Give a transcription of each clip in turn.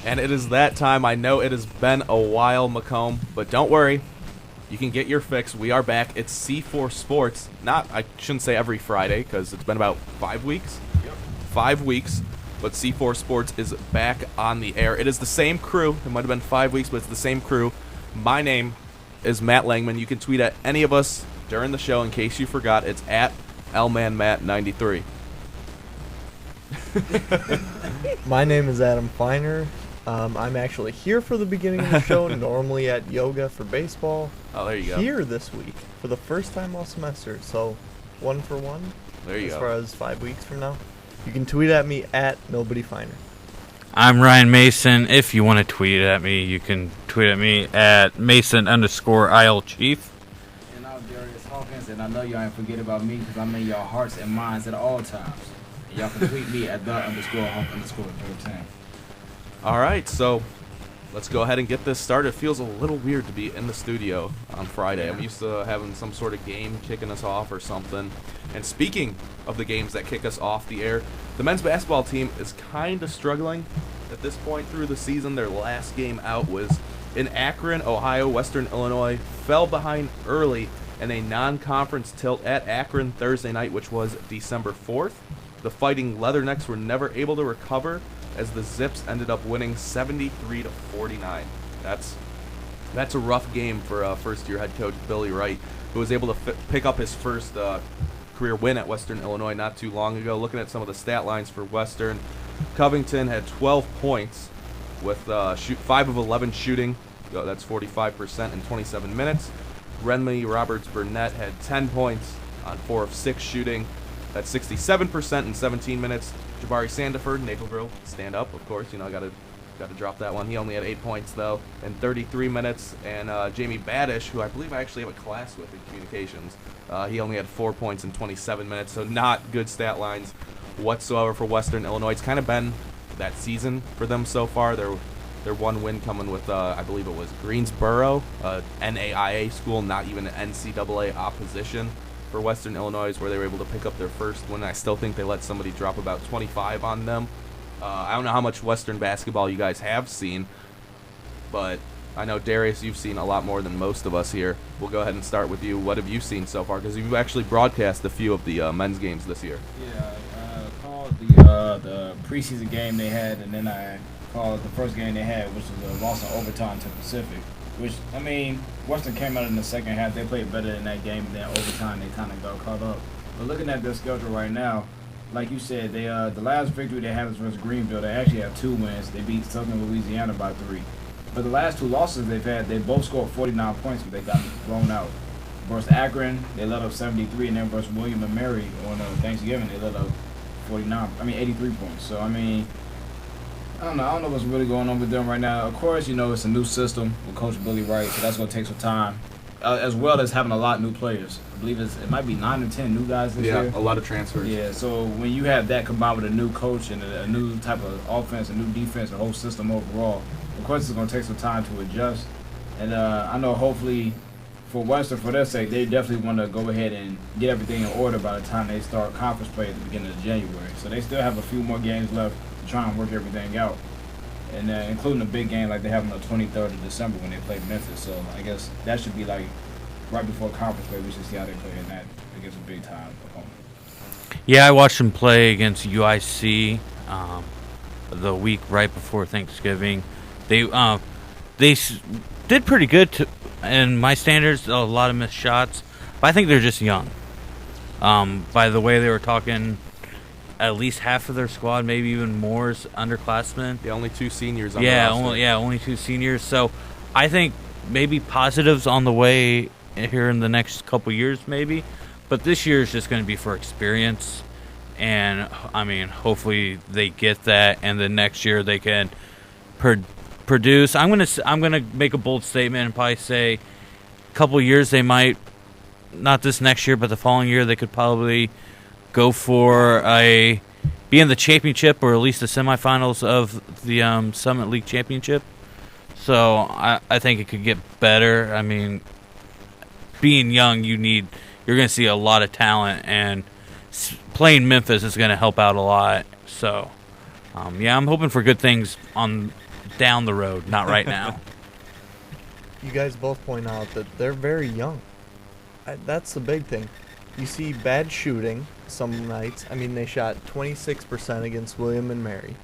And it is that time. I know it has been a while, Macomb, but don't worry. You can get your fix. We are back. It's C4 Sports. I shouldn't say every Friday because it's been about 5 weeks. Yep. 5 weeks, but C4 Sports is back on the air. It is the same crew. It might have been 5 weeks, but it's the same crew. My name is Matt Langman. You can tweet at any of us during the show in case you forgot. It's at LmanMatt93. My name is Adam Feiner. I'm actually here for the beginning of the show, normally at yoga for baseball. Oh, there you go. Here this week for the first time all semester, so 1 for 1. There you as go. far as 5 weeks from now. You can tweet at me at NobodyFiner. I'm Ryan Mason. If you want to tweet at me, you can tweet at me at Mason_ILChief. And I'm Darius Hawkins, and I know y'all ain't forget about me because I'm in y'all hearts and minds at all times. And y'all can tweet me at _Hawk_13. All right, so let's go ahead and get this started. It feels a little weird to be in the studio on Friday. I'm used to having some sort of game kicking us off or something. And speaking of the games that kick us off the air, the men's basketball team is kind of struggling at this point through the season. Their last game out was in Akron, Ohio. Western Illinois fell behind early in a non-conference tilt at Akron Thursday night, which was December 4th. The Fighting Leathernecks were never able to recover as the Zips ended up winning 73-49. That's a rough game for first-year head coach Billy Wright, who was able to pick up his first career win at Western Illinois not too long ago. Looking at some of the stat lines for Western, Covington had 12 points with 5 of 11 shooting. That's 45% in 27 minutes. Renly Roberts-Burnett had 10 points on 4 of 6 shooting. That's 67% in 17 minutes. Jabari Sandiford, Naperville, stand up, of course. I got to drop that one. He only had 8 points, though, in 33 minutes. And Jamie Badish, who I believe I actually have a class with in communications, he only had 4 points in 27 minutes. So not good stat lines whatsoever for Western Illinois. It's kind of been that season for them so far. Their one win coming with, I believe it was Greensboro, NAIA school, not even an NCAA opposition for Western Illinois, where they were able to pick up their first win. I still think they let somebody drop about 25 on them. I don't know how much Western basketball you guys have seen, but I know, Darius, you've seen a lot more than most of us here. We'll go ahead and start with you. What have you seen so far? Because you've actually broadcast a few of the men's games this year. Yeah, I called the preseason game they had, and then I called the first game they had, which was a loss in overtime to Pacific. Which, I mean, Western came out in the second half. They played better in that game, and then overtime they kind of got caught up. But looking at their schedule right now, like you said, they the last victory they had was versus Greenville. They actually have 2 wins. They beat Southern Louisiana by 3. But the last 2 losses they've had, they both scored 49 points, but they got blown out. Versus Akron, they let up 73, and then versus William and Mary on Thanksgiving, they let up 83 points. So, I mean, I don't know what's really going on with them right now. Of course, it's a new system with Coach Billy Wright, so that's going to take some time, as well as having a lot of new players. I believe it might be 9 or 10 new guys this year. Yeah, a lot of transfers. Yeah, so when you have that combined with a new coach and a new type of offense, a new defense, a whole system overall, of course it's going to take some time to adjust. And I know hopefully for Western, for their sake, they definitely want to go ahead and get everything in order by the time they start conference play at the beginning of January. So they still have a few more games left to try and work everything out. And including a big game like they have on the 23rd of December when they play Memphis. So I guess that should be like right before conference play. We should see how they play in that against a big-time opponent. Yeah, I watched them play against UIC the week right before Thanksgiving. They did pretty good in my standards. A lot of missed shots, but I think they're just young. By the way they were talking, at least half of their squad, maybe even more, is underclassmen. Yeah, only 2 seniors on the roster. Only 2 seniors. So I think maybe positives on the way here in the next couple years, maybe. But this year is just going to be for experience. And, I mean, hopefully they get that, and then next year they can produce. I'm gonna make a bold statement and probably say a couple years they might, not this next year, but the following year they could probably go for be in the championship or at least the semifinals of the Summit League Championship. So I think it could get better. I mean, being young, you're going to see a lot of talent, and playing Memphis is going to help out a lot. So, I'm hoping for good things on down the road, not right now. You guys both point out that they're very young. That's the big thing. You see bad shooting some nights. I mean, they shot 26% against William and Mary.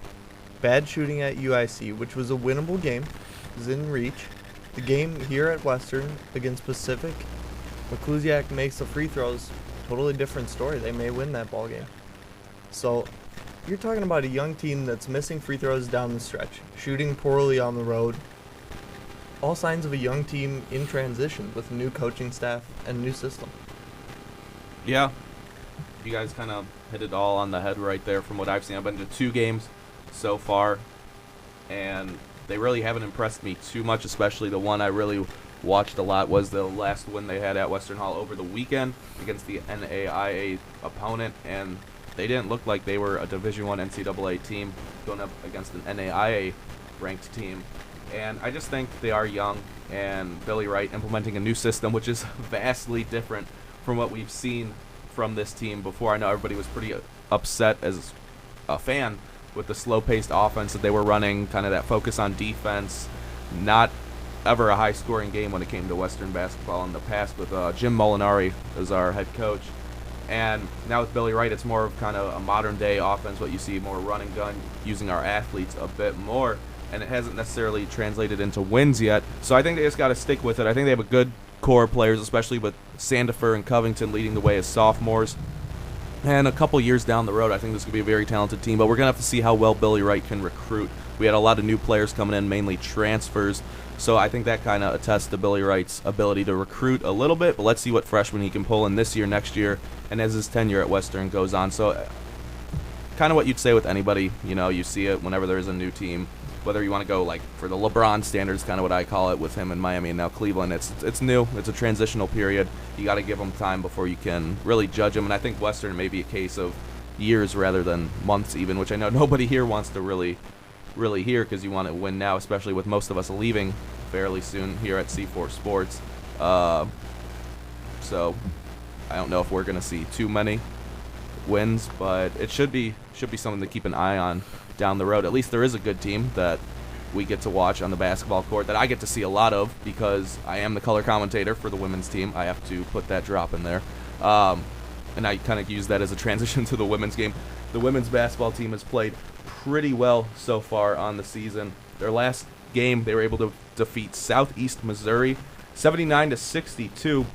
Bad shooting at UIC, which was a winnable game. It was in reach. The game here at Western against Pacific, McClusiak makes the free throws. Totally different story. They may win that ball game. So you're talking about a young team that's missing free throws down the stretch, shooting poorly on the road. All signs of a young team in transition with a new coaching staff and new system. Yeah, you guys kind of hit it all on the head right there from what I've seen. I've been to 2 games so far, and they really haven't impressed me too much, especially the one I really watched a lot was the last win they had at Western Hall over the weekend against the NAIA opponent, and they didn't look like they were a Division I NCAA team going up against an NAIA-ranked team. And I just think they are young, and Billy Wright implementing a new system, which is vastly different from what we've seen from this team before. I know everybody was pretty upset as a fan with the slow-paced offense that they were running, kind of that focus on defense, not ever a high-scoring game when it came to Western basketball in the past with Jim Molinari as our head coach. And now with Billy Wright, it's more of kind of a modern-day offense, what you see, more run and gun, using our athletes a bit more, and it hasn't necessarily translated into wins yet. So I think they just got to stick with it. I think they have a good core of players, especially with Sandifer and Covington leading the way as sophomores. And a couple years down the road, I think this could be a very talented team, but we're going to have to see how well Billy Wright can recruit. We had a lot of new players coming in, mainly transfers, so I think that kind of attests to Billy Wright's ability to recruit a little bit, but let's see what freshmen he can pull in this year, next year, and as his tenure at Western goes on. So kind of what you'd say with anybody, you see it whenever there's a new team, whether you want to go like for the LeBron standards, kind of what I call it with him in Miami and now Cleveland. It's new. It's a transitional period. You got to give them time before you can really judge them. And I think Western may be a case of years rather than months even, which I know nobody here wants to really hear because you want to win now, especially with most of us leaving fairly soon here at C4 Sports. So I don't know if we're going to see too many wins, but it should be something to keep an eye on down the road. At least there is a good team that we get to watch on the basketball court that I get to see a lot of because I am the color commentator for the women's team. I have to put that drop in there. And I kind of use that as a transition to the women's game. The women's basketball team has played pretty well so far on the season. Their last game, they were able to defeat Southeast Missouri 79-62.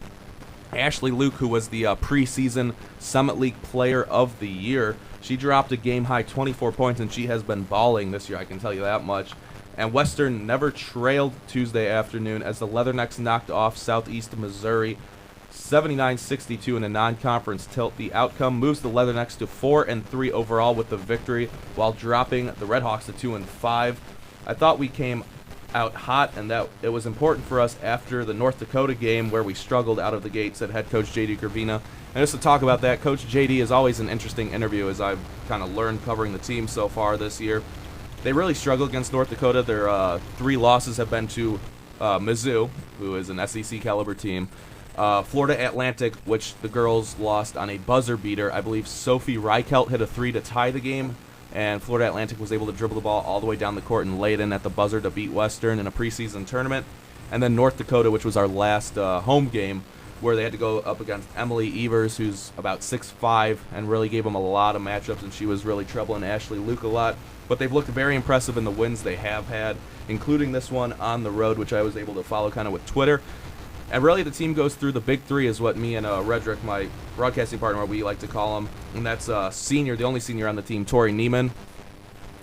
Ashley Luke, who was the preseason Summit League Player of the Year, she dropped a game-high 24 points, and she has been balling this year, I can tell you that much. And Western never trailed Tuesday afternoon as the Leathernecks knocked off Southeast Missouri 79-62 in a non-conference tilt. The outcome moves the Leathernecks to 4-3 overall with the victory, while dropping the Redhawks to 2-5. I thought we came out hot, and that it was important for us after the North Dakota game where we struggled out of the gate, said head coach J.D. Gravina. And just to talk about that, Coach J.D. is always an interesting interview, as I've kind of learned covering the team so far this year. They really struggled against North Dakota. Their 3 losses have been to Mizzou, who is an SEC caliber team, Florida Atlantic, which the girls lost on a buzzer beater. I believe Sophie Reichelt hit a 3 to tie the game, and Florida Atlantic was able to dribble the ball all the way down the court and lay it in at the buzzer to beat Western in a preseason tournament. And then North Dakota, which was our last home game, where they had to go up against Emily Evers, who's about 6'5", and really gave them a lot of matchups, and she was really troubling Ashley Luke a lot. But they've looked very impressive in the wins they have had, including this one on the road, which I was able to follow kind of with Twitter. And really the team goes through the big 3 is what me and Redrick, my broadcasting partner, what we like to call him. And that's senior, the only senior on the team, Tori Neiman,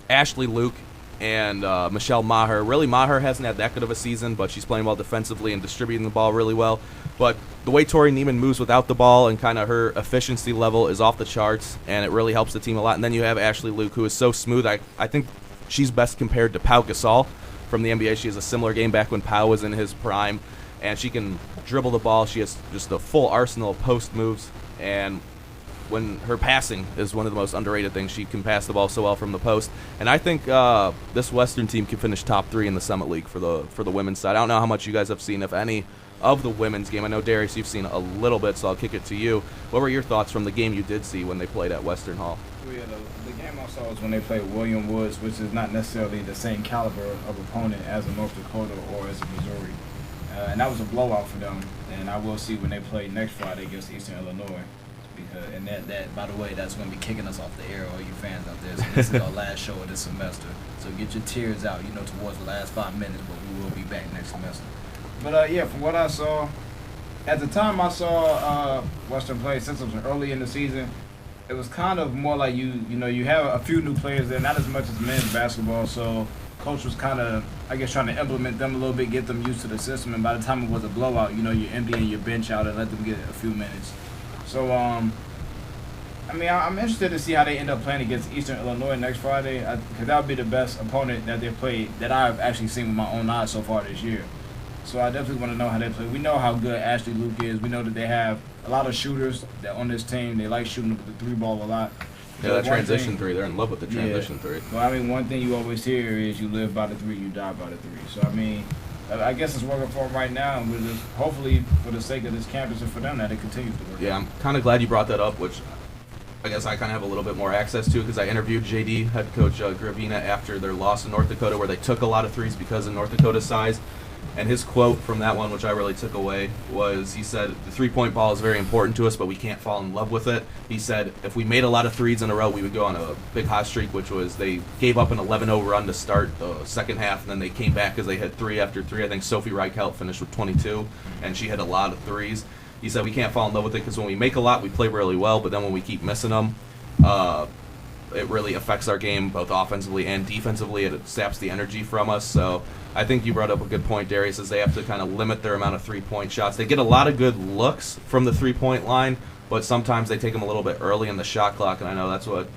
Ashley Luke, and Michelle Maher. Really, Maher hasn't had that good of a season, but she's playing well defensively and distributing the ball really well. But the way Tori Neiman moves without the ball and kind of her efficiency level is off the charts, and it really helps the team a lot. And then you have Ashley Luke, who is so smooth. I think she's best compared to Pau Gasol from the NBA. She has a similar game back when Pau was in his prime, and she can dribble the ball. She has just a full arsenal of post moves, and when her passing is one of the most underrated things. She can pass the ball so well from the post. And I think this Western team can finish top 3 in the Summit League for the women's side. I don't know how much you guys have seen, if any, of the women's game. I know, Darius, you've seen a little bit, so I'll kick it to you. What were your thoughts from the game you did see when they played at Western Hall? Well, yeah, the game I saw was when they played William Woods, which is not necessarily the same caliber of opponent as a North Dakota or as a Missouri. And that was a blowout for them. And I will see when they play next Friday against Eastern Illinois. And that, by the way, that's going to be kicking us off the air, all you fans out there. So this is our last show of this semester. So get your tears out, towards the last 5 minutes, but we will be back next semester. But, yeah, from what I saw, at the time I saw Western play, since it was early in the season, it was kind of more like you have a few new players there, not as much as men's basketball. So coach was kind of, I guess, trying to implement them a little bit, get them used to the system. And by the time it was a blowout, you're emptying your bench out and let them get a few minutes. So, I'm interested to see how they end up playing against Eastern Illinois next Friday, because that would be the best opponent that they played that I've actually seen with my own eyes so far this year. So I definitely want to know how they play. We know how good Ashley Luke is. We know that they have a lot of shooters that on this team. They like shooting with the three ball a lot. Yeah, that transition three. They're in love with the transition three. Well, one thing you always hear is you live by the three, you die by the three. So, I guess it's working for them right now, and we're just, hopefully, for the sake of this campus and for them, that it continues to work. Yeah, I'm kind of glad you brought that up, which I guess I kind of have a little bit more access to, because I interviewed JD, head coach Gravina, after their loss in North Dakota, where they took a lot of threes because of North Dakota's size. And his quote from that one, which I really took away, was he said, the three-point ball is very important to us, but we can't fall in love with it. He said, if we made a lot of threes in a row, we would go on a big hot streak, which was they gave up an 11-0 run to start the second half, and then they came back because they had three after three. I think Sophie Reichelt finished with 22, and she had a lot of threes. He said, we can't fall in love with it because when we make a lot, we play really well, but then when we keep missing them, it really affects our game both offensively and defensively. It saps the energy from us. So I think you brought up a good point, Darius, is they have to kind of limit their amount of three-point shots. They get a lot of good looks from the three-point line, but sometimes they take them a little bit early in the shot clock, and I know that's what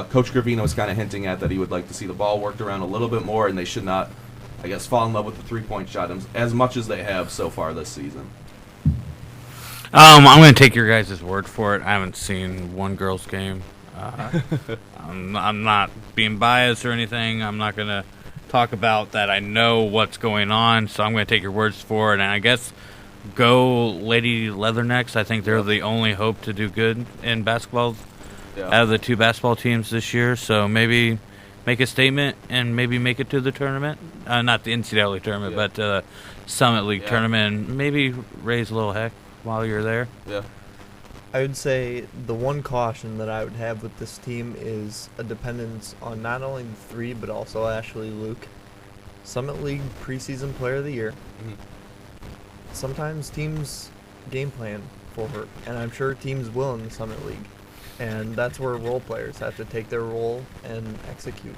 Coach Gravino was kind of hinting at, that he would like to see the ball worked around a little bit more, and they should not, I guess, fall in love with the three-point shot as much as they have so far this season. I'm going to take your guys' word for it. I haven't seen one girls' game. I'm not being biased or anything. I'm not going to talk about that. I know what's going on, so I'm going to take your words for it. And I guess go Lady Leathernecks. I think they're the only hope to do good in basketball out of the two basketball teams this year. So maybe make a statement and maybe make it to the tournament. Not the NCAA tournament, but Summit League tournament. And maybe raise a little heck while you're there. Yeah. I would say the one caution that I would have with this team is a dependence on not only the three, but also Ashley Luke. Summit League preseason player of the year. Mm-hmm. Sometimes teams game plan for her, and I'm sure teams will in the Summit League. And that's where role players have to take their role and execute.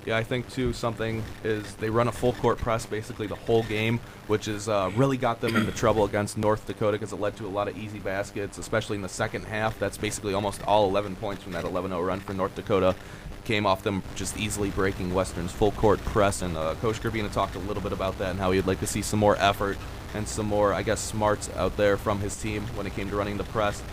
Yeah, I think, too, something is they run a full-court press basically the whole game, which has really got them into trouble against North Dakota because it led to a lot of easy baskets, especially in the second half. That's basically almost all 11 points from that 11-0 run for North Dakota. Came off them just easily breaking Western's full-court press, and Coach Gravina talked a little bit about that and how he'd like to see some more effort and some more, I guess, smarts out there from his team when it came to running the press.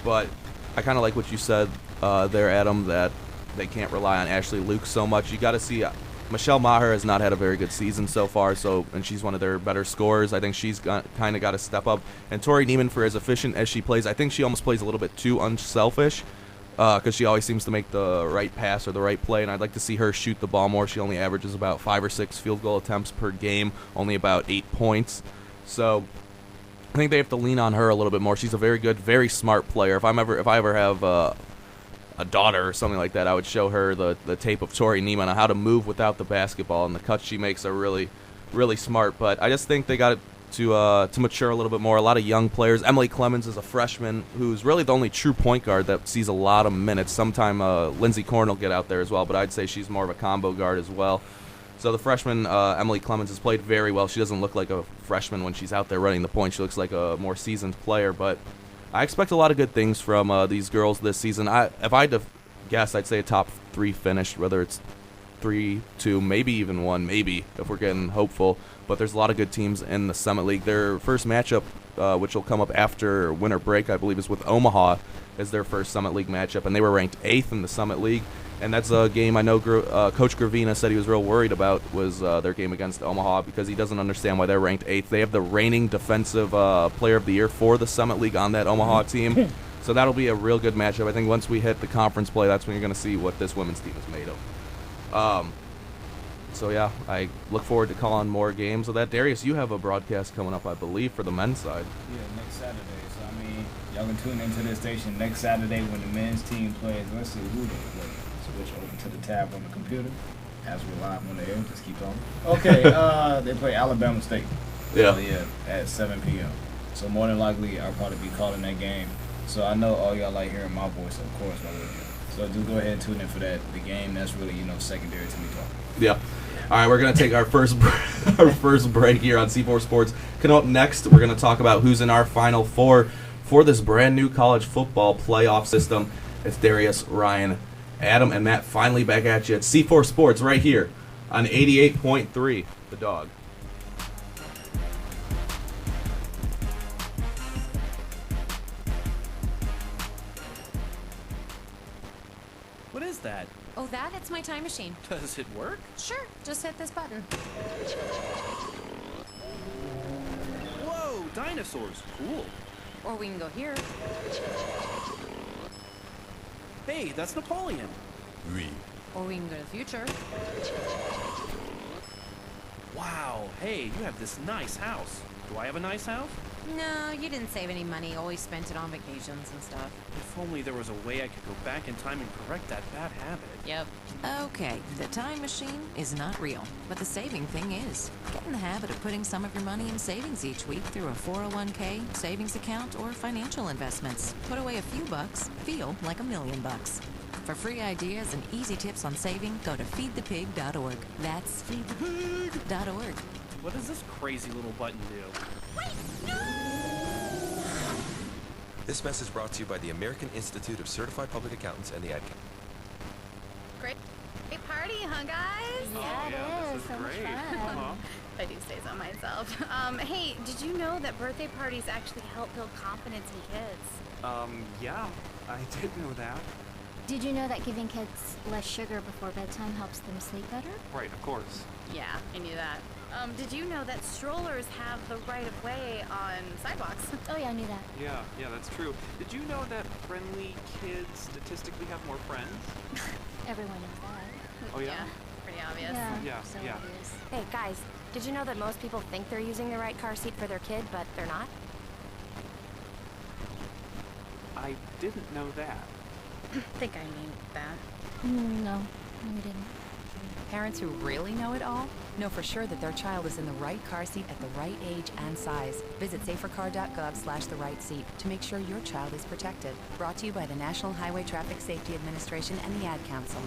But I kind of like what you said there, Adam, that they can't rely on Ashley Luke so much. You got to see Michelle Maher has not had a very good season so far, and she's one of their better scorers. I think she's kind of got to step up. And Tori Neiman, for as efficient as she plays, I think she almost plays a little bit too unselfish because she always seems to make the right pass or the right play, and I'd like to see her shoot the ball more. She only averages about 5 or 6 field goal attempts per game, only about 8 points. So I think they have to lean on her a little bit more. She's a very good, very smart player. If I ever have a daughter or something like that, I would show her the tape of Tori Neiman on how to move without the basketball, and the cuts she makes are really, really smart. But I just think they got to mature a little bit more. A lot of young players. Emily Clemens is a freshman who's really the only true point guard that sees a lot of minutes. Sometime Lindsey Korn will get out there as well, but I'd say she's more of a combo guard as well. So the freshman, Emily Clemens, has played very well. She doesn't look like a freshman when she's out there running the point. She looks like a more seasoned player, but I expect a lot of good things from these girls this season. If I had to guess, I'd say a top 3 finish, whether it's 3, 2, maybe even 1, maybe, if we're getting hopeful. But there's a lot of good teams in the Summit League. Their first matchup which will come up after winter break, I believe, is with Omaha as their first Summit League matchup, and they were ranked 8th in the Summit League. And that's a game I know Coach Gravina said he was real worried about, was their game against Omaha, because he doesn't understand why they're ranked 8th. They have the reigning defensive player of the year for the Summit League on that Omaha team. So that'll be a real good matchup. I think once we hit the conference play, that's when you're going to see what this women's team is made of. So, yeah, I look forward to calling more games of that. Darius, you have a broadcast coming up, I believe, for the men's side. Yeah, next Saturday. So, I mean, y'all can tune into this station next Saturday when the men's team plays. Let's see who they play. Switch over to the tab on the computer. As we're live on the air, just keep on. Okay, they play Alabama State. Yeah. So, yeah, at 7 p.m. So more than likely, I'll probably be calling that game. So I know all y'all like hearing my voice, of course. So do go ahead and tune in for that. The game, that's really, secondary to me talking. Yeah. All right, we're going to take our first our first break here on C4 Sports. Coming up next, we're going to talk about who's in our Final Four for this brand new college football playoff system. It's Darius, Ryan, Adam, and Matt finally back at you at C4 Sports right here on 88.3, The Dog. What is that? Oh, it's my time machine. Does it work? Sure, just hit this button. Whoa, dinosaurs. Cool. Or we can go here. Hey, that's Napoleon. Or we can go to the future. Wow, hey, you have this nice house. Do I have a nice house? No, you didn't save any money. Always spent it on vacations and stuff. If only there was a way I could go back in time and correct that bad habit. Yep. Okay, the time machine is not real, but the saving thing is. Get in the habit of putting some of your money in savings each week through a 401k, savings account, or financial investments. Put away a few bucks, feel like $1 million. For free ideas and easy tips on saving, go to feedthepig.org. That's feedthepig.org. What does this crazy little button do? This message brought to you by the American Institute of Certified Public Accountants and the Ad Council. Great party, huh, guys? Yeah, this is so great. much fun. I do say so myself. Hey, did you know that birthday parties actually help build confidence in kids? Yeah, I did know that. Did you know that giving kids less sugar before bedtime helps them sleep better? Right, of course. Yeah, I knew that. Did you know that strollers have the right of way on sidewalks? Oh yeah, I knew that. Yeah, that's true. Did you know that friendly kids statistically have more friends? Everyone knows that. Oh, yeah? Pretty obvious. Yeah, so yeah. obvious. Hey, guys, did you know that most people think they're using the right car seat for their kid, but they're not? I didn't know that. I think I knew that. No, we didn't. Parents who really know it all know for sure that their child is in the right car seat at the right age and size. Visit safercar.gov/the-right-seat to make sure your child is protected. Brought to you by the National Highway Traffic Safety Administration and the Ad Council.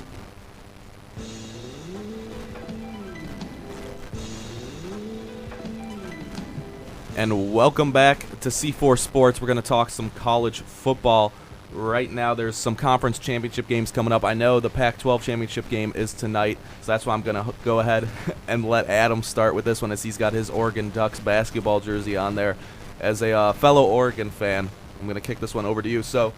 And welcome back to C4 Sports. We're going to talk some college football. Right now, there's some conference championship games coming up. I know the Pac-12 championship game is tonight, so that's why I'm going to go ahead and let Adam start with this one, as he's got his Oregon Ducks basketball jersey on there. As a fellow Oregon fan, I'm going to kick this one over to you. So,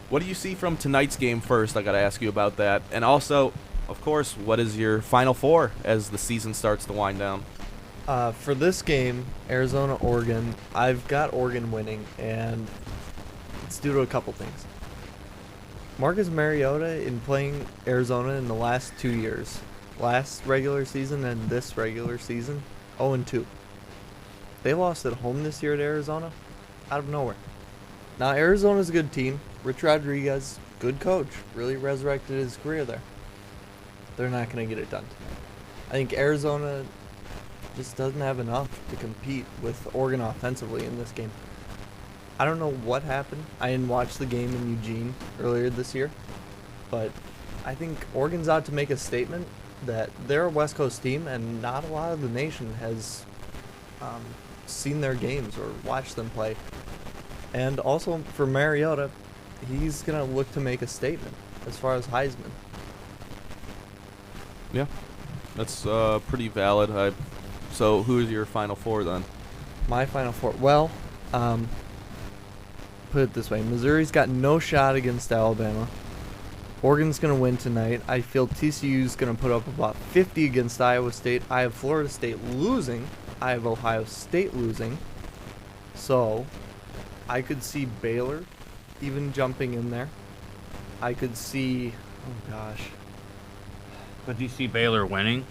what do you see from tonight's game first? I got to ask you about that. And also, of course, what is your Final Four as the season starts to wind down? For this game, Arizona-Oregon, I've got Oregon winning, and it's due to a couple things. Marcus Mariota, in playing Arizona in the last 2 years, last regular season and this regular season, 0-2. They lost at home this year at Arizona, out of nowhere. Now, Arizona's a good team. Rich Rodriguez, good coach, really resurrected his career there. They're not going to get it done tonight. I think Arizona just doesn't have enough to compete with Oregon offensively in this game. I don't know what happened. I didn't watch the game in Eugene earlier this year, but I think Oregon's out to make a statement that they're a West Coast team, and not a lot of the nation has seen their games or watched them play. And also for Mariota, he's going to look to make a statement as far as Heisman. Yeah, that's pretty valid. So who is your Final Four then? My Final Four. Well, Put it this way. Missouri's got no shot against Alabama. Oregon's going to win tonight. I feel TCU's going to put up about 50 against Iowa State. I have Florida State losing. I have Ohio State losing. So, I could see Baylor even jumping in there. I could see... Oh, gosh. But do you see Baylor winning?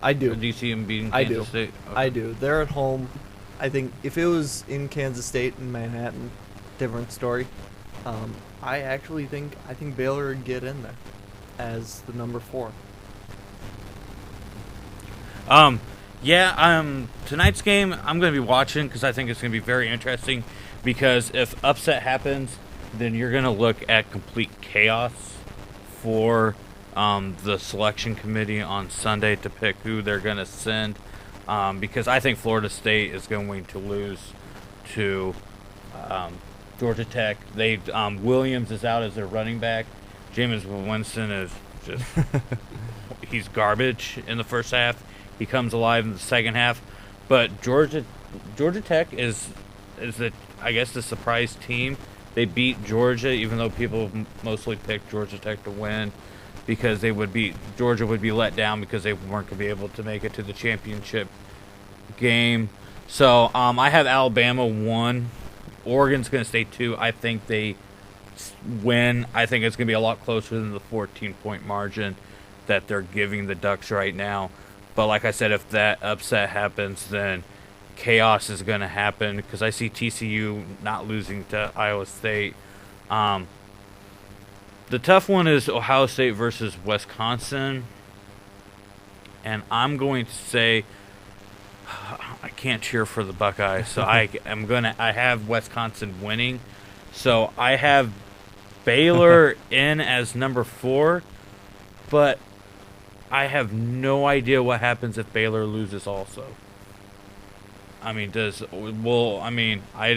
I do. Or do you see them beating Kansas State? Okay. I do. They're at home. I think if it was in Kansas State and Manhattan, different story. I actually think Baylor would get in there as the number 4. Tonight's game I'm going to be watching because I think it's going to be very interesting. Because if upset happens, then you're going to look at complete chaos for the selection committee on Sunday to pick who they're going to send. Because I think Florida State is going to lose to Georgia Tech. Williams is out as their running back. Jameis Winston is just he's garbage in the first half. He comes alive in the second half. But Georgia Tech is the surprise team. They beat Georgia, even though people mostly picked Georgia Tech to win because Georgia would be let down because they weren't going to be able to make it to the championship game. So I have Alabama 1. Oregon's going to stay 2. I think they win. I think it's going to be a lot closer than the 14-point margin that they're giving the Ducks right now. But like I said, if that upset happens, then chaos is going to happen because I see TCU not losing to Iowa State. The tough one is Ohio State versus Wisconsin. And I'm going to say I can't cheer for the Buckeyes, so I have Wisconsin winning. So I have Baylor in as number 4, but I have no idea what happens if Baylor loses also. I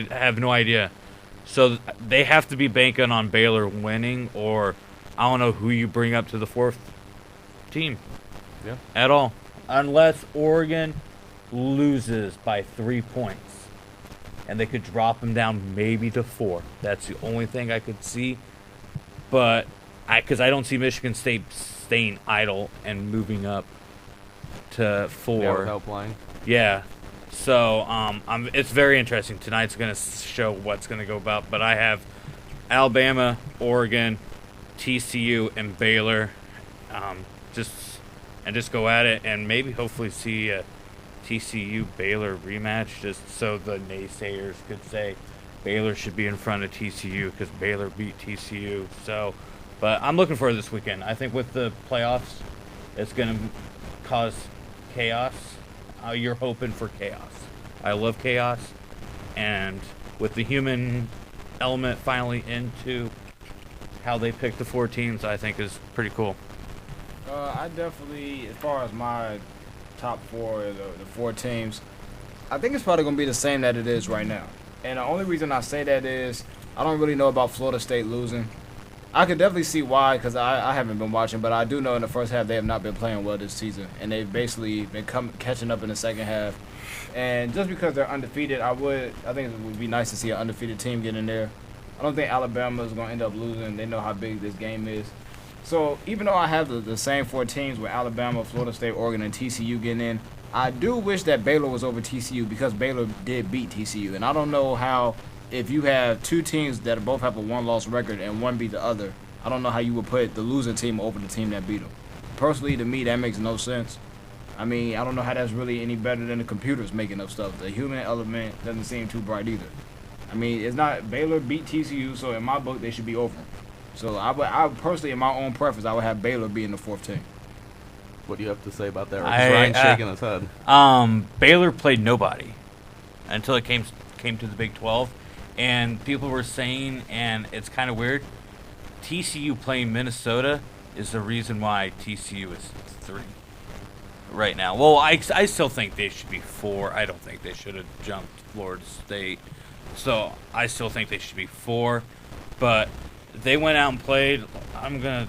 have no idea. So they have to be banking on Baylor winning, or I don't know who you bring up to the 4th team. Yeah. At all. Unless Oregon loses by 3 points. And they could drop them down maybe to 4. That's the only thing I could see. But because I don't see Michigan State staying idle and moving up to 4. Yeah, without playing. Yeah. So it's very interesting. Tonight's going to show what's going to go about. But I have Alabama, Oregon, TCU, and Baylor. Just go at it and maybe hopefully see a TCU-Baylor rematch just so the naysayers could say Baylor should be in front of TCU because Baylor beat TCU. But I'm looking forward to this weekend. I think with the playoffs, it's going to cause chaos. You're hoping for chaos. I love chaos. And with the human element finally into how they pick the 4 teams, I think is pretty cool. I definitely, as far as my top 4, the 4 teams, I think it's probably going to be the same that it is right now. And the only reason I say that is I don't really know about Florida State losing. I could definitely see why because I haven't been watching, but I do know in the first half they have not been playing well this season. And they've basically been catching up in the second half. And just because they're undefeated, I think it would be nice to see an undefeated team get in there. I don't think Alabama is going to end up losing. They know how big this game is. So even though I have the same 4 teams with Alabama, Florida State, Oregon, and TCU getting in, I do wish that Baylor was over TCU because Baylor did beat TCU. And I don't know how, if you have 2 teams that both have a 1-loss record and one beat the other, I don't know how you would put the losing team over the team that beat them. Personally, to me, that makes no sense. I mean, I don't know how that's really any better than the computers making up stuff. The human element doesn't seem too bright either. I mean, it's not Baylor beat TCU, so in my book, they should be over them. So I personally, in my own preference, I would have Baylor be in the 4th team. What do you have to say about that? Ryan's shaking his head. Baylor played nobody until it came to the Big 12, and people were saying, and it's kind of weird, TCU playing Minnesota is the reason why TCU is 3 right now. Well, I still think they should be 4. I don't think they should have jumped Florida State. So I still think they should be 4, but they went out and played. I'm gonna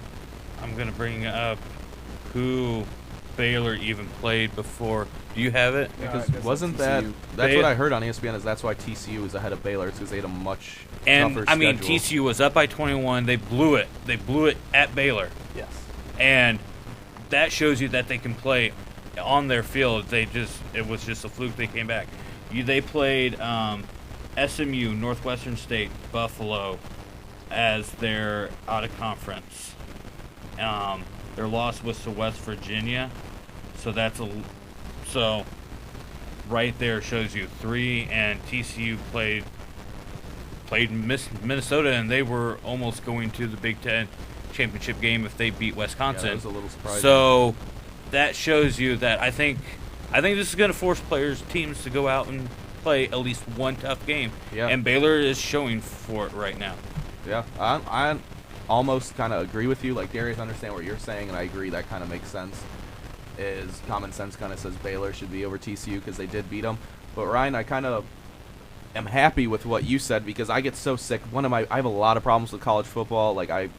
bring up who Baylor even played before. Do you have it? Because wasn't that that's what I heard on ESPN is that's why TCU is ahead of Baylor because they had a much tougher I mean, schedule. TCU was up by 21. They blew it. They blew it at Baylor. Yes. And that shows you that they can play on their field. It was just a fluke they came back. They played SMU, Northwestern State, Buffalo as their out of conference. Their loss was to West Virginia, so right there shows you 3. And TCU played Minnesota, and they were almost going to the Big Ten championship game if they beat Wisconsin. Yeah, that was a little surprising. So that shows you that I think this is going to force teams to go out and play at least one tough game. Yeah. And Baylor is showing for it right now. Yeah, I almost kind of agree with you. Like, Darius, understand what you're saying, and I agree. That kind of makes sense. Is common sense kind of says Baylor should be over TCU because they did beat them. But, Ryan, I kind of am happy with what you said because I get so sick. I have a lot of problems with college football. Like, I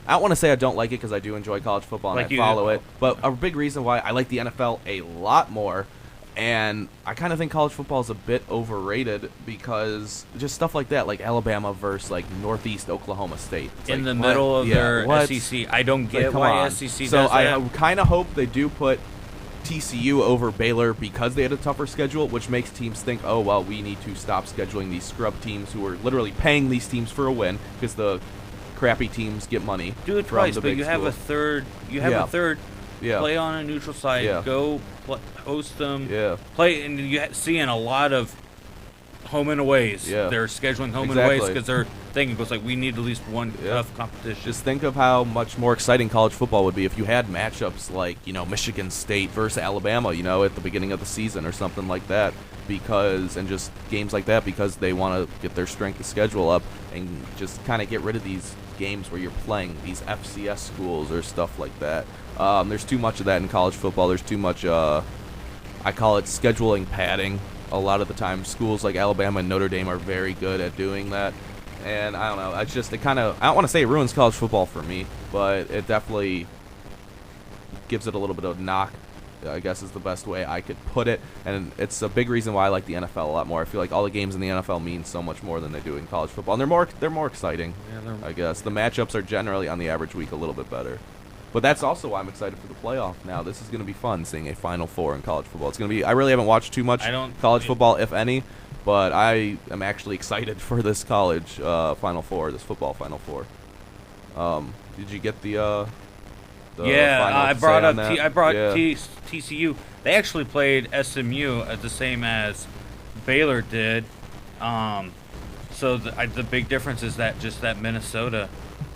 don't want to say I don't like it because I do enjoy college football and I follow it. But a big reason why I like the NFL a lot more, and I kind of think college football is a bit overrated because just stuff like that, like Alabama versus like Northeast Oklahoma State. It's in like, the what? middle of their what? SEC. I don't get come why on. SEC so does that. I kind of hope they do put TCU over Baylor because they had a tougher schedule, which makes teams think, oh, well, we need to stop scheduling these scrub teams who are literally paying these teams for a win because the crappy teams get money. Do it from twice, the but big you have schools. a third. You have a third. Yeah. Play on a neutral site. Yeah. Go host them. Yeah. Play, and you seeing a lot of home and aways. Yeah. They're scheduling home and Exactly. aways because they're thinking, it's like we need at least one tough competition. Just think of how much more exciting college football would be if you had matchups like, Michigan State versus Alabama, at the beginning of the season or something like that, and just games like that because they want to get their strength of schedule up and just kind of get rid of these games where you're playing these FCS schools or stuff like that. There's too much of that in college football. There's too much, I call it scheduling padding. A lot of the time, schools like Alabama and Notre Dame are very good at doing that. And I don't know, I don't want to say it ruins college football for me, but it definitely gives it a little bit of knock, I guess is the best way I could put it. And it's a big reason why I like the NFL a lot more. I feel like all the games in the NFL mean so much more than they do in college football. And they're more exciting, I guess. The matchups are generally, on the average week, a little bit better. But that's also why I'm excited for the playoff now. This is going to be fun, seeing a Final Four in college football. It's going to be. I really haven't watched too much college football, if any, but I am actually excited for this college Final Four, this football Final Four. Did you get the I brought up Yeah. TCU. They actually played SMU at the same as Baylor did. So the big difference is that Minnesota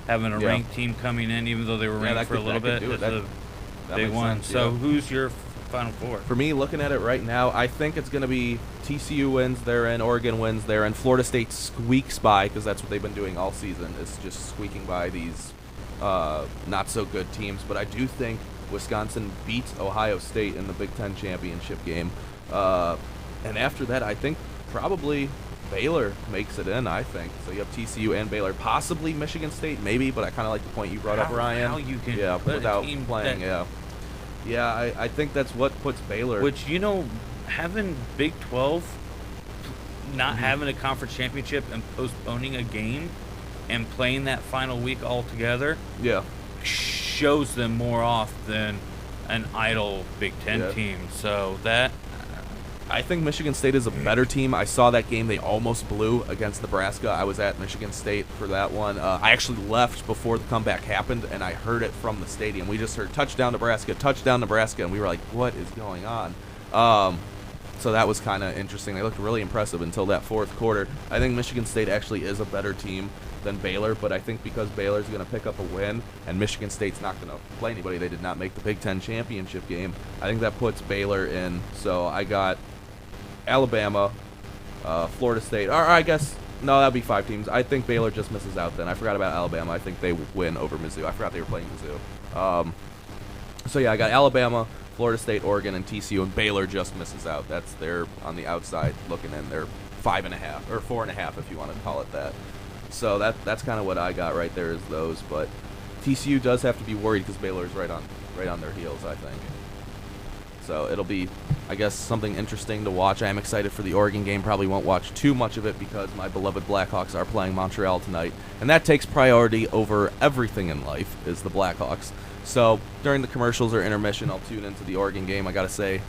having a ranked team coming in, even though they were ranked for a little bit, is a big one. So who's your Final Four? For me, looking at it right now, I think it's going to be TCU wins, they're in, Oregon wins, they're in, Florida State squeaks by, because that's what they've been doing all season, is just squeaking by these not-so-good teams. But I do think Wisconsin beats Ohio State in the Big Ten championship game. And after that, I think probably Baylor makes it in, I think. So you have TCU and Baylor. Possibly Michigan State, maybe, but I kind of like the point you brought up, Ryan. How you can without playing, Yeah, I think that's what puts Baylor. Which, having Big 12 not having a conference championship and postponing a game and playing that final week all together shows them more off than an idle Big Ten team. So that... I think Michigan State is a better team. I saw that game they almost blew against Nebraska. I was at Michigan State for that one. I actually left before the comeback happened, and I heard it from the stadium. We just heard touchdown Nebraska, and we were like, what is going on? So that was kind of interesting. They looked really impressive until that fourth quarter. I think Michigan State actually is a better team than Baylor, but I think because Baylor's going to pick up a win and Michigan State's not going to play anybody, they did not make the Big Ten championship game, I think that puts Baylor in. So I got Alabama, Florida State, or I guess, no, that'd be 5 teams. I think Baylor just misses out then. I forgot about Alabama. I think they win over Mizzou. I forgot they were playing Mizzou. So yeah, I got Alabama, Florida State, Oregon, and TCU, and Baylor just misses out. They're on the outside looking in. They're 5.5 or 4.5 if you want to call it that. So that's kind of what I got right there is those. But TCU does have to be worried because Baylor's right on their heels, I think. So it'll be, I guess, something interesting to watch. I am excited for the Oregon game. Probably won't watch too much of it because my beloved Blackhawks are playing Montreal tonight. And that takes priority over everything in life is the Blackhawks. So during the commercials or intermission, I'll tune into the Oregon game. I got to say,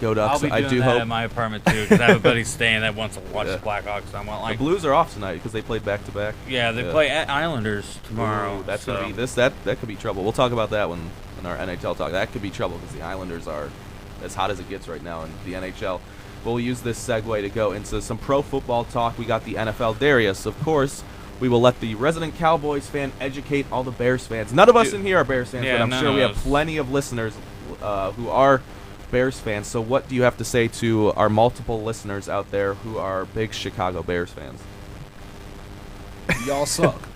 go Ducks. I'll be doing that at my apartment, too, because I have a buddy staying that wants to watch the Blackhawks. I want, the Blues are off tonight because they played back-to-back. Yeah, they play at Islanders tomorrow. Ooh, that's gonna be that could be trouble. We'll talk about that when in our NHL talk. That could be trouble because the Islanders are as hot as it gets right now in the NHL. We'll use this segue to go into some pro football talk. We got the NFL. Darius, of course, we will let the resident Cowboys fan educate all the Bears fans. None of us in here are Bears fans, but I'm sure we have plenty of listeners who are Bears fans. So what do you have to say to our multiple listeners out there who are big Chicago Bears fans? Y'all suck.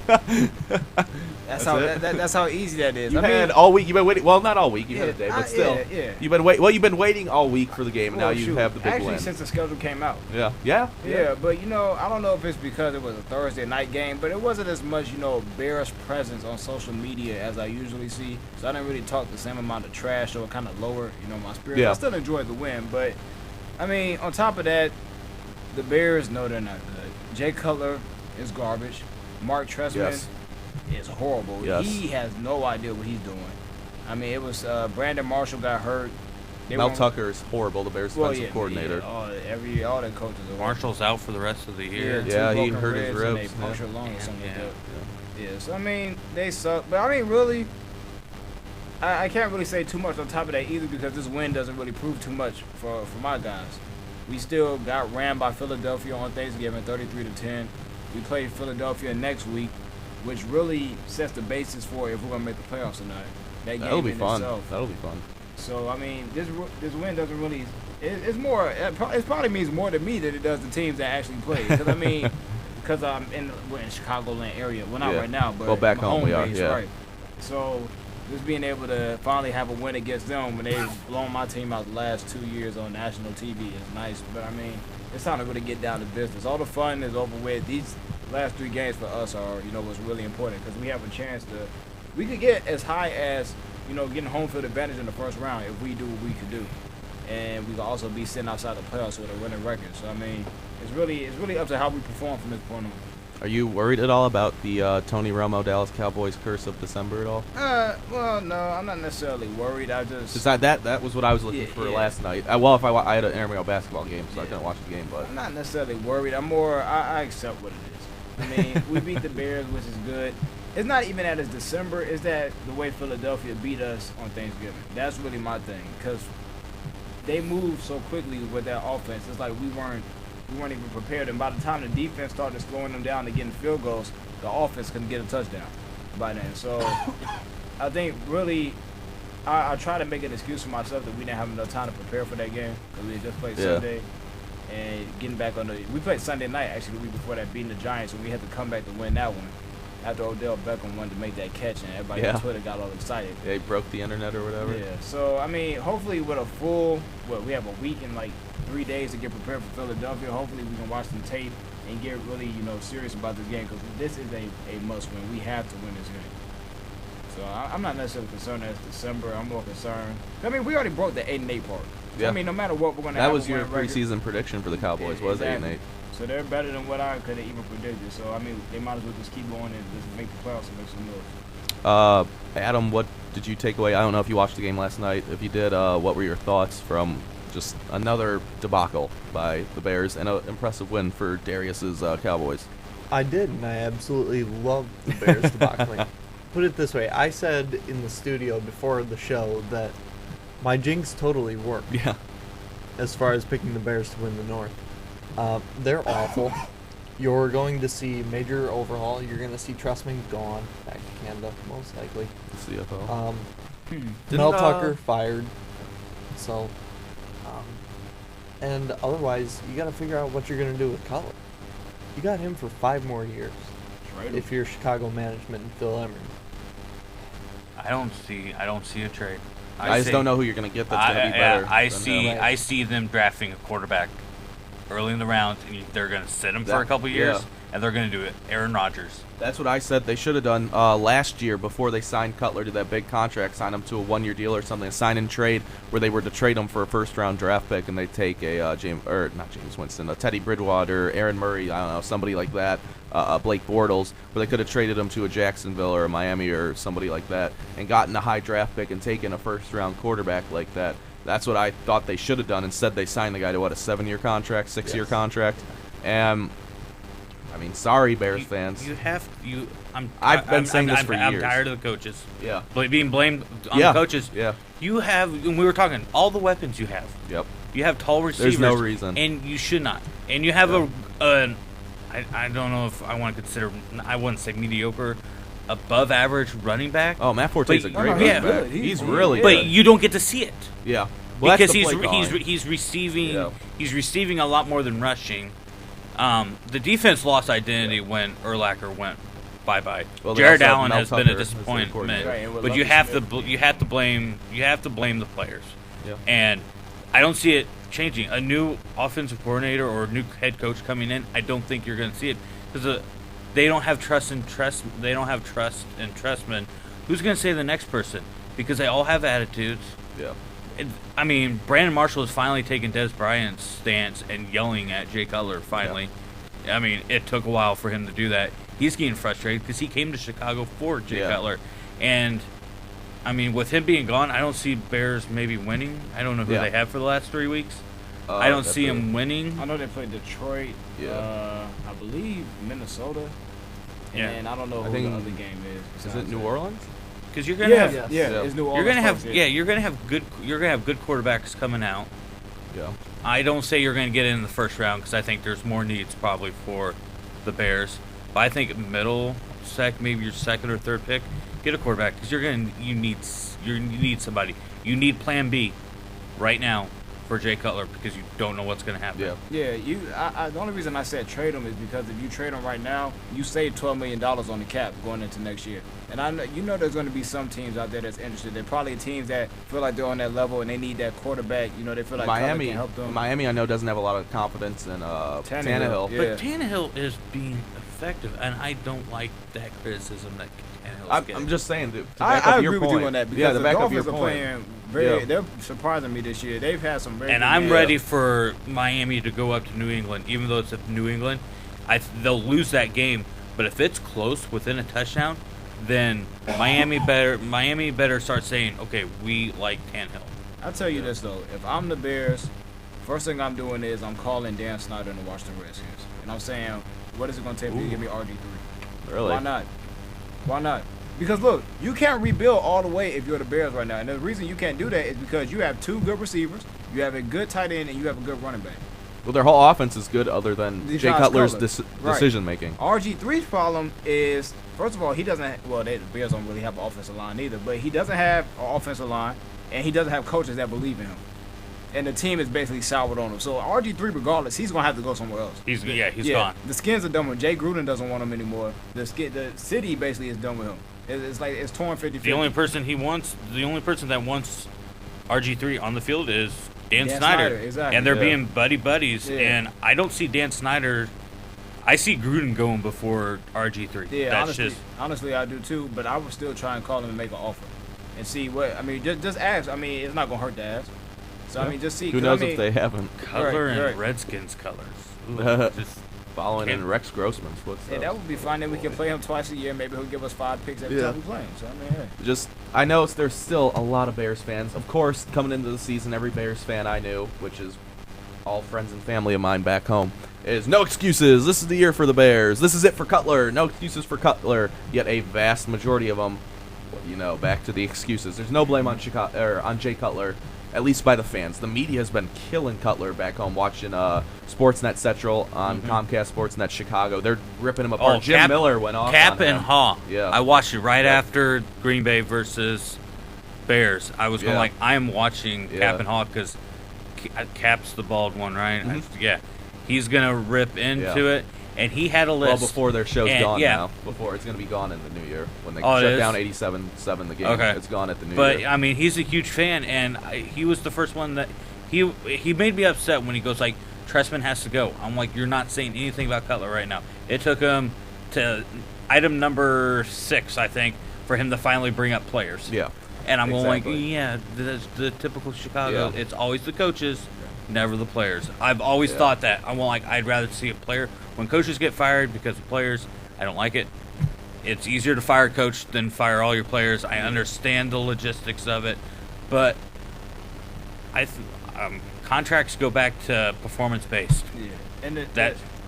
That's how easy that is. You had all week. You've been waiting. Well, not all week. You had a day, but still. Yeah. You've been waiting all week for the game, and now you have the big win. Actually, since the schedule came out. Yeah. But I don't know if it's because it was a Thursday night game, but it wasn't as much Bears presence on social media as I usually see. So I didn't really talk the same amount of trash, or kind of lower my spirits. Yeah. I still enjoyed the win, but I mean, on top of that, the Bears know they're not good. Jay Cutler is garbage. Mark Trestman is horrible. Yes. He has no idea what he's doing. I mean, it was Brandon Marshall got hurt. Mel Tucker is horrible, the Bears defensive coordinator. Yeah, all the coaches are Marshall's out for the rest of the year. Yeah, he hurt his ribs. And they punctured lung or something like that. Yeah, so I mean, they suck. But I mean, really, I can't really say too much on top of that either because this win doesn't really prove too much for my guys. We still got rammed by Philadelphia on Thanksgiving, 33-10. We play Philadelphia next week, which really sets the basis for if we're gonna make the playoffs or not. That'll be fun. That'll be fun. So I mean, this win doesn't really. It's more. It probably means more to me than it does to teams that actually play. Because I mean, because we're in Chicagoland area. Well, not right now, but back home we are. Yeah. Right. So just being able to finally have a win against them when they've blown my team out the last 2 years on national TV is nice. But I mean, it's time to really get down to business. All the fun is over with. These last 3 games for us are, what's really important because we have a chance to. We could get as high as, getting home field advantage in the first round if we do what we could do, and we could also be sitting outside the playoffs with a winning record. So I mean, it's really up to how we perform from this point on. Are you worried at all about the Tony Romo Dallas Cowboys curse of December at all? Well, no, I'm not necessarily worried. I just that was what I was looking for last night. I had an intramural basketball game, so I couldn't watch the game. But I'm not necessarily worried. I'm more I accept what it is. I mean, we beat the Bears, which is good. It's not even that it's December. It's that the way Philadelphia beat us on Thanksgiving. That's really my thing because they moved so quickly with that offense. It's like we weren't even prepared. And by the time the defense started slowing them down and getting field goals, the offense couldn't get a touchdown by then. So I think really I try to make an excuse for myself that we didn't have enough time to prepare for that game because we had just played Sunday. And getting back we played Sunday night actually the week before that, beating the Giants, and we had to come back to win that one after Odell Beckham wanted to make that catch, and everybody on Twitter got all excited. Yeah, he broke the internet or whatever. Yeah, so I mean, hopefully with we have a week and like 3 days to get prepared for Philadelphia. Hopefully we can watch some tape and get really serious about this game because this is a must win. We have to win this game. So I'm not necessarily concerned that it's December. I'm more concerned. I mean, we already broke the 8-8 part. Yeah. I mean, no matter what, we're going to have a win record. That was your preseason prediction for the Cowboys, was 8-8. So they're better than what I could have even predicted. So, I mean, they might as well just keep going and just make the playoffs and make some noise. Adam, what did you take away? I don't know if you watched the game last night. If you did, what were your thoughts from just another debacle by the Bears and an impressive win for Darius's Cowboys? I did, and I absolutely loved the Bears debacling. Put it this way, I said in the studio before the show that my jinx totally worked. Yeah. As far as picking the Bears to win the North. They're awful. You're going to see major overhaul. You're going to see Trustman gone back to Canada, most likely. The CFO. Mel Tucker fired. So, and otherwise, you got to figure out what you're going to do with Cutler. You got him for 5 more years. Right. If you're Chicago management and Phil Emery. I don't see a trade. I just don't know who you're going to get that's going to be better. I see them drafting a quarterback early in the round, and they're going to sit him for a couple years, and they're going to do it. Aaron Rodgers. That's what I said they should have done last year before they signed Cutler to that big contract, sign him to a 1-year deal or something, a sign and trade where they were to trade him for a first-round draft pick, and they take a Teddy Bridgewater, Aaron Murray, I don't know, somebody like that, Blake Bortles, where they could have traded him to a Jacksonville or a Miami or somebody like that, and gotten a high draft pick and taken a first-round quarterback like that. That's what I thought they should have done. Instead, they signed the guy to, a 7-year contract, 6-year contract, and I mean, sorry, Bears fans. I've been saying this for years. I'm tired of the coaches. Yeah. Being blamed on the coaches. Yeah. You have, and we were talking, all the weapons you have. Yep. You have tall receivers. There's no reason. And you should not. And you have I don't know if I want to consider, I wouldn't say mediocre, above average running back. Oh, Matt Forte's a great running back. He's really good. But you don't get to see it. Yeah. Well, because he's receiving a lot more than rushing. The defense lost identity when Urlacher went bye-bye. Well, Jared Allen has been a disappointment, but you have to blame the players. Yeah. And I don't see it changing. A new offensive coordinator or a new head coach coming in, I don't think you're going to see it because they don't have trust in Trestman. Who's going to say the next person? Because they all have attitudes. Yeah. I mean, Brandon Marshall has finally taken Des Bryant's stance and yelling at Jay Cutler, finally. Yeah. I mean, it took a while for him to do that. He's getting frustrated because he came to Chicago for Jay Cutler. And, I mean, with him being gone, I don't see Bears maybe winning. I don't know who they have for the last 3 weeks. I don't see him winning. I know they played Detroit, I believe Minnesota, and I don't know who the other game is. Is it New Orleans? Because you're gonna have it's New Orleans. You're gonna have good quarterbacks coming out. Yeah. I don't say you're gonna get in the first round because I think there's more needs probably for the Bears. But I think maybe your second or third pick, get a quarterback because you need somebody. You need Plan B right now for Jay Cutler because you don't know what's going to happen. Yeah. The only reason I said trade him is because if you trade him right now, you save $12 million on the cap going into next year. And I know there's going to be some teams out there that's interested. They're probably teams that feel like they're on that level and they need that quarterback. You know, they feel like Miami can help them. Miami, I know, doesn't have a lot of confidence in Tannehill. Yeah. But Tannehill is being effective, and I don't like that criticism that Tannehill's getting. I'm just saying, to back up your point. I agree with you on that because the Dolphins are playing they're surprising me this year. They've had some very and I'm ready for Miami to go up to New England, even though it's at New England. They'll lose that game, but if it's close within a touchdown, then Miami better start saying, okay, we like Tannehill. I'll tell you this though, if I'm the Bears, first thing I'm doing is I'm calling Dan Snyder and the Washington Redskins, and I'm saying, what is it going to take me to give me RG3? Really? Why not? Because look, you can't rebuild all the way if you're the Bears right now. And the reason you can't do that is because you have 2 good receivers, you have a good tight end, and you have a good running back. Well, their whole offense is good other than Jay Cutler's decision-making. RG3's problem is, first of all, he doesn't – the Bears don't really have an offensive line either, but he doesn't have an offensive line, and he doesn't have coaches that believe in him. And the team is basically soured on him. So RG3, regardless, he's going to have to go somewhere else. He's gone. The Skins are done with him. Jay Gruden doesn't want him anymore. The city basically is done with him. It's like it's torn 50-50. The only person that wants RG3 on the field is Dan Snyder. Exactly. And they're being buddies. Yeah. And I don't see Dan Snyder. I see Gruden going before RG3. Yeah, honestly, I do too. But I would still try and call him and make an offer and see what. I mean, just ask. I mean, it's not gonna hurt to ask. So I mean, just see. Who knows if they haven't? Color and Redskins colors. Just following in Rex Grossman's footsteps. Yeah, that would be fine. Then we can play him twice a year. Maybe he'll give us 5 picks every time we play him. So I mean, hey. I know there's still a lot of Bears fans. Of course, coming into the season, every Bears fan I knew, which is all friends and family of mine back home, is no excuses. This is the year for the Bears. This is it for Cutler. No excuses for Cutler. Yet a vast majority of them, back to the excuses. There's no blame on Jay Cutler. At least by the fans. The media has been killing Cutler back home, watching Sportsnet Central on Comcast Sportsnet Chicago. They're ripping him apart. Jim Miller went off Cap on him. and Haw. Yeah. I watched it right after Green Bay versus Bears. I was going I am watching Cap and Haw because Cap's the bald one, right? Mm-hmm. He's going to rip into it. And he had a list. Well, before their show's gone now. Before it's going to be gone in the new year. When they shut down 87-7 the game. Okay. It's gone at the new year. But, I mean, he's a huge fan, and he was the first one that... He made me upset when he goes like, Trestman has to go. I'm like, you're not saying anything about Cutler right now. It took him to item number 6, I think, for him to finally bring up players. Yeah. And I'm exactly. going, yeah, that's the typical Chicago. Yeah. It's always the coaches, never the players. I've always thought that. I'm like, I'd rather see a player. When coaches get fired because of players, I don't like it. It's easier to fire a coach than fire all your players. I understand the logistics of it, but contracts go back to performance-based. Yeah. And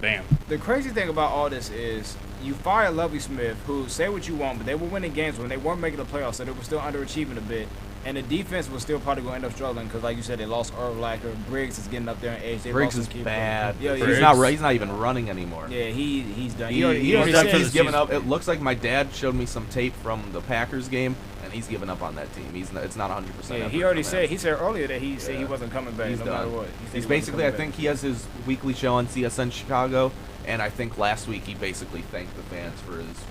bam. The crazy thing about all this is you fire Lovie Smith, who, say what you want, but they were winning games when they weren't making the playoffs, so they were still underachieving a bit. And the defense was still probably going to end up struggling because, like you said, they lost Earl Lacker. Briggs is getting up there in age. Briggs is bad. Yeah, he's not even running anymore. Yeah, he's done. He's given up. It looks like my dad showed me some tape from the Packers game, and he's given up on that team. It's not 100%. Yeah, he already said. He said earlier that he said he wasn't coming back no matter what. He's basically. I think he has his weekly show on CSN Chicago, and I think last week he basically thanked the fans for his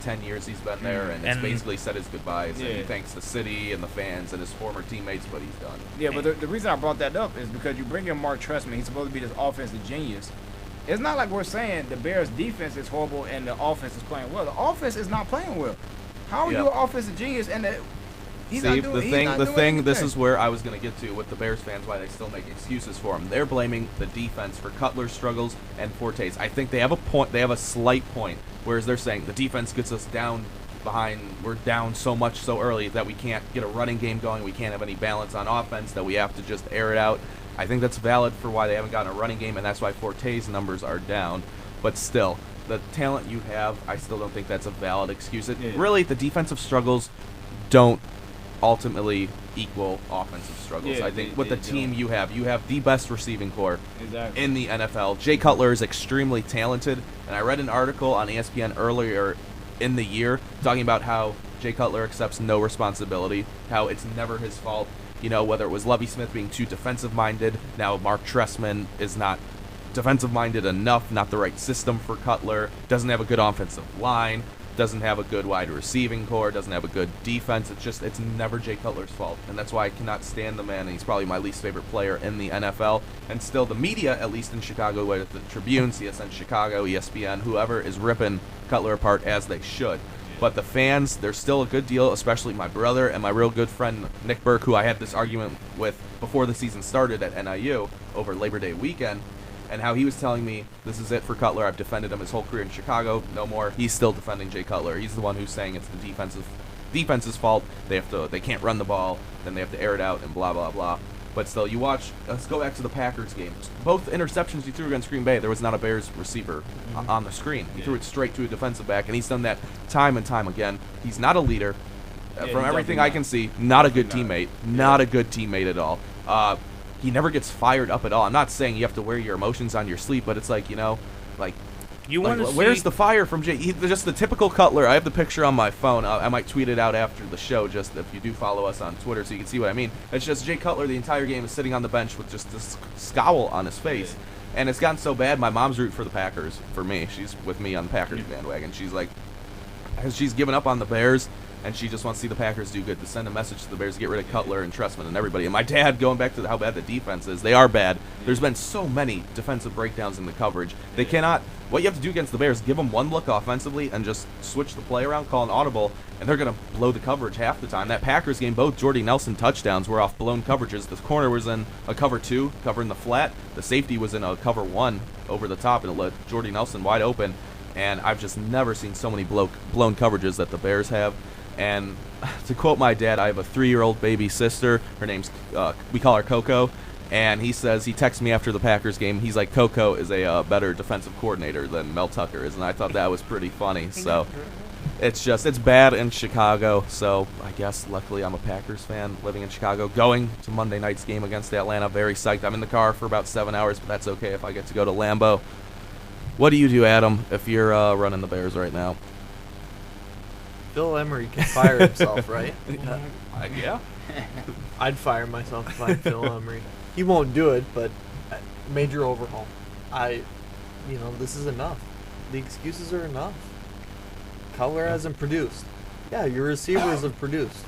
10 years he's been there, and it's basically said his goodbyes. And he thanks the city and the fans and his former teammates, but he's done. Yeah, but the reason I brought that up is because you bring in Mark Trestman. He's supposed to be this offensive genius. It's not like we're saying the Bears' defense is horrible and the offense is playing well. The offense is not playing well. How are you an offensive genius and he's not doing the thing. This is where I was going to get to with the Bears fans, why they still make excuses for him. They're blaming the defense for Cutler's struggles and Forte's. I think they have a point. They have a slight point, whereas they're saying the defense gets us down behind. We're down so much so early that we can't get a running game going. We can't have any balance on offense. That we have to just air it out. I think that's valid for why they haven't gotten a running game, and that's why Forte's numbers are down. But still, the talent you have, I still don't think that's a valid excuse. Really, the defensive struggles don't ultimately equal offensive struggles. I think with the team you have the best receiving core in the NFL. Jay Cutler is extremely talented, and I read an article on ESPN earlier in the year talking about how Jay Cutler accepts no responsibility, how it's never his fault. You know, whether it was Lovie Smith being too defensive-minded, now Mark Trestman is not defensive-minded enough, not the right system for Cutler, doesn't have a good offensive line, doesn't have a good wide receiving core, doesn't have a good defense. It's never Jay Cutler's fault, and that's why I cannot stand the man, and he's probably my least favorite player in the NFL. And still, the media, at least in Chicago, whether the Tribune, CSN Chicago, ESPN, whoever, is ripping Cutler apart as they should. But the fans, there's still a good deal, especially my brother and my real good friend Nick Burke, who I had this argument with before the season started at NIU over Labor Day weekend, and how he was telling me, this is it for Cutler. I've defended him his whole career in Chicago. No more. He's still defending Jay Cutler. He's the one who's saying it's the defense's fault. They can't run the ball, then they have to air it out and blah, blah, blah. But still, you watch, let's go back to the Packers game. Both interceptions he threw against Green Bay, there was not a Bears receiver on the screen. He threw it straight to a defensive back, and he's done that time and time again. He's not a leader. From everything I can see, not a good teammate. Not a good teammate at all. He never gets fired up at all. I'm not saying you have to wear your emotions on your sleeve, but it's like, where's the fire from Jay? Just the typical Cutler. I have the picture on my phone. I might tweet it out after the show, just if you do follow us on Twitter, so you can see what I mean. It's just Jay Cutler the entire game is sitting on the bench with just this scowl on his face. And it's gotten so bad, my mom's rooting for the Packers, for me. She's with me on the Packers bandwagon. She's given up on the Bears, and she just wants to see the Packers do good, to send a message to the Bears to get rid of Cutler and Trestman and everybody. And my dad, going back to how bad the defense is, they are bad. There's been so many defensive breakdowns in the coverage. They cannot, what you have to do against the Bears, give them one look offensively and just switch the play around, call an audible, and they're going to blow the coverage half the time. That Packers game, both Jordy Nelson touchdowns were off blown coverages. The corner was in a cover 2, covering the flat. The safety was in a cover 1 over the top, and it let Jordy Nelson wide open. And I've just never seen so many blown coverages that the Bears have. And to quote my dad, I have a 3-year-old baby sister. Her name's, we call her Coco. And he says, he texted me after the Packers game, he's like, Coco is a better defensive coordinator than Mel Tucker is. And I thought that was pretty funny. So it's bad in Chicago. So I guess luckily I'm a Packers fan living in Chicago. Going to Monday night's game against Atlanta, very psyched. I'm in the car for about 7 hours, but that's okay if I get to go to Lambeau. What do you do, Adam, if you're running the Bears right now? Bill Emery can fire himself, right? Yeah. I'd fire myself if I'm Phil Emery. He won't do it, but major overhaul. This is enough. The excuses are enough. Cutler hasn't produced. Yeah, your receivers have produced.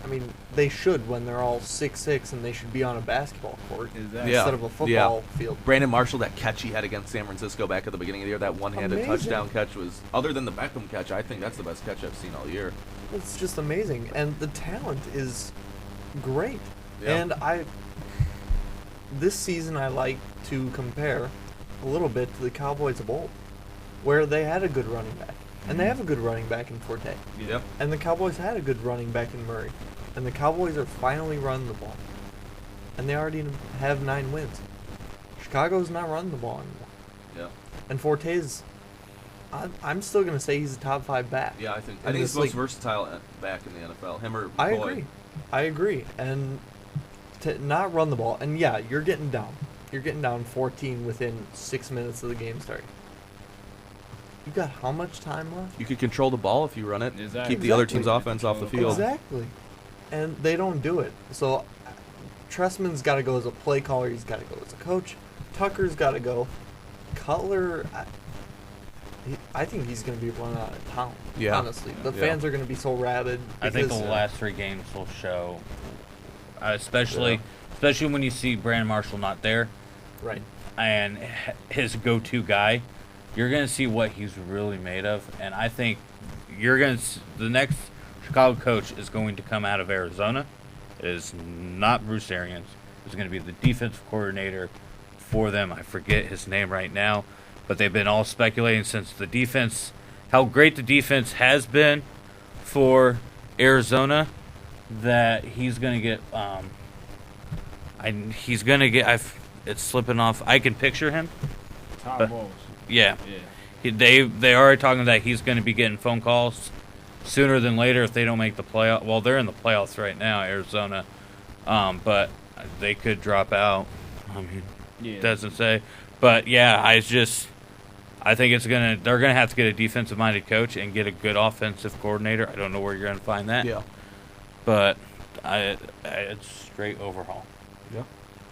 I mean, they should when they're all 6'6", and they should be on a basketball court Exactly. instead of a football field. Brandon Marshall, that catch he had against San Francisco back at the beginning of the year, that one-handed Amazing. touchdown catch was, other than the Beckham catch, I think that's the best catch I've seen all year. It's just amazing, and the talent is great. Yeah. And this season I like to compare a little bit to the Cowboys of old, where they had a good running back, and they have a good running back in Forte. Yep. And the Cowboys had a good running back in Murray, and the Cowboys are finally running the ball, and they already have 9 wins. Chicago's not running the ball anymore. Yeah. And Forte's, I'm still gonna say he's a top 5 back. Yeah, I think he's the most versatile back in the NFL. Him or Boyd. I agree. And to not run the ball, and yeah, you're getting down. You're getting down 14 within 6 minutes of the game starting. You got how much time left? You could control the ball if you run it. Exactly. Keep the other team's offense off the field. Exactly. And they don't do it. So Tressman's got to go as a play caller. He's got to go as a coach. Tucker's got to go. Cutler, I think he's going to be run out of town. Yeah. Honestly, the fans are going to be so rabid. I think the last 3 games will show, especially when you see Brandon Marshall not there, right, and his go-to guy. You're going to see what he's really made of, and I think the next Chicago coach is going to come out of Arizona. It is not Bruce Arians. It's going to be the defensive coordinator for them. I forget his name right now, but they've been all speculating since the defense, how great the defense has been for Arizona, that he's going to get. It's slipping off. I can picture him. Todd Bowles. Yeah. They are talking that he's going to be getting phone calls sooner than later if they don't make the playoff. Well, they're in the playoffs right now, Arizona, but they could drop out. I mean, doesn't say, but yeah, I think they're gonna have to get a defensive-minded coach and get a good offensive coordinator. I don't know where you're gonna find that. Yeah, but it's straight overhaul. Yeah,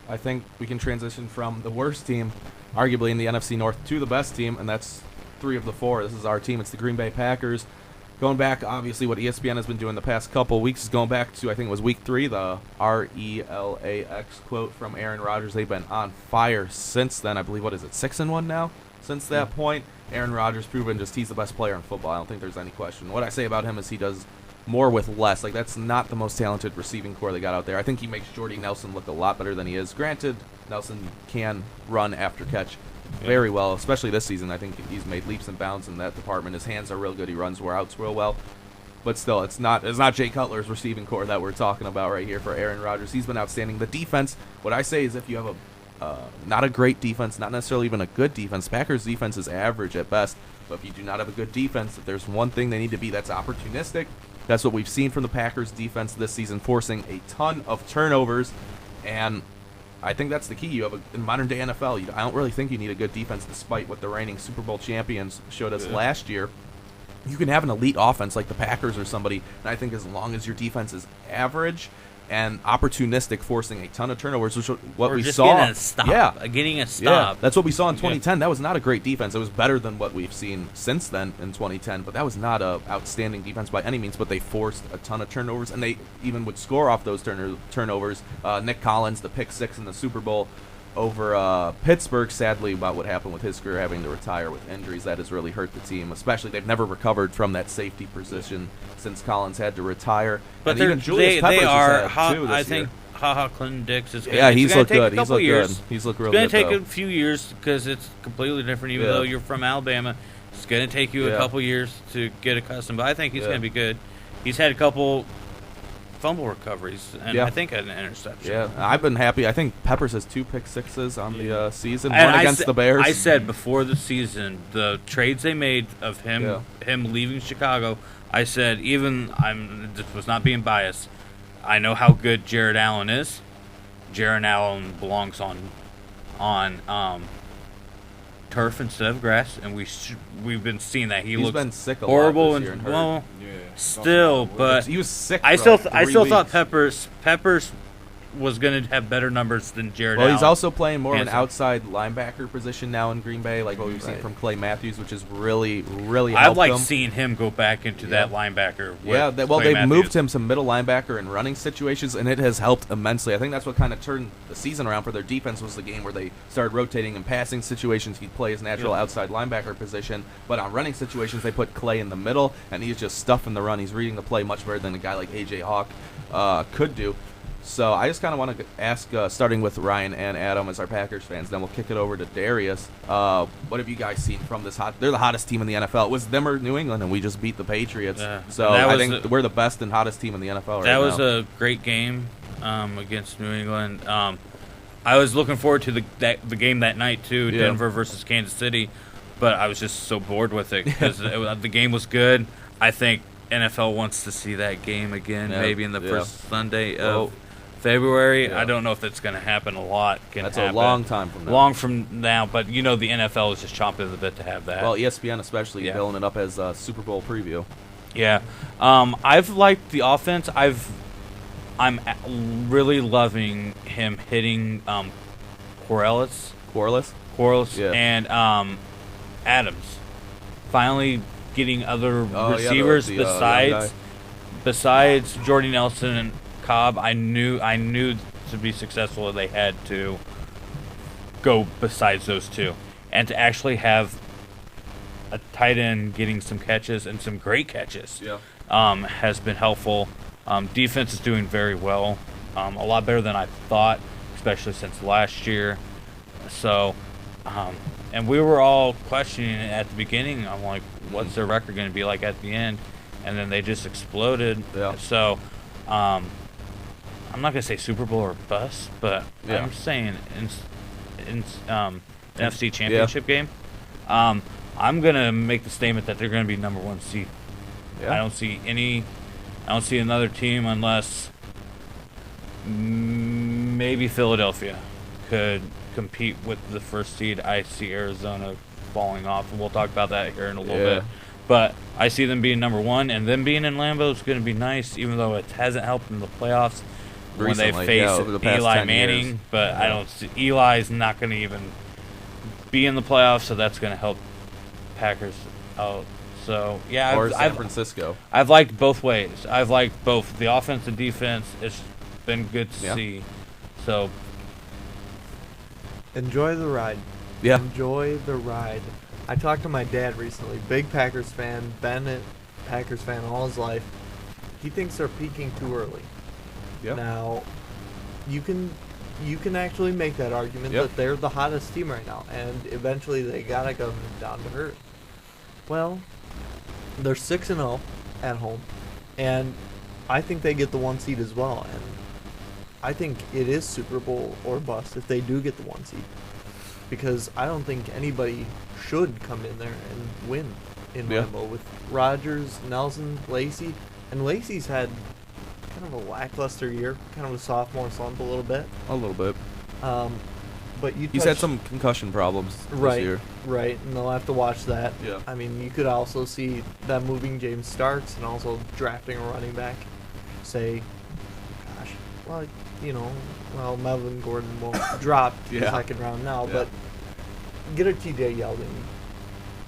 I think we can transition from the worst team, arguably in the NFC North, to the best team, and that's 3 of the 4. This is our team. It's the Green Bay Packers. Going back, obviously, what ESPN has been doing the past couple of weeks is going back to, I think it was week 3, the RELAX quote from Aaron Rodgers. They've been on fire since then. I believe, 6-1 now since that point. Aaron Rodgers proven he's the best player in football. I don't think there's any question. What I say about him is he does more with less. Like, that's not the most talented receiving core they got out there. I think he makes Jordy Nelson look a lot better than he is. Granted, Nelson can run after catch very well, especially this season. I think he's made leaps and bounds in that department. His hands are real good. He runs routes real well. But still, it's not Jay Cutler's receiving core that we're talking about right here for Aaron Rodgers. He's been outstanding. The defense, what I say is if you have not a great defense, not necessarily even a good defense, Packers defense is average at best, but if you do not have a good defense, if there's one thing they need to be, that's opportunistic. That's what we've seen from the Packers defense this season, forcing a ton of turnovers, and I think that's the key. In modern-day NFL, I don't really think you need a good defense, despite what the reigning Super Bowl champions showed us last year. You can have an elite offense like the Packers or somebody, and I think as long as your defense is average and opportunistic, forcing a ton of turnovers, which is what we saw. Getting a stop. Getting a stop. Yeah, that's what we saw in 2010. That was not a great defense. It was better than what we've seen since then in 2010, but that was not a outstanding defense by any means, but they forced a ton of turnovers, and they even would score off those turnovers. Nick Collins, the pick 6 in the Super Bowl over Pittsburgh, sadly, about what happened with his career, having to retire with injuries. That has really hurt the team, especially they've never recovered from that safety position since Collins had to retire. But and even Julius Peppers has had too this I think year. Clinton Dix is he's looked good. He's looked good. He's looked real good. It's going to good, take a few years because it's completely different, even though you're from Alabama. It's going to take you a couple years to get accustomed, but I think he's going to be good. He's had a couple fumble recoveries, and I think an interception. Yeah, I've been happy. I think Peppers has 2 pick 6s on the season, and one against the Bears. I said before the season, the trades they made of him leaving Chicago, I said, this was not being biased, I know how good Jared Allen is. Jared Allen belongs on turf instead of grass, and we've been seeing that he's been sick a horrible lot this year and hurt. Still, but he was sick. I still thought Peppers was going to have better numbers than Jared Well, Allen. he's also playing more of an Hanson. outside linebacker position now in Green Bay, like what we've seen Right. from Clay Matthews, which is really, really I helped like him. seeing him go back into that linebacker. Yeah, with well, Clay they've moved Matthews. him to middle linebacker in running situations, and it has helped immensely. I think that's what kind of turned the season around for their defense was the game where they started rotating in passing situations. He'd play his natural outside linebacker position, but on running situations, they put Clay in the middle, and he's just stuffing the run. He's reading the play much better than a guy like A.J. Hawk could do. So I just kind of want to ask, starting with Ryan and Adam as our Packers fans, then we'll kick it over to Darius. What have you guys seen from this they're the hottest team in the NFL. It was them or New England, and we just beat the Patriots. So I think we're the best and hottest team in the NFL right now. That was a great game against New England. I was looking forward to the game that night, too, Denver versus Kansas City, but I was just so bored with it because the game was good. I think NFL wants to see that game again, maybe in the first Sunday of February. I don't know if that's going to happen a lot. That's a long time from now. Long from now, but the NFL is just chomping at the bit to have that. Well, ESPN especially billing it up as a Super Bowl preview. Yeah. I've liked the offense. I'm really loving him hitting Corliss, and Adams. Finally getting other receivers besides Jordy Nelson and Cobb. I knew to be successful they had to go besides those two, and to actually have a tight end getting some catches and some great catches has been helpful. Defense is doing very well, a lot better than I thought, especially since last year. So, and we were all questioning it at the beginning. I'm like, what's their record going to be like at the end? And then they just exploded. Yeah. So, I'm not going to say Super Bowl or bust, but I'm saying in NFC Championship game, I'm going to make the statement that they're going to be number one seed. Yeah. I don't see another team unless maybe Philadelphia could compete with the first seed. I see Arizona falling off, and we'll talk about that here in a little bit. But I see them being number one, and them being in Lambeau is going to be nice, even though it hasn't helped in the playoffs when they face over the past Eli 10 Manning. years. But I don't see Eli's not going to even be in the playoffs, so that's going to help Packers out. So or San Francisco. I've liked both ways. I've liked both the offense and defense. It's been good to see. So enjoy the ride. Yeah. Enjoy the ride. I talked to my dad recently. Big Packers fan. Bennett, Packers fan all his life. He thinks they're peaking too early. Yeah. Now, you can actually make that argument that they're the hottest team right now, and eventually they gotta come down to earth. Well, they're 6-0 at home, and I think they get the 1 seed as well. And I think it is Super Bowl or bust if they do get the 1 seed, because I don't think anybody should come in there and win in Lambeau with Rodgers, Nelson, Lacey, and Lacey's had kind of a lackluster year, kind of a sophomore slump a little bit. But he's had some concussion problems this year. Right, and they'll have to watch that. Yeah. I mean, you could also see them moving James Starks and also drafting a running back. Say, gosh, well, Melvin Gordon won't drop to the second round now, but get a T.J. Yeldon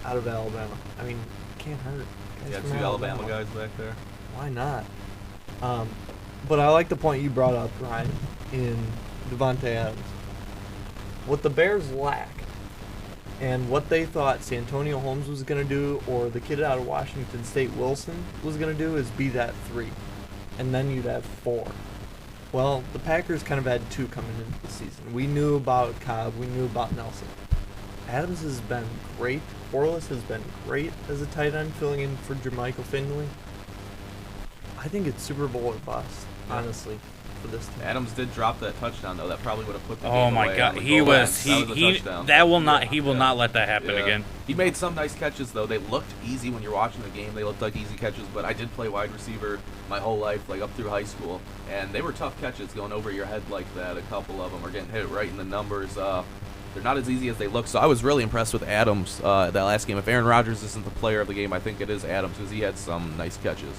out of Alabama. I mean, can't hurt. Guys from two Alabama guys back there. Why not? But I like the point you brought up, Ryan, in Devontae Adams. What the Bears lack, and what they thought Santonio Holmes was going to do, or the kid out of Washington State, Wilson, was going to do, is be that 3. And then you'd have 4. Well, the Packers kind of had 2 coming into the season. We knew about Cobb. We knew about Nelson. Adams has been great. Corliss has been great as a tight end, filling in for Jermichael Finley. I think it's Super Bowl or bust, honestly, for this team. Adams did drop that touchdown, though. That probably would have put the game oh my away God, on the he goal was line. That was a he touchdown. that will not he will not let that happen again. He made some nice catches, though. They looked easy when you're watching the game. They looked like easy catches, but I did play wide receiver my whole life, like up through high school, and they were tough catches going over your head like that. A couple of them are getting hit right in the numbers. They're not as easy as they look, so I was really impressed with Adams that last game. If Aaron Rodgers isn't the player of the game, I think it is Adams, because he had some nice catches.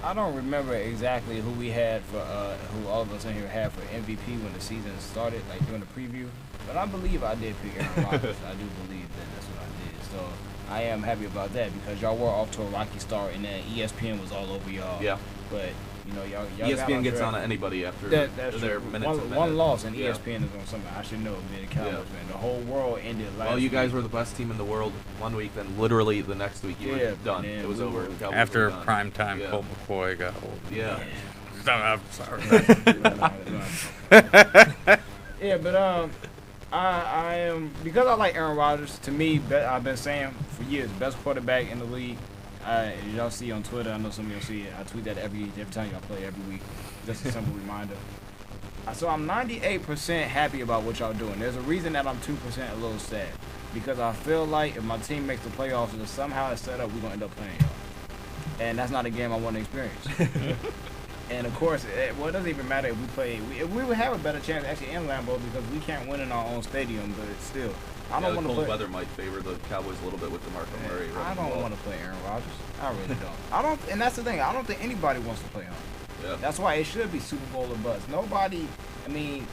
I don't remember exactly who we had for who all of us in here had for MVP when the season started, like during the preview. But I believe I did pick Aaron Rodgers. I do believe that that's what I did. So I am happy about that because y'all were off to a rocky start, and then ESPN was all over y'all. Yeah. But you know, y'all ESPN gets on anybody after that's their true. minutes. One loss, and ESPN is on something. I should know, being a Cowboys fan. The whole world ended last. Well, you guys week. were the best team in the world one week, then literally the next week you were done. It was over. Cowboys After were done. prime time, Colt McCoy got old. Yeah. I'm sorry. Yeah, but I am, because I like Aaron Rodgers. To me, I've been saying for years, best quarterback in the league. Y'all see on Twitter, I know some of y'all see it. I tweet that every time y'all play every week. Just a simple reminder. So I'm 98% happy about what y'all doing. There's a reason that I'm 2% a little sad, because I feel like if my team makes the playoffs and somehow it's set up, we're gonna end up playing y'all, and that's not a game I want to experience. And of course, it doesn't even matter if we play. We would have a better chance actually in Lambeau because we can't win in our own stadium. But still, I don't want to play. Cold weather might favor the Cowboys a little bit with DeMarco Murray. I don't want to play Aaron Rodgers. I really don't. I don't, and that's the thing. I don't think anybody wants to play him. Yeah. That's why it should be Super Bowl or bust. Nobody. I mean,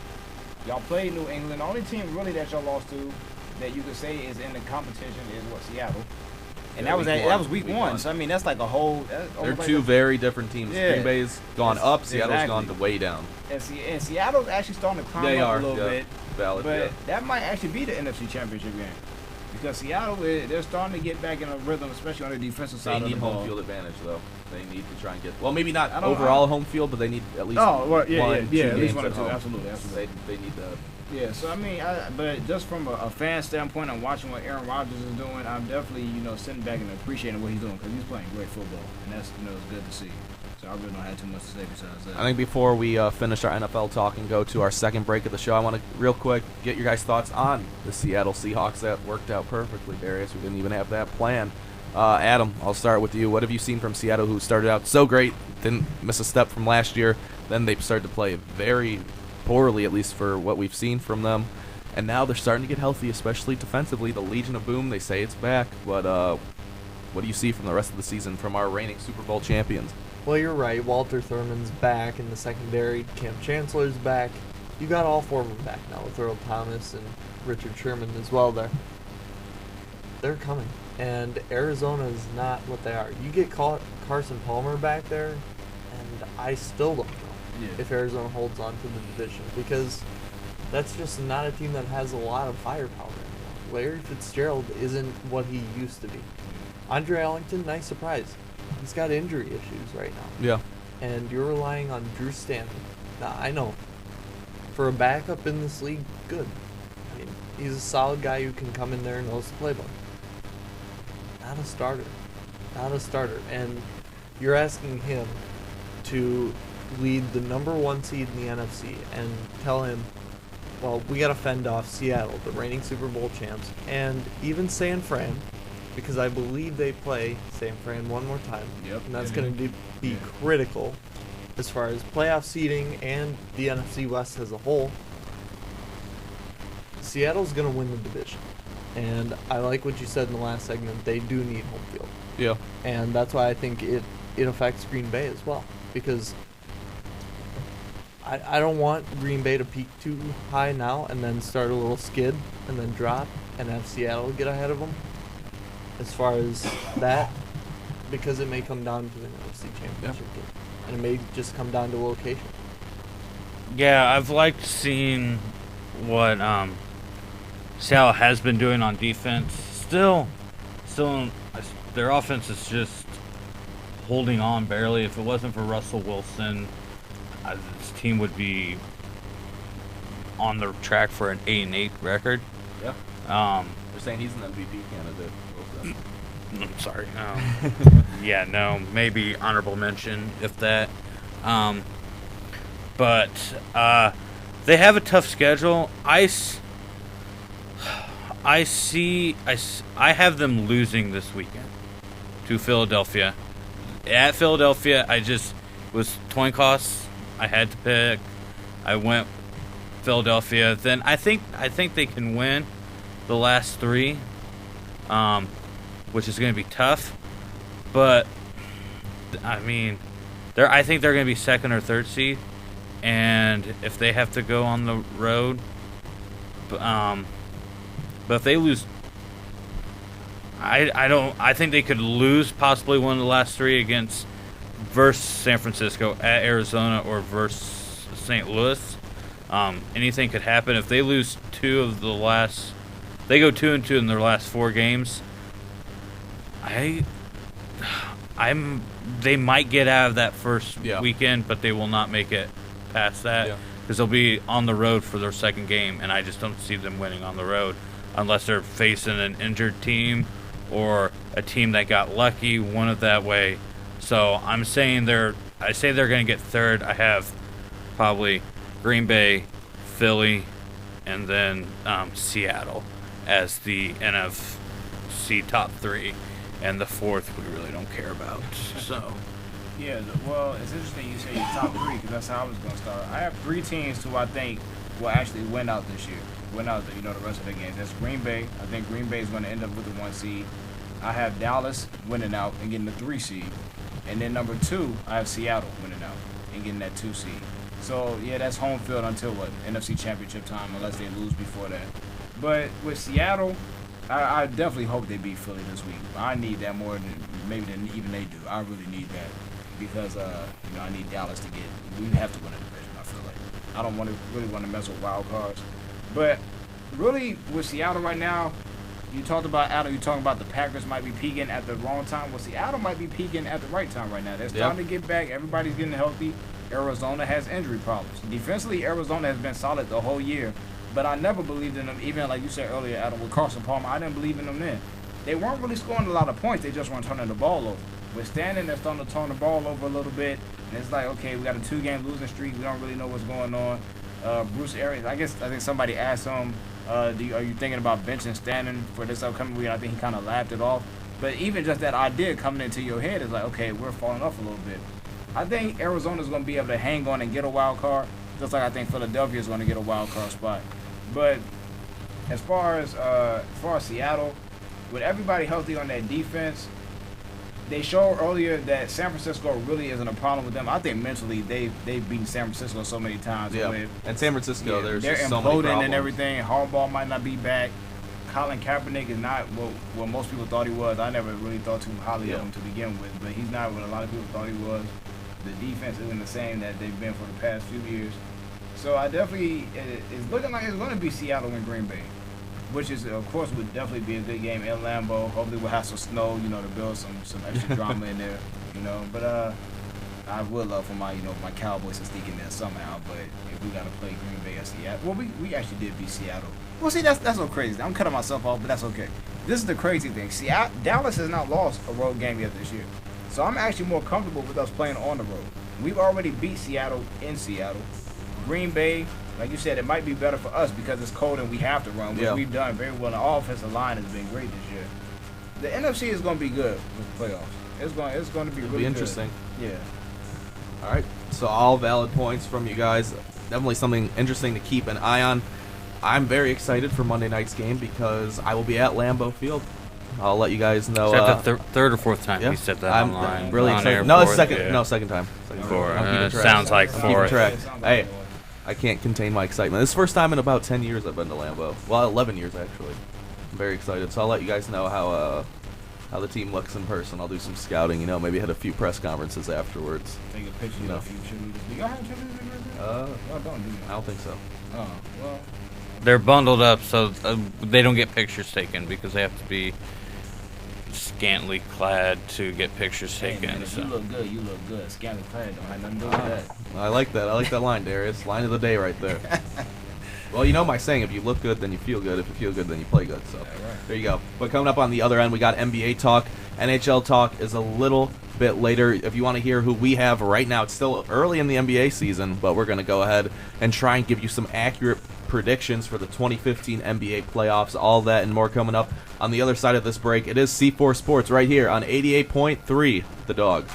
y'all played New England. The only team really that y'all lost to that you could say is in the competition is Seattle. And that was week one. So I mean, that's like a whole. They're two very different teams. Yeah. Green Bay's gone up. Seattle's gone to way down. And Seattle's actually starting to climb up a little bit. Valid. But that might actually be the NFC Championship game because Seattle, they're starting to get back in a rhythm, especially on the defensive side of the ball. They need home field advantage, though. They need to try and get. Well, maybe not overall home field, but they need at least. At least one or two. Absolutely. They need to. Yeah, so I mean, but just from a fan standpoint, I'm watching what Aaron Rodgers is doing. I'm definitely, sitting back and appreciating what he's doing because he's playing great football, and that's, it's good to see. So I really don't have too much to say besides that. I think before we finish our NFL talk and go to our second break of the show, I want to real quick get your guys' thoughts on the Seattle Seahawks. That worked out perfectly, Darius. We didn't even have that planned. Adam, I'll start with you. What have you seen from Seattle, who started out so great, didn't miss a step from last year, then they started to play very poorly, at least for what we've seen from them, and now they're starting to get healthy, especially defensively. The Legion of Boom, they say it's back, but what do you see from the rest of the season from our reigning Super Bowl champions? Well, you're right. Walter Thurman's back in the secondary. Cam Chancellor's back. You got all four of them back now with Earl Thomas and Richard Sherman as well there. They're coming, and Arizona is not what they are. You get Carson Palmer back there, and I still don't know if Arizona holds on to the division, because that's just not a team that has a lot of firepower anymore. Larry Fitzgerald isn't what he used to be. Andre Ellington, nice surprise. He's got injury issues right now. Yeah. And you're relying on Drew Stanton. Now, I know, for a backup in this league, good. I mean, he's a solid guy who can come in there and knows the playbook. Not a starter. Not a starter. And you're asking him to lead the number one seed in the NFC and tell him, well, we got to fend off Seattle, the reigning Super Bowl champs, and even San Fran, because I believe they play San Fran one more time. Yep. And that's going to be critical as far as playoff seeding and the NFC West as a whole. Seattle's going to win the division. And I like what you said in the last segment. They do need home field. Yeah. And that's why I think it affects Green Bay as well, because I don't want Green Bay to peak too high now and then start a little skid and then drop and have Seattle get ahead of them as far as that, because it may come down to the NFC Championship game, and it may just come down to location. Yeah, I've liked seeing what Seattle has been doing on defense. Still, their offense is just holding on barely. If it wasn't for Russell Wilson, this team would be on the track for an 8-8 record. Yeah. They're saying he's an MVP candidate. I'm sorry. Yeah, no, maybe honorable mention if that. But they have a tough schedule. I have them losing this weekend to Philadelphia. At Philadelphia, it was coin costs. I had to pick. I went Philadelphia. Then I think they can win the last three, which is going to be tough. But I mean, I think they're going to be second or third seed, and if they have to go on the road, but if they lose, I think they could lose possibly one of the last three against versus San Francisco, at Arizona, or versus St. Louis. Anything could happen if they lose two of the last. They go 2-2 in their last 4 games. They might get out of that first weekend, but they will not make it past that because they'll be on the road for their second game, and I just don't see them winning on the road unless they're facing an injured team or a team that got lucky, won it that way. So I'm saying they're going to get third. I have probably Green Bay, Philly, and then Seattle as the NFC top 3. And the fourth we really don't care about. So, yeah, well, it's interesting you say your top 3 because that's how I was going to start. I have 3 teams who I think will actually win out this year. Win out, the rest of their games. That's Green Bay. I think Green Bay is going to end up with the 1 seed. I have Dallas winning out and getting the 3 seed. And then number 2, I have Seattle winning out and getting that 2 seed. So, yeah, that's home field until NFC Championship time, unless they lose before that. But with Seattle, I definitely hope they beat Philly this week. I need that more than even they do. I really need that because I need Dallas to get. We have to win a division. I feel like I don't really want to mess with wild cards, but really with Seattle right now, you talked about Adam. You talking about the Packers might be peaking at the wrong time. Well, Seattle might be peaking at the right time right now. They're starting to get back. Everybody's getting healthy. Arizona has injury problems. Defensively, Arizona has been solid the whole year. But I never believed in them, even like you said earlier, Adam, with Carson Palmer. I didn't believe in them then. They weren't really scoring a lot of points. They just weren't turning the ball over. With Standing, they're starting to turn the ball over a little bit. And it's like, okay, we got a 2-game losing streak. We don't really know what's going on. Bruce Arians, I think somebody asked him, are you thinking about benching Standing for this upcoming week? I think he kind of laughed it off. But even just that idea coming into your head is like, okay, we're falling off a little bit. I think Arizona's going to be able to hang on and get a wild card, just like I think Philadelphia is going to get a wild card spot. But as far as Seattle, with everybody healthy on that defense, they showed earlier that San Francisco really isn't a problem with them. I think mentally they've beaten San Francisco so many times. Yeah, and San Francisco, they're just so many imploding problems. and everything. Harbaugh might not be back. Colin Kaepernick is not what most people thought he was. I never really thought too highly of him to begin with, but he's not what a lot of people thought he was. The defense isn't the same that they've been for the past few years. So I definitely, it's looking like it's going to be Seattle and Green Bay, which is, of course, would definitely be a good game in Lambeau. Hopefully we'll have some snow, to build some extra drama in there, But I would love for my Cowboys to sneak in there somehow. But if we got to play Green Bay or Seattle, well, we actually did beat Seattle. Well, see, that's so crazy. I'm cutting myself off, but that's okay. This is the crazy thing. Dallas has not lost a road game yet this year. So I'm actually more comfortable with us playing on the road. We've already beat Seattle in Seattle. Green Bay, like you said, it might be better for us because it's cold and we have to run, which we've done very well. The offensive line has been great this year. The NFC is going to be good with the playoffs. It's going to be really good. Interesting. Yeah. All right. So all valid points from you guys. Definitely something interesting to keep an eye on. I'm very excited for Monday night's game because I will be at Lambeau Field. I'll let you guys know. Is that the third or fourth time you said that online? I'm really excited. No, it's second. No, second time. Sounds like fourth. Hey, I can't contain my excitement. This is the first time in about 10 years I've been to Lambeau. Well, 11 years actually. I'm very excited. So I'll let you guys know how the team looks in person. I'll do some scouting. Maybe hit a few press conferences afterwards. Take a picture of a few cheerleaders. Do y'all have cheerleaders? Y'all don't, do you? I don't think so. Oh, well. They're bundled up, so they don't get pictures taken because they have to be scantily clad to get pictures taken. Man, if you look good, you look good. Scantily clad don't have nothing to do with that. I like that. I like that line, Darius. Line of the day right there. Well, my saying, if you look good, then you feel good. If you feel good, then you play good. So there you go. But coming up on the other end, we got NBA talk. NHL talk is a little bit later. If you want to hear who we have right now, it's still early in the NBA season, but we're going to go ahead and try and give you some accurate predictions for the 2015 NBA playoffs. All that and more coming up on the other side of this break. It is C4 Sports right here on 88.3 The Dog.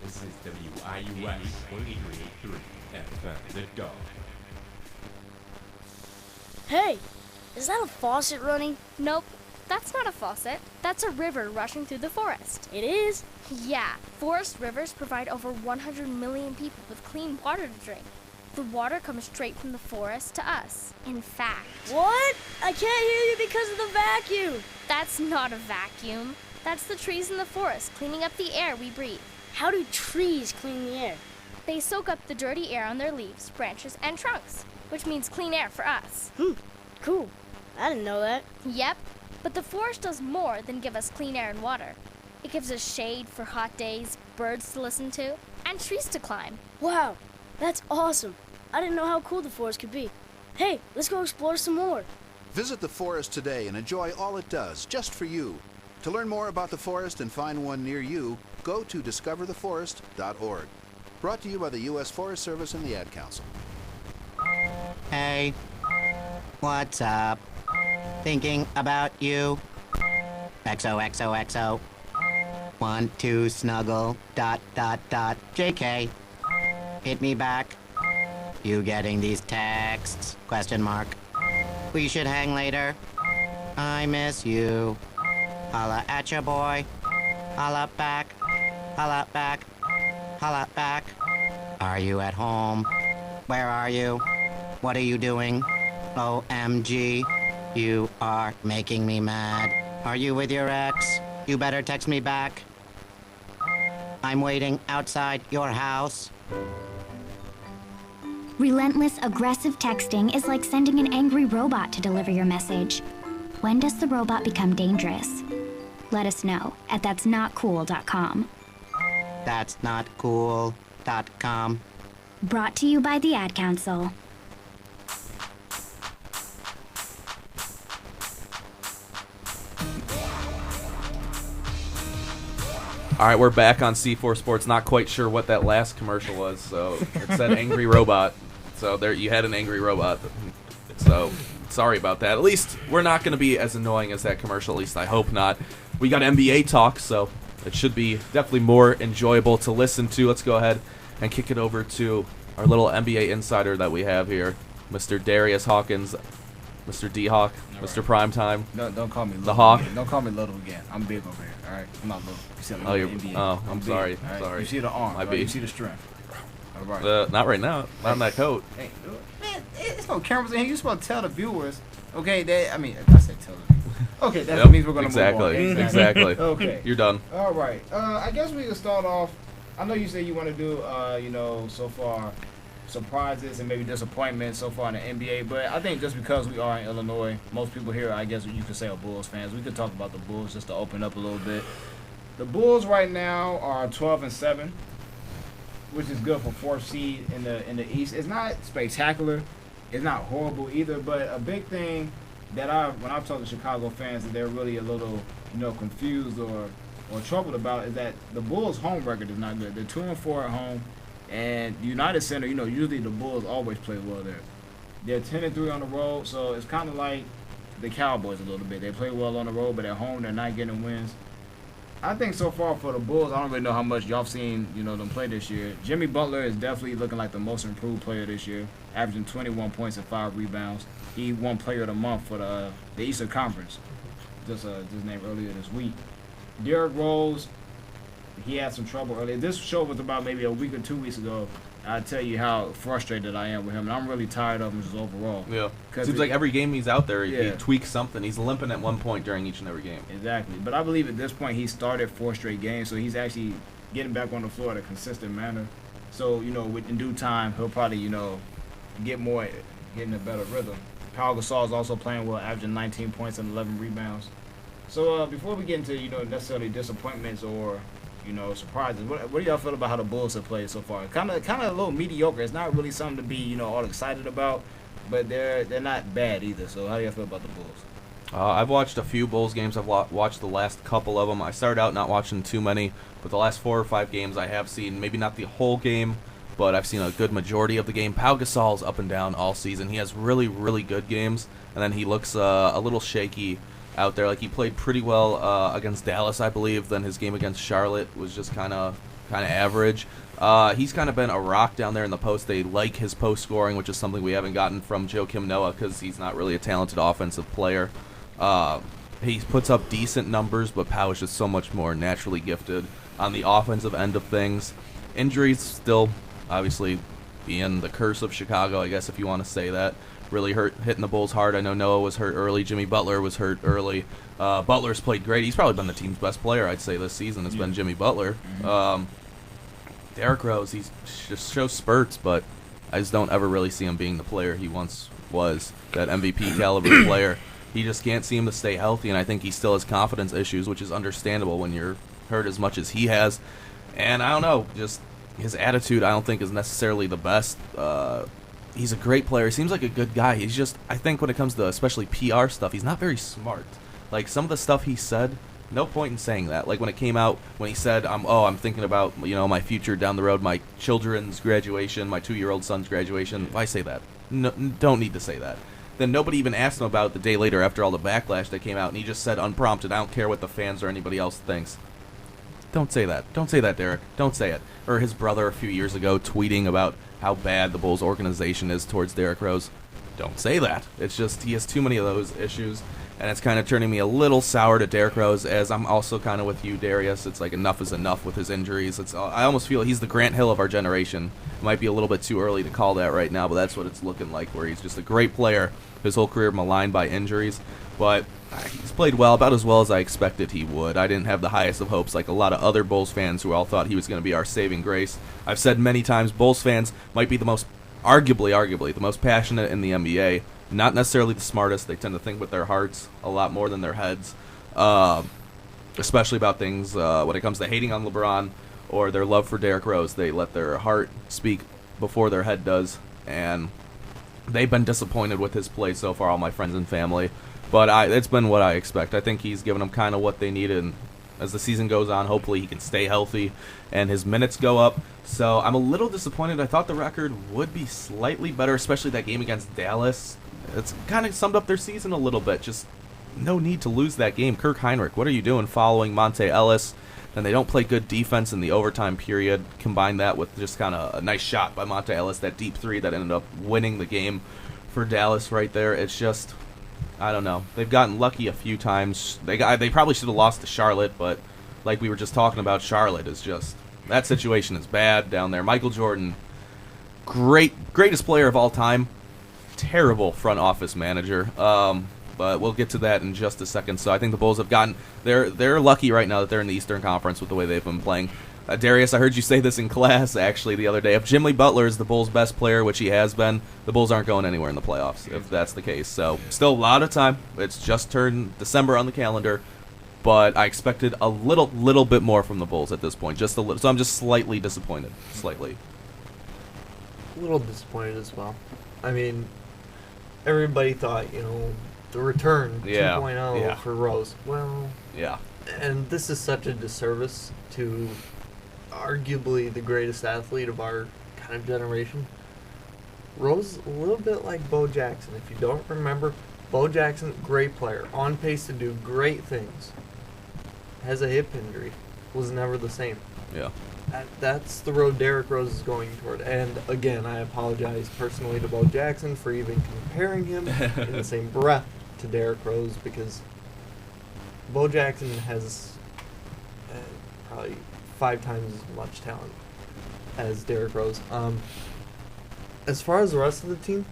This is WIUS 88.3 FM, The Dog. Hey, is that a faucet running? Nope, that's not a faucet. That's a river rushing through the forest. It is? Yeah, forest rivers provide over 100 million people with clean water to drink. The water comes straight from the forest to us. In fact... What? I can't hear you because of the vacuum. That's not a vacuum. That's the trees in the forest cleaning up the air we breathe. How do trees clean the air? They soak up the dirty air on their leaves, branches, and trunks, which means clean air for us. Cool. I didn't know that. Yep, but the forest does more than give us clean air and water. It gives us shade for hot days, birds to listen to, and trees to climb. Wow, that's awesome. I didn't know how cool the forest could be. Hey, let's go explore some more. Visit the forest today and enjoy all it does, just for you. To learn more about the forest and find one near you, go to discovertheforest.org. Brought to you by the U.S. Forest Service and the Ad Council. Hey, what's up? Thinking about you. XOXOXO. Want to snuggle. ... JK. Hit me back. You getting these texts? Question mark. We should hang later. I miss you. Holla at ya, boy. Holla back. Holla back. Holla back. Are you at home? Where are you? What are you doing? OMG. You are making me mad. Are you with your ex? You better text me back. I'm waiting outside your house. Relentless, aggressive texting is like sending an angry robot to deliver your message. When does the robot become dangerous? Let us know at that'snotcool.com. That'snotcool.com. Brought to you by the Ad Council. All right, we're back on C4 Sports. Not quite sure what that last commercial was, so it said angry robot. So there you had an angry robot. So sorry about that. At least we're not going to be as annoying as that commercial. At least I hope not. We got NBA talk, so it should be definitely more enjoyable to listen to. Let's go ahead and kick it over to our little NBA insider that we have here, Mr. Darius Hawkins, Mr. D-Hawk, Mr. Primetime. Don't call me little. The Hawk. Again. Don't call me little again. I'm big over here. All right, I'm not little. You see, I'm I'm big, sorry. all right? Sorry. You see the arm. Might Right? be. You see the strength. All right. Not right now. Not in that coat. Hey, man, it's no cameras in here. You're supposed to tell the viewers. Okay, I said tell the viewers. Okay, that means we're gonna move on. Exactly. Okay. You're done. All right. I guess we can start off. I know you said you want to do, so far, surprises and maybe disappointments so far in the NBA, but I think just because we are in Illinois, most people here, I guess you could say, are Bulls fans. We could talk about the Bulls just to open up a little bit. The Bulls right now are 12-7, which is good for fourth seed in the East. It's not spectacular, it's not horrible either, but a big thing that when I've talked to Chicago fans that they're really a little, confused or troubled about is that the Bulls' home record is not good. They're 2-4 at home, and United Center, usually the Bulls always play well there. They're 10-3 on the road, so it's kind of like the Cowboys a little bit. They play well on the road, but at home they're not getting wins. I think so far for the Bulls, I don't really know how much y'all have seen, them play this year. Jimmy Butler is definitely looking like the most improved player this year, averaging 21 points and 5 rebounds. He won Player of the Month for the Eastern Conference, just named earlier this week. Derrick Rose, he had some trouble earlier. This show was about maybe a week or 2 weeks ago. I tell you how frustrated I am with him, and I'm really tired of him just overall. Yeah. Seems like every game he's out there, he tweaks something. He's limping at one point during each and every game. Exactly. But I believe at this point he started 4 straight games, so he's actually getting back on the floor in a consistent manner. So, in due time, he'll probably, get in a better rhythm. Pau Gasol is also playing well, averaging 19 points and 11 rebounds. So before we get into, necessarily disappointments or surprises. What do y'all feel about how the Bulls have played so far? Kind of a little mediocre. It's not really something to be all excited about, but they're not bad either. So how do y'all feel about the Bulls? I've watched a few Bulls games. I've watched the last couple of them. I started out not watching too many, but the last 4 or 5 games I have seen. Maybe not the whole game, but I've seen a good majority of the game. Pau Gasol's up and down all season. He has really, really good games, and then he looks a little shaky out there. Like he played pretty well against Dallas, I believe. Then his game against Charlotte was just kind of kind of average. He's kind of been a rock down there in the post. They like his post scoring, which is something we haven't gotten from Joakim Noah because he's not really a talented offensive player. He puts up decent numbers, but Pau is just so much more naturally gifted on the offensive end of things. Injuries still, obviously, being the curse of Chicago, I guess if you want to say that. Really hitting the Bulls hard. I know Noah was hurt early. Jimmy Butler was hurt early. Butler's played great. He's probably been the team's best player, I'd say, this season. It's been Jimmy Butler. Derrick Rose, he just shows spurts, but I just don't ever really see him being the player he once was, that MVP caliber player. He just can't seem to stay healthy, and I think he still has confidence issues, which is understandable when you're hurt as much as he has. And I don't know, just his attitude I don't think is necessarily the best. He's a great player. He seems like a good guy. He's just, I think when it comes to especially PR stuff, he's not very smart. Like some of the stuff he said, no point in saying that. Like when it came out, when he said, I'm thinking about, my future down the road, my children's graduation, my 2-year-old son's graduation. Why say that? No, don't need to say that. Then nobody even asked him about it the day later after all the backlash that came out, and he just said unprompted, I don't care what the fans or anybody else thinks. Don't say that. Don't say that, Derek. Don't say it. Or his brother a few years ago tweeting about how bad the Bulls organization is towards Derrick Rose. Don't say that. It's just he has too many of those issues, and it's kind of turning me a little sour to Derrick Rose, as I'm also kind of with you, Darius. It's like enough is enough with his injuries. I almost feel he's the Grant Hill of our generation. It might be a little bit too early to call that right now, but that's what it's looking like, where he's just a great player, his whole career maligned by injuries. But he's played well, about as well as I expected he would. I didn't have the highest of hopes like a lot of other Bulls fans who all thought he was going to be our saving grace. I've said many times, Bulls fans might be the most, arguably, the most passionate in the NBA. Not necessarily the smartest. They tend to think with their hearts a lot more than their heads, especially about things when it comes to hating on LeBron or their love for Derrick Rose. They let their heart speak before their head does, and they've been disappointed with his play so far, all my friends and family. But it's been what I expect. I think he's given them kind of what they needed, and as the season goes on, hopefully he can stay healthy and his minutes go up. So I'm a little disappointed. I thought the record would be slightly better, especially that game against Dallas. It's kind of summed up their season a little bit. Just no need to lose that game. Kirk Heinrich, what are you doing following Monte Ellis? And they don't play good defense in the overtime period. Combine that with just kind of a nice shot by Monte Ellis, that deep three that ended up winning the game for Dallas right there. It's just, I don't know. They've gotten lucky a few times. They probably should have lost to Charlotte, but like we were just talking about, Charlotte is just, that situation is bad down there. Michael Jordan, greatest player of all time, terrible front office manager. But we'll get to that in just a second. So I think the Bulls have gotten, they're lucky right now that they're in the Eastern Conference with the way they've been playing. Darius, I heard you say this in class actually the other day. If Jimmy Butler is the Bulls' best player, which he has been, the Bulls aren't going anywhere in the playoffs, if that's the case. So still a lot of time. It's just turned December on the calendar, but I expected a little bit more from the Bulls at this point. Just a little. So I'm just slightly disappointed. Slightly. A little disappointed as well. I mean, everybody thought, the return 2.0 for Rose. Well, yeah. And this is such a disservice to arguably the greatest athlete of our kind of generation. Rose, a little bit like Bo Jackson. If you don't remember, Bo Jackson, great player, on pace to do great things. Has a hip injury, was never the same. Yeah. That's the road Derrick Rose is going toward. And again, I apologize personally to Bo Jackson for even comparing him in the same breath to Derrick Rose, because Bo Jackson has probably 5 times as much talent as Derrick Rose. As far as the rest of the team,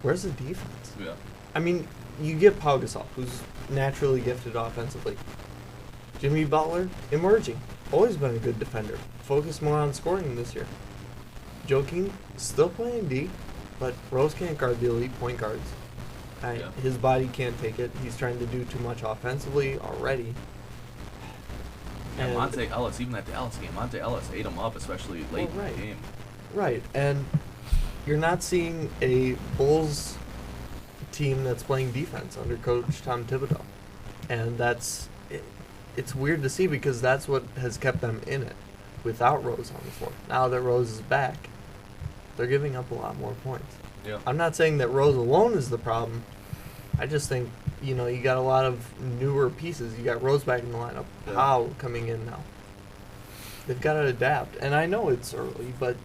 where's the defense? Yeah. I mean, you get Pau Gasol, who's naturally gifted offensively. Jimmy Butler, emerging. Always been a good defender. Focus more on scoring this year. Joakim, still playing D, but Rose can't guard the elite point guards. His body can't take it. He's trying to do too much offensively already. Yeah, Monte Ellis, even that Dallas game, Monte Ellis ate him up, especially late in the game. Right, and you're not seeing a Bulls team that's playing defense under Coach Tom Thibodeau. And it's weird to see, because that's what has kept them in it without Rose on the floor. Now that Rose is back, they're giving up a lot more points. Yeah. I'm not saying that Rose alone is the problem. I just think, you got a lot of newer pieces. You got Rose back in the lineup. Pau coming in now. They've got to adapt. And I know it's early, but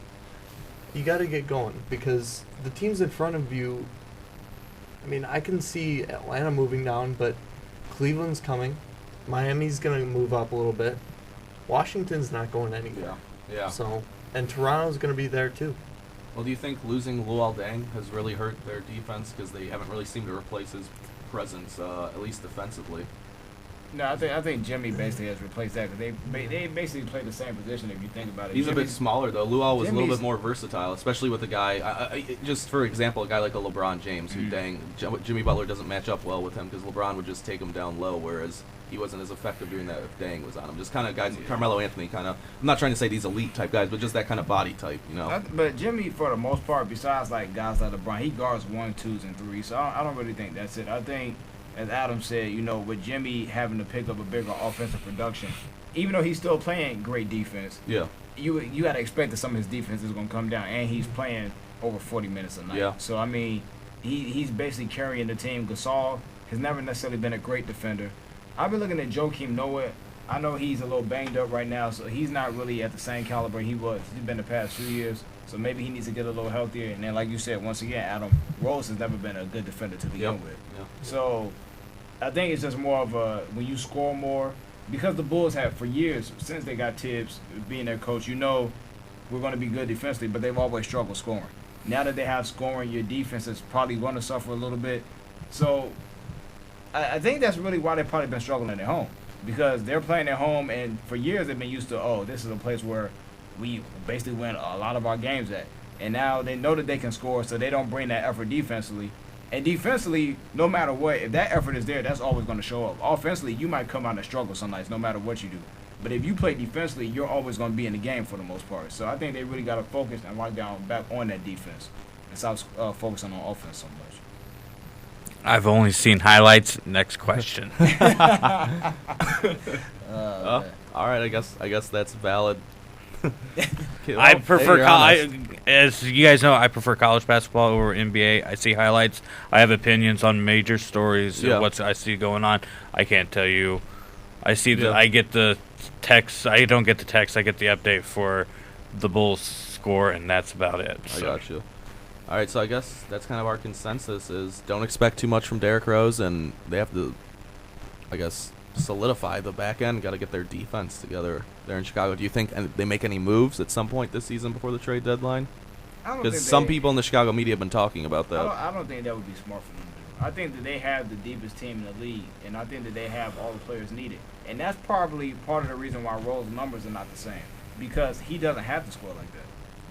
you got to get going because the teams in front of you, I mean, I can see Atlanta moving down, but Cleveland's coming. Miami's going to move up a little bit. Washington's not going anywhere. Yeah. So, and Toronto's going to be there too. Well, do you think losing Luol Deng has really hurt their defense because they haven't really seemed to replace his presence, at least defensively? No, I think Jimmy basically has replaced that because they basically play the same position if you think about it. He's a bit smaller though. Luol was a little Jimmy's- bit more versatile, especially with a guy. Just for example, a guy like a LeBron James, who Jimmy Butler doesn't match up well with him because LeBron would just take him down low, whereas he wasn't as effective doing that if Deng was on him. Just kind of guys, Carmelo Anthony, kind of. I'm not trying to say these elite type guys, but just that kind of body type, you know. But Jimmy, for the most part, besides like guys like LeBron, he guards 1, 2s, and 3s. So I don't really think that's it. I think, as Adam said, you know, with Jimmy having to pick up a bigger offensive production, even though he's still playing great defense, yeah, you got to expect that some of his defense is going to come down, and he's playing over 40 minutes a night. Yeah. So I mean, he's basically carrying the team. Gasol has never necessarily been a great defender. I've been looking at Joakim Noah. I know he's a little banged up right now, so he's not really at the same caliber he was. He's been the past few years, so maybe he needs to get a little healthier. And then, like you said, once again, Adam, Rose has never been a good defender to begin with. Yep. So I think it's just more of a when you score more, because the Bulls have for years, since they got Tibbs being their coach, you know we're going to be good defensively, but they've always struggled scoring. Now that they have scoring, your defense is probably going to suffer a little bit. So I think that's really why they've probably been struggling at home, because they're playing at home, and for years they've been used to, oh, this is a place where we basically win a lot of our games at. And now they know that they can score, so they don't bring that effort defensively. And defensively, no matter what, if that effort is there, that's always going to show up. Offensively, you might come out and struggle some nights, no matter what you do. But if you play defensively, you're always going to be in the game for the most part. So I think they really got to focus and lock down back on that defense and stop focusing on offense so much. I've only seen highlights. Next question. All right, I guess that's valid. I prefer as you guys know, I prefer college basketball over NBA. I see highlights. I have opinions on major stories. What I see going on. I can't tell you. I see that I get the text. I don't get the text. I get the update for the Bulls score, and that's about it. I got you. All right, so I guess that's kind of our consensus is don't expect too much from Derrick Rose, and they have to, I guess, solidify the back end. Got to get their defense together there in Chicago. Do you think they make any moves at some point this season before the trade deadline? Because some people in the Chicago media have been talking about that. I don't think that would be smart for them to do. I think that they have the deepest team in the league, and I think that they have all the players needed. And that's probably part of the reason why Rose's numbers are not the same, because he doesn't have to score like that.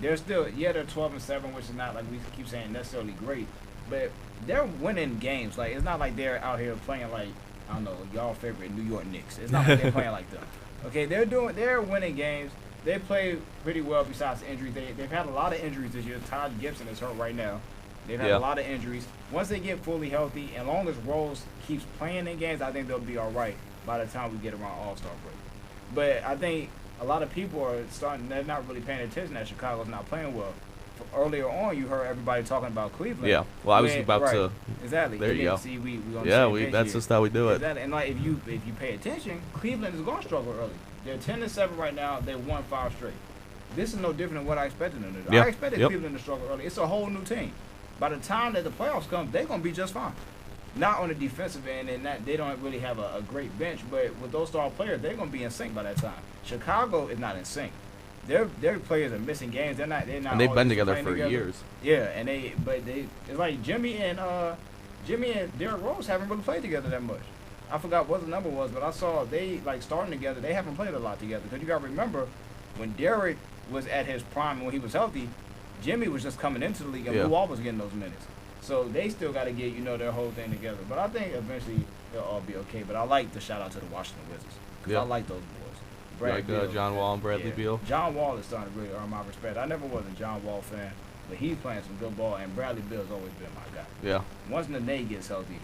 They're still, they're 12-7, which is not, like we keep saying, necessarily great, but they're winning games. Like, it's not like they're out here playing like, I don't know, y'all favorite New York Knicks. It's not like they're playing like them. Okay, they're winning games. They play pretty well besides injuries. They've had a lot of injuries this year. Todd Gibson is hurt right now. They've had a lot of injuries. Once they get fully healthy, and long as Rose keeps playing in games, I think they'll be all right by the time we get around All-Star break. But I think a lot of people are they're not really paying attention that Chicago's not playing well. Earlier on, you heard everybody talking about Cleveland. Yeah, well, I was about to. Exactly. There you go. See, That's just how we do it. Exactly. And like, if you pay attention, Cleveland is going to struggle early. They're 10-7 right now. They won 5 straight. This is no different than what I expected them to do. I expected Cleveland to struggle early. It's a whole new team. By the time that the playoffs come, they're going to be just fine. Not on the defensive end, and they don't really have a great bench, but with those star players, they're going to be in sync by that time. Chicago is not in sync. Their players are missing games. They're not. And they've been together for years. Yeah, and it's like Jimmy and Derrick Rose haven't really played together that much. I forgot what the number was, but I saw they starting together. They haven't played a lot together, because you got to remember when Derrick was at his prime and when he was healthy, Jimmy was just coming into the league and Blue Wall was getting those minutes. So they still got to get their whole thing together. But I think eventually they'll all be okay. But I like the shout out to the Washington Wizards, because I like those boys. Like John Wall and Bradley Beal. John Wall is starting to really earn my respect. I never was a John Wall fan, but he's playing some good ball, and Bradley Beal's always been my guy. Yeah. Once Nene gets healthy,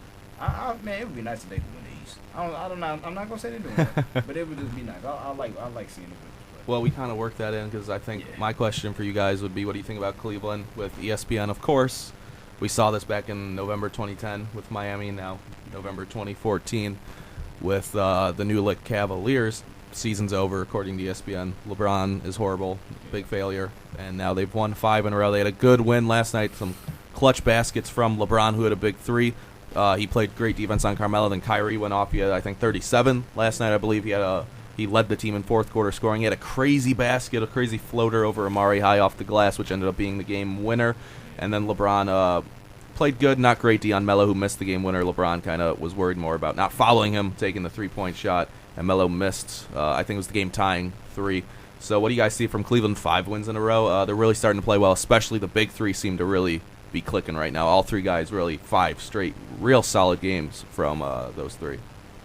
man, it would be nice if they could win the East. I don't know. I'm not gonna say they're doing that, but it would just be nice. I like seeing the Wizards play. Well, we kind of worked that in, because I think my question for you guys would be, what do you think about Cleveland with ESPN? Of course, we saw this back in November 2010 with Miami. Now November 2014 with the New Look Cavaliers. season's over, according to ESPN. LeBron is horrible, big failure, and now they've won 5 in a row. They had a good win last night, some clutch baskets from LeBron, who had a big 3. He played great defense on Carmelo. Then Kyrie went off. He had, I think, 37 last night. I believe he led the team in fourth quarter scoring. He had a crazy basket, a crazy floater over Amari High off the glass, which ended up being the game winner. And then LeBron played good, not great. Dion Melo, who missed the game winner. LeBron kind of was worried more about not following him, taking the 3-point shot. And Melo missed, I think it was the game-tying 3. So what do you guys see from Cleveland? 5 wins in a row. They're really starting to play well, especially the big 3 seem to really be clicking right now. All 3 guys really 5 straight real solid games from those 3.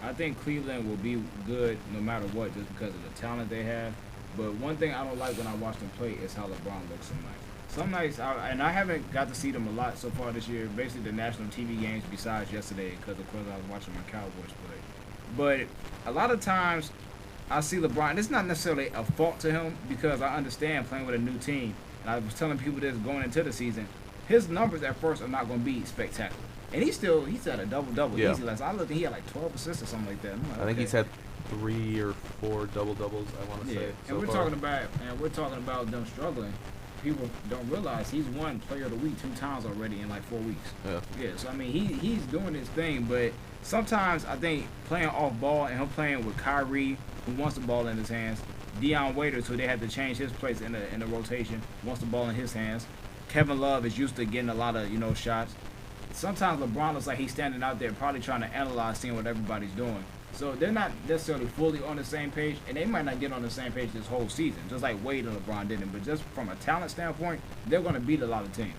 I think Cleveland will be good no matter what, just because of the talent they have. But one thing I don't like when I watch them play is how LeBron looks some nights. Some nights, and I haven't got to see them a lot so far this year, basically the national TV games besides yesterday, because of course I was watching my Cowboys play. But a lot of times I see LeBron, and it's not necessarily a fault to him, because I understand playing with a new team. And I was telling people this going into the season, his numbers at first are not going to be spectacular. And he's at a double-double easy. Like, I looked and he had like 12 assists or something like that. Like, I think he's had 3 or 4 double-doubles, I want to say. And we're talking about them struggling. People don't realize he's won Player of the Week 2 times already in like 4 weeks. Yeah. So I mean, he's doing his thing, but sometimes I think playing off ball and him playing with Kyrie, who wants the ball in his hands, Dion Waiters, who they had to change his place in the rotation, wants the ball in his hands. Kevin Love is used to getting a lot of shots. Sometimes LeBron looks like he's standing out there probably trying to analyze, seeing what everybody's doing. So they're not necessarily fully on the same page, and they might not get on the same page this whole season, just like Wade and LeBron didn't. But just from a talent standpoint, they're going to beat a lot of teams.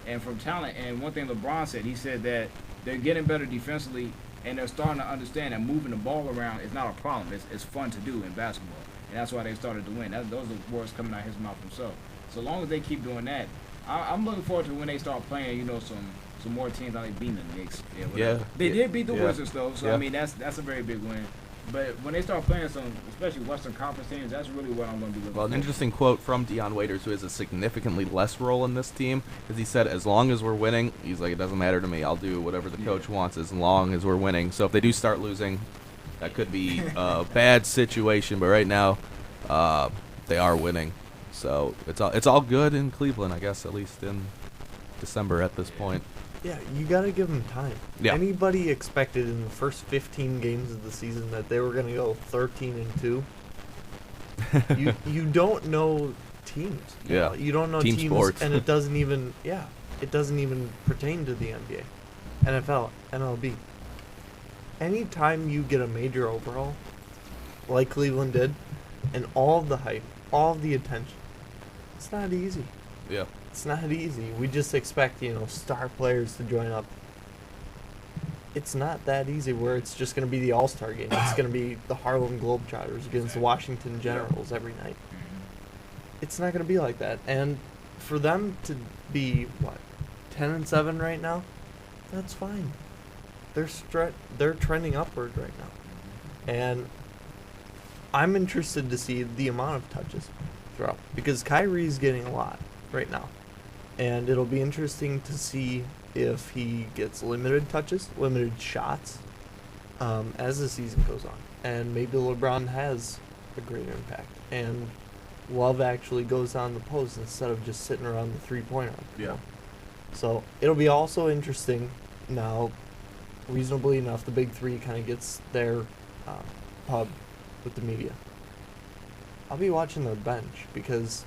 And from talent, and one thing LeBron said, he said that they're getting better defensively, and they're starting to understand that moving the ball around is not a problem. It's fun to do in basketball, and that's why they started to win. Those are words coming out of his mouth himself. So long as they keep doing that, I'm looking forward to when they start playing, some more teams like beating the Knicks. They did beat the Wizards though, so I mean that's a very big win. But when they start playing some, especially Western Conference teams, that's really what I'm going to be looking for. Well, an interesting quote from Dion Waiters, who has a significantly less role in this team, is he said, as long as we're winning, he's like, it doesn't matter to me. I'll do whatever the coach wants as long as we're winning. So if they do start losing, that could be a bad situation. But right now, they are winning. So it's all good in Cleveland, I guess, at least in December at this point. Yeah, you got to give them time. Yeah. Anybody expected in the first 15 games of the season that they were going to go 13-2? You don't know teams. You don't know team teams, sports. and it doesn't even pertain to the NBA, NFL, MLB. Anytime you get a major overhaul, like Cleveland did, and all of the hype, all of the attention, it's not easy. Yeah. It's not easy. We just expect, star players to join up. It's not that easy where it's just going to be the All-Star game. It's going to be the Harlem Globetrotters against the Washington Generals every night. It's not going to be like that. And for them to be, 10-7 right now, that's fine. They're trending upward right now. And I'm interested to see the amount of touches throughout, because Kyrie's getting a lot right now. And it'll be interesting to see if he gets limited touches, limited shots, as the season goes on. And maybe LeBron has a greater impact. And Love actually goes on the post instead of just sitting around the three-pointer. Yeah. So it'll be also interesting now, reasonably enough, the big 3 kind of gets their pub with the media. I'll be watching their bench, because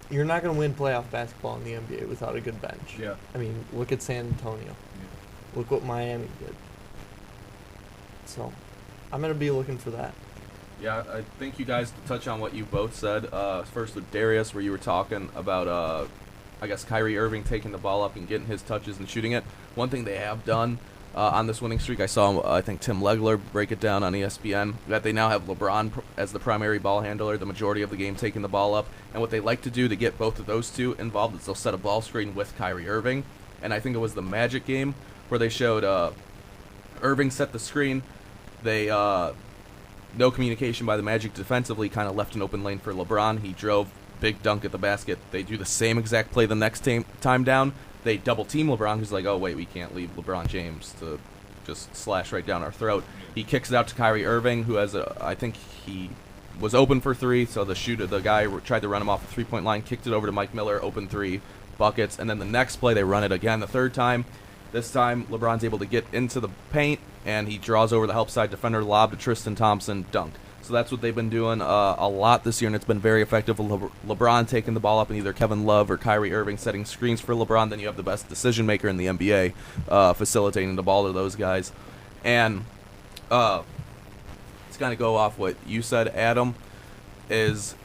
you're not going to win playoff basketball in the NBA without a good bench. Yeah. I mean, look at San Antonio. Yeah. Look what Miami did. So, I'm going to be looking for that. Yeah, I think you guys touch on what you both said. First with Darius, where you were talking about, I guess, Kyrie Irving taking the ball up and getting his touches and shooting it. One thing they have done on this winning streak, I saw, I think, Tim Legler break it down on ESPN, that they now have LeBron as the primary ball handler, the majority of the game taking the ball up. And what they like to do to get both of those two involved is they'll set a ball screen with Kyrie Irving. And I think it was the Magic game where they showed Irving set the screen. They, no communication by the Magic defensively, kind of left an open lane for LeBron. He drove, big dunk at the basket. They do the same exact play the next time down. They double team LeBron, who's like, oh, wait, we can't leave LeBron James to just slash right down our throat. He kicks it out to Kyrie Irving, who has I think he was open for three, so the guy tried to run him off the 3-point line, kicked it over to Mike Miller, open three, buckets, and then the next play they run it again the third time. This time LeBron's able to get into the paint, and he draws over the help side defender, lob to Tristan Thompson, dunk. So that's what they've been doing a lot this year, and it's been very effective. LeBron taking the ball up, and either Kevin Love or Kyrie Irving setting screens for LeBron. Then you have the best decision maker in the NBA facilitating the ball to those guys. And to kind of go off what you said, Adam, is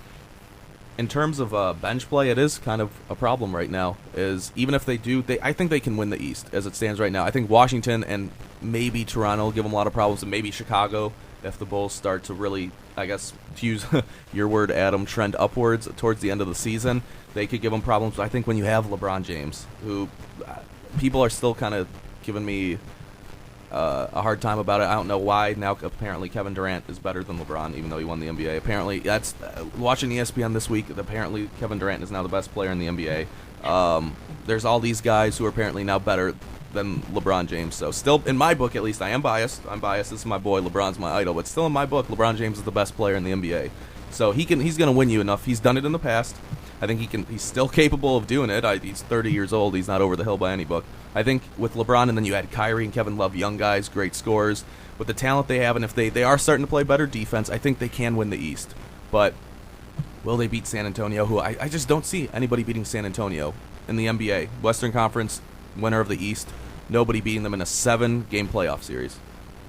in terms of bench play, it is kind of a problem right now. Is even if they do, I think they can win the East as it stands right now. I think Washington and maybe Toronto will give them a lot of problems, and maybe Chicago. If the Bulls start to really, I guess, to use your word, Adam, trend upwards towards the end of the season, they could give them problems. But I think when you have LeBron James, who people are still kind of giving me a hard time about it. I don't know why. Now apparently Kevin Durant is better than LeBron, even though he won the NBA. Apparently, that's watching ESPN this week. Apparently Kevin Durant is now the best player in the NBA. There's all these guys who are apparently now better than LeBron James. So still, in my book at least, I am biased. I'm biased. This is my boy. LeBron's my idol. But still in my book, LeBron James is the best player in the NBA. So he's going to win you enough. He's done it in the past. I think he's still capable of doing it. He's 30 years old. He's not over the hill by any book. I think with LeBron, and then you had Kyrie and Kevin Love, young guys, great scorers. With the talent they have, and if they are starting to play better defense, I think they can win the East. But will they beat San Antonio, who I just don't see anybody beating San Antonio in the NBA. Western Conference, winner of the East. Nobody beating them in a 7-game playoff series.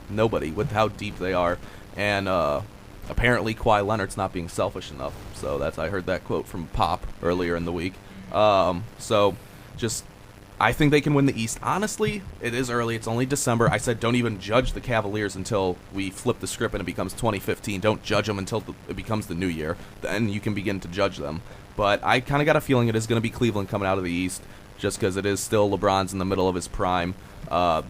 Nobody, with how deep they are. And apparently Kawhi Leonard's not being selfish enough. So I heard that quote from Pop earlier in the week. I think they can win the East. Honestly, it is early. It's only December. I said don't even judge the Cavaliers until we flip the script and it becomes 2015. Don't judge them until it becomes the new year. Then you can begin to judge them. But I kind of got a feeling it is going to be Cleveland coming out of the East, just because it is still LeBron's in the middle of his prime. I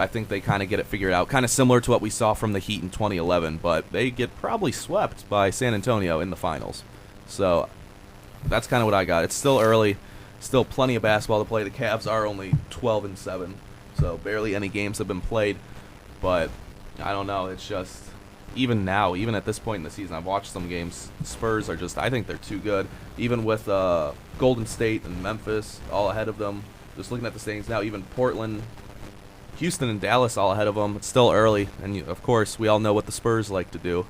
think they kind of get it figured out, kind of similar to what we saw from the Heat in 2011, but they get probably swept by San Antonio in the finals. So that's kind of what I got. It's still early, still plenty of basketball to play. The Cavs are only 12-7, so barely any games have been played. But I don't know. It's just even now, even at this point in the season, I've watched some games. Spurs are I think they're too good. Even with Golden State and Memphis all ahead of them. Just looking at the standings now, even Portland, Houston, and Dallas all ahead of them. It's still early, and of course, we all know what the Spurs like to do.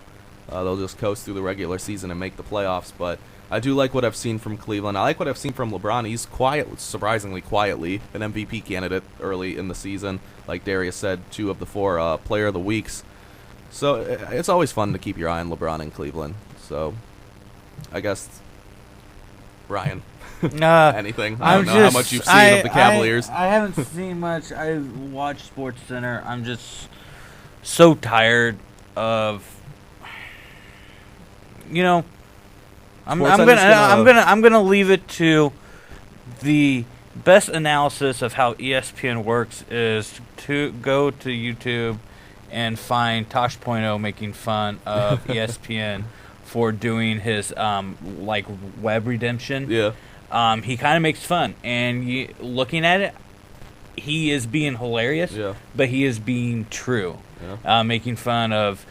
They'll just coast through the regular season and make the playoffs. But I do like what I've seen from Cleveland. I like what I've seen from LeBron. He's surprisingly quietly, an MVP candidate early in the season. Like Darius said, 2 of the 4 Player of the Weeks. So it's always fun to keep your eye on LeBron in Cleveland. So I guess, Ryan, anything? I don't know how much you've seen of the Cavaliers. I haven't seen much. I watch Sports Center. I'm just so tired of, I'm gonna leave it to the best analysis of how ESPN works is to go to YouTube and find Tosh.0 making fun of ESPN for doing his web redemption. Yeah. He kind of makes fun, and looking at it, he is being hilarious, but he is being true. Yeah. Making fun of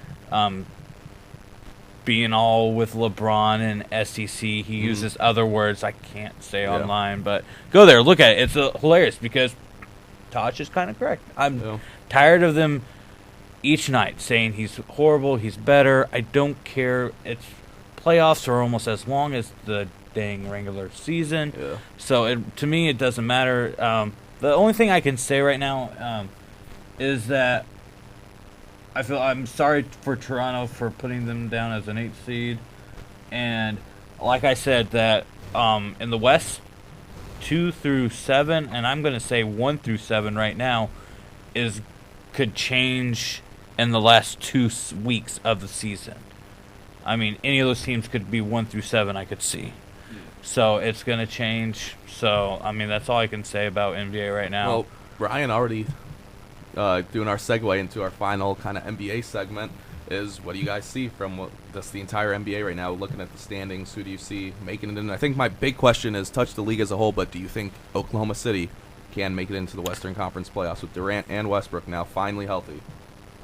being all with LeBron and SEC. He uses other words I can't say online, but go there, look at it. It's hilarious because Tosh is kind of correct. I'm tired of them each night saying he's horrible, he's better. I don't care. It's playoffs are almost as long as the dang regular season. Yeah. So to me, it doesn't matter. The only thing I can say right now is that I'm sorry for Toronto for putting them down as an 8th seed. And like I said, that in the West, 2 through 7, and I'm going to say 1 through 7 right now, could change in the last 2 weeks of the season. I mean, any of those teams could be 1 through 7, I could see. So it's going to change. So, I mean, that's all I can say about NBA right now. Well, Ryan already doing our segue into our final kind of NBA segment is what do you guys see from the entire NBA right now? Looking at the standings, who do you see making it in? I think my big question is touch the league as a whole, but do you think Oklahoma City can make it into the Western Conference playoffs with Durant and Westbrook now finally healthy?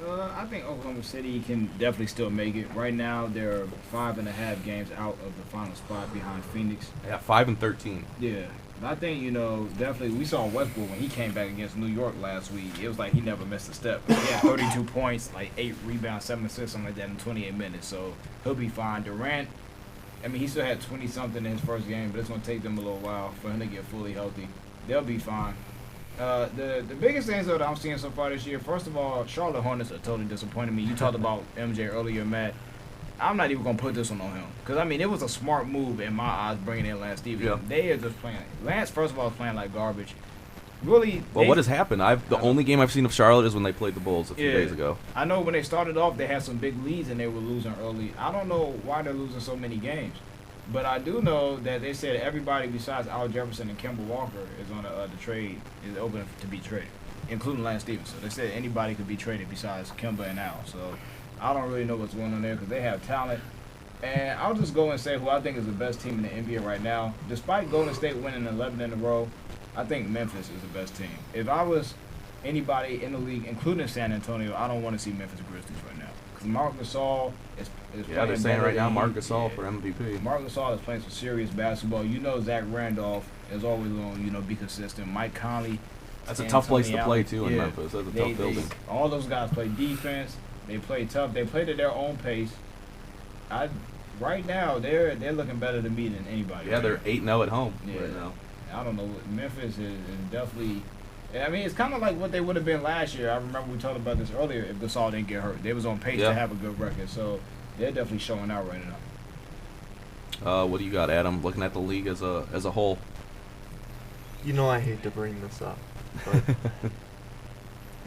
I think Oklahoma City can definitely still make it. Right now, they're 5.5 games out of the final spot behind Phoenix. Yeah, 5-13. Yeah. But I think, definitely we saw Westbrook when he came back against New York last week. It was like he never missed a step. He had 32 points, like 8 rebounds, 7 assists, something like that in 28 minutes. So he'll be fine. Durant, he still had 20-something in his first game, but it's going to take them a little while for him to get fully healthy. They'll be fine. The biggest things though that I'm seeing so far this year, first of all, Charlotte Hornets are totally disappointing me. You talked about MJ earlier, Matt. I'm not even gonna put this one on him because it was a smart move in my eyes bringing in Lance Stevens. Yeah. They are just playing. Lance, first of all, is playing like garbage. Really. Well, what has happened? The only game I've seen of Charlotte is when they played the Bulls a few days ago. I know when they started off, they had some big leads and they were losing early. I don't know why they're losing so many games. But I do know that they said everybody besides Al Jefferson and Kemba Walker is on the trade, is open to be traded, including Lance Stevens. So they said anybody could be traded besides Kemba and Al. So I don't really know what's going on there because they have talent. And I'll just go and say who I think is the best team in the NBA right now. Despite Golden State winning 11 in a row, I think Memphis is the best team. If I was anybody in the league, including San Antonio, I don't want to see Memphis Grizzlies right now. Because Marc Gasol is yeah, they're saying right now Marc Gasol for MVP. Marc Gasol is playing some serious basketball. Zach Randolph is always going to be consistent. Mike Conley. That's a tough place to play, too, in Memphis. That's a tough building. All those guys play defense. They play tough. They play at their own pace. Right now, they're looking better to me than anybody. Yeah, they're 8-0 at home right now. I don't know. Memphis is definitely... it's kind of like what they would have been last year. I remember we talked about this earlier if Gasol didn't get hurt. They was on pace to have a good record. So they're definitely showing out right now. What do you got, Adam, looking at the league as a whole? I hate to bring this up, but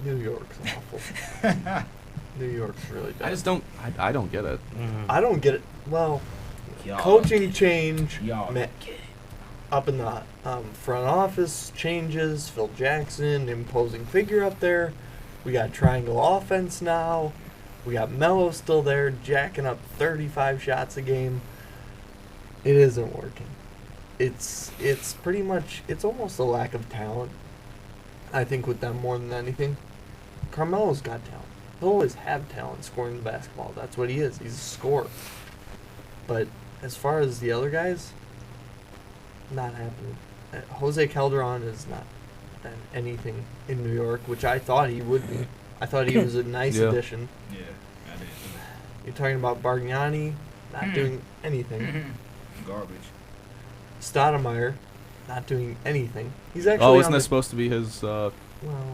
New York's awful. New York's really bad. I don't get it. I don't get it. Well, coaching change, up in the front office changes. Phil Jackson, imposing figure up there. We got triangle offense now. We got Melo still there, jacking up 35 shots a game. It isn't working. It's pretty much, it's almost a lack of talent. I think with them more than anything. Carmelo's got talent. He'll always have talent scoring the basketball. That's what he is. He's a scorer. But as far as the other guys, not happening. Jose Calderon is not anything in New York, which I thought he would be. I thought he was a nice addition. Yeah, I did. You're talking about Bargnani, not doing anything. Garbage. Stoudemire, not doing anything. He's actually isn't this supposed to be his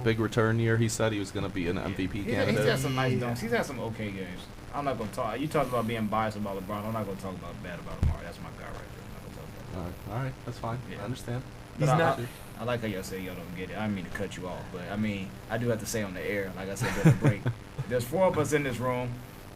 big return year? He said he was going to be an MVP candidate. He's had some nice dunks. He's had some okay games. I'm not going to talk. You talked about being biased about LeBron. I'm not going to talk about bad about Amari. That's my guy right there. I'm not going to talk about that. All right, that's fine. Yeah. I understand. He's not. I like how y'all say y'all don't get it. I didn't mean to cut you off, but I do have to say on the air, like I said during the break, there's 4 of us in this room.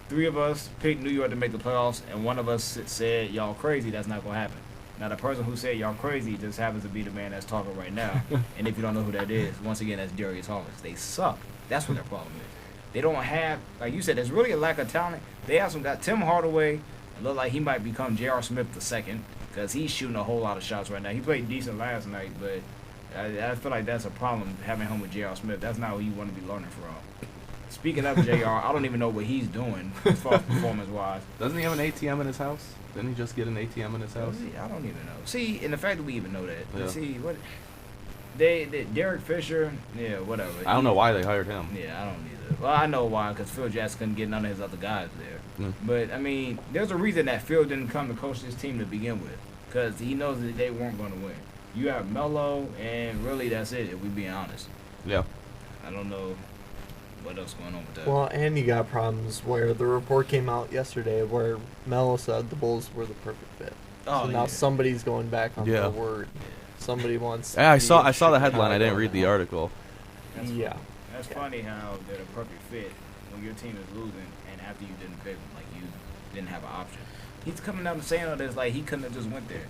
3 of us picked New York to make the playoffs, and 1 of us said y'all crazy. That's not going to happen. Now, the person who said y'all crazy just happens to be the man that's talking right now. And if you don't know who that is, once again, that's Darius Hawkins. They suck. That's what their problem is. They don't have, like you said, there's really a lack of talent. They have got Tim Hardaway. It look like he might become J.R. Smith II because he's shooting a whole lot of shots right now. He played decent last night, but I feel like that's a problem having him with J.R. Smith. That's not who you want to be learning from. Speaking of J.R., I don't even know what he's doing as far as performance-wise. Doesn't he have an ATM in his house? Didn't he just get an ATM in his house? I don't even know. See, and the fact that we even know that. Yeah. See, what they Derek Fisher, yeah, whatever. I don't know why they hired him. Yeah, I don't either. Well, I know why, because Phil Jackson couldn't get none of his other guys there. But, there's a reason that Phil didn't come to coach this team to begin with, because he knows that they weren't going to win. You have Melo, and really that's it, if we're being honest. Yeah. I don't know what else going on with that. Well, and you got problems where the report came out yesterday where Melo said the Bulls were the perfect fit. Oh, so now somebody's going back on their word. Somebody wants. Yeah, I saw the headline. I didn't read the article. That's funny how they're the perfect fit when your team is losing and after you didn't pick them, like you didn't have an option. He's coming out and saying all this like he couldn't have just went there.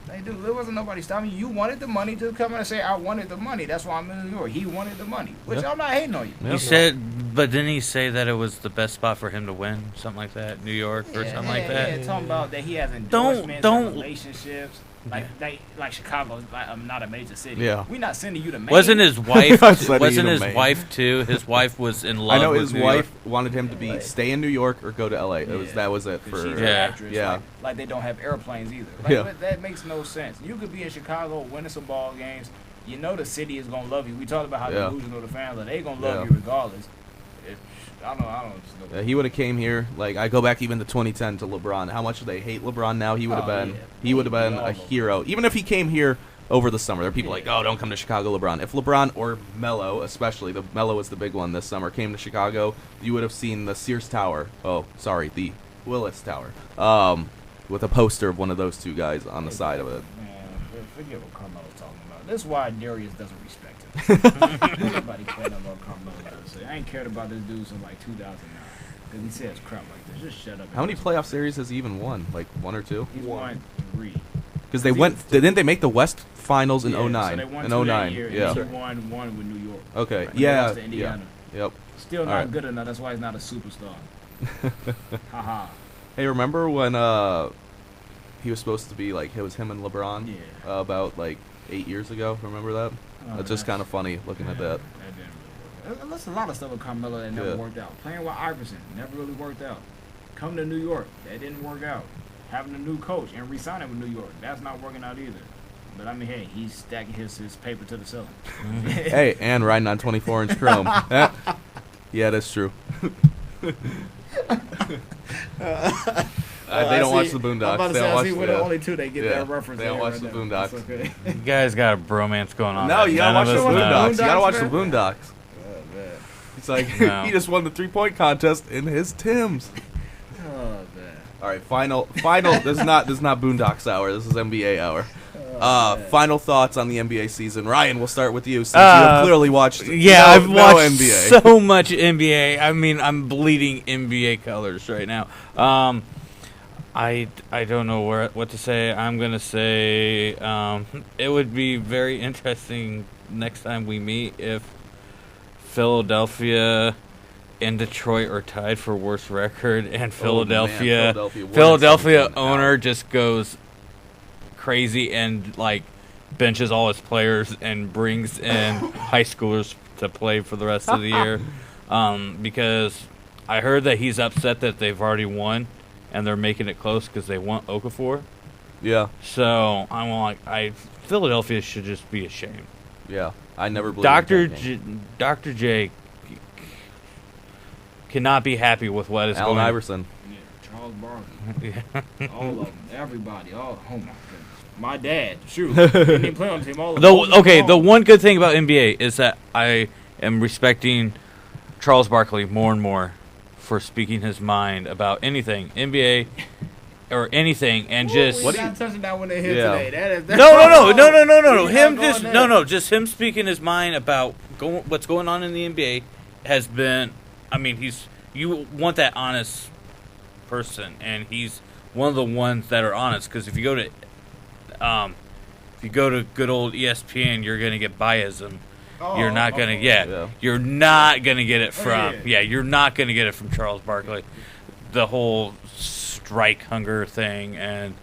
Like, dude, there wasn't nobody stopping you. You wanted the money to come in and say, I wanted the money. That's why I'm in New York. He wanted the money, which I'm not hating on you. He said, but didn't he say that it was the best spot for him to win? Something like that? New York or something like that? Yeah, talking about that he has endorsements and relationships. Like Chicago's not a major city. Yeah. We're not sending you to Maine. Wasn't his wife? Sending wasn't you to his Maine. wife too? His wife was in love. I know with his New wife York. wanted him to be stay in New York or go to LA. That was it for. She's an actress. Like they don't have airplanes either. Like, that makes no sense. You could be in Chicago winning some ball games. You know the city is gonna love you. We talked about how delusional the fans are. They gonna love you regardless. I don't know. He would have came here. Like I go back even to 2010 to LeBron. How much do they hate LeBron now? He would have been. Yeah. He would have been a hero. Even if he came here over the summer, there are people like, oh, don't come to Chicago, LeBron. If LeBron or Melo, especially Melo was the big one this summer, came to Chicago, you would have seen the Sears Tower. Oh, sorry, the Willis Tower. With a poster of one of those two guys on the side of it. Man, forget what Carmelo's talking about. That's why Darius doesn't respect him. Nobody cared about Carmelo. I ain't cared about this dude since like 2009 because he says crap like this. Just shut up. How many playoff series has he even won? Like 1 or 2? He's won 3. Because didn't they make the West Finals in 09? So they won in 2 09, that year, yeah. And he won one with New York. Okay, And they lost to yeah. Indiana. Yep. Still not good enough. That's why he's not a superstar. Haha. Hey, remember when he was supposed to be like it was him and LeBron about like 8 years ago? Remember that? It's just kind of funny looking at that. There's a lot of stuff with Carmelo that never worked out. Playing with Iverson never really worked out. Coming to New York, that didn't work out. Having a new coach and re-signing with New York, that's not working out either. But I mean, hey, he's stacking his paper to the ceiling. Hey, and riding on 24-inch chrome. Yeah, that's true. They don't watch the Boondocks. They don't watch we're the only two that get that reference. They don't watch the Boondocks. Okay. You guys got a bromance going on. No, you gotta watch the Boondocks. You gotta watch the man. Boondocks. It's like he just won the 3-point contest in his Timbs. Oh man! All right, final. This is not Boondocks hour. This is NBA hour. Final thoughts on the NBA season. Ryan, we'll start with you since you have clearly watched. I've watched NBA. so much NBA. I mean, I'm bleeding NBA colors right now. I don't know what to say. I'm gonna say it would be very interesting next time we meet if Philadelphia and Detroit are tied for worst record, and Philadelphia owner just goes crazy and like benches all his players and brings in high schoolers to play for the rest of the year. Because I heard that he's upset that they've already won and they're making it close because they want Okafor. Yeah. So I'm like, Philadelphia should just be ashamed. Yeah, I never believed Dr. J cannot be happy with what is Allen going on. Iverson. Yeah, Charles Barkley. All of them. Everybody. Oh my goodness. My dad. Shoot. He didn't play on the team. All of them. The one good thing about NBA is that I am respecting Charles Barkley more and more for speaking his mind about anything, NBA or anything, and just touching that one here today. No. Just him speaking his mind about what's going on in the NBA has been. I mean, you want that honest person, and he's one of the ones that are honest. Because if you go to good old ESPN, you're gonna get biasm. You're not gonna You're not gonna get it from. You're not gonna get it from Charles Barkley. The whole strike hunger thing and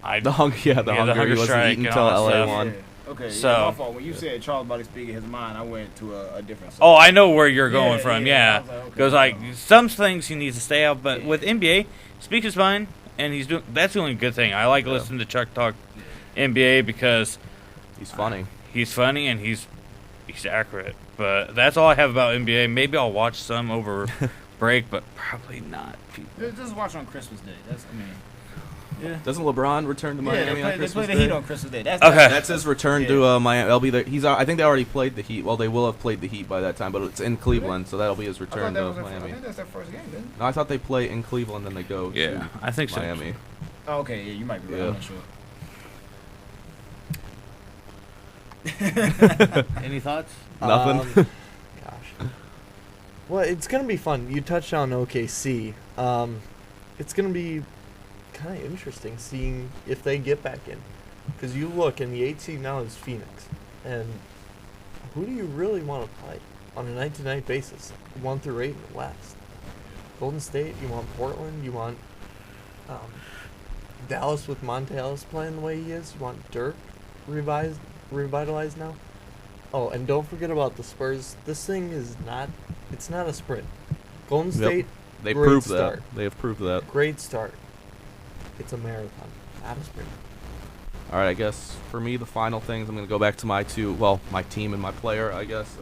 the hunger he wasn't strike eating until LA won. Yeah. Okay, so my fault. When you said Charles Barkley speaking his mind, I went to a different side. Oh, I know where you're going from. Yeah, because like some things he needs to stay out, but with NBA, speak his mind, and he's doing. That's the only good thing. I like listening to Chuck talk NBA because he's funny. He's funny and he's accurate. But that's all I have about NBA. Maybe I'll watch some over break, but probably not. Just watch on Christmas Day. Yeah. Doesn't LeBron return to Miami on Christmas Day? They play the Heat on Christmas Day. That's his return to Miami. They'll be there. I think they already played the Heat. Well, they will have played the Heat by that time, but it's in Cleveland, so that'll be his return to Miami. I think that's their first game, then. No, I thought they play in Cleveland, then they go to I think Miami. Oh, okay, you might be right. I'm not sure. Any thoughts? Nothing. Gosh. Well, it's gonna be fun. You touched on OKC. It's gonna be kind of interesting seeing if they get back in, because you look and the 8 seed now is Phoenix, and who do you really want to play on a night-to-night basis? 1 through 8 in the West. Golden State. You want Portland. You want Dallas with Monte Ellis playing the way he is, you want Dirk revitalized now? Oh, and don't forget about the Spurs. This thing is it's not a sprint. Golden State, They great proved start. that. They have proved that. Great start. It's a marathon, not a sprint. All right, I guess for me, the final things, I'm going to go back to my team and my player, I guess.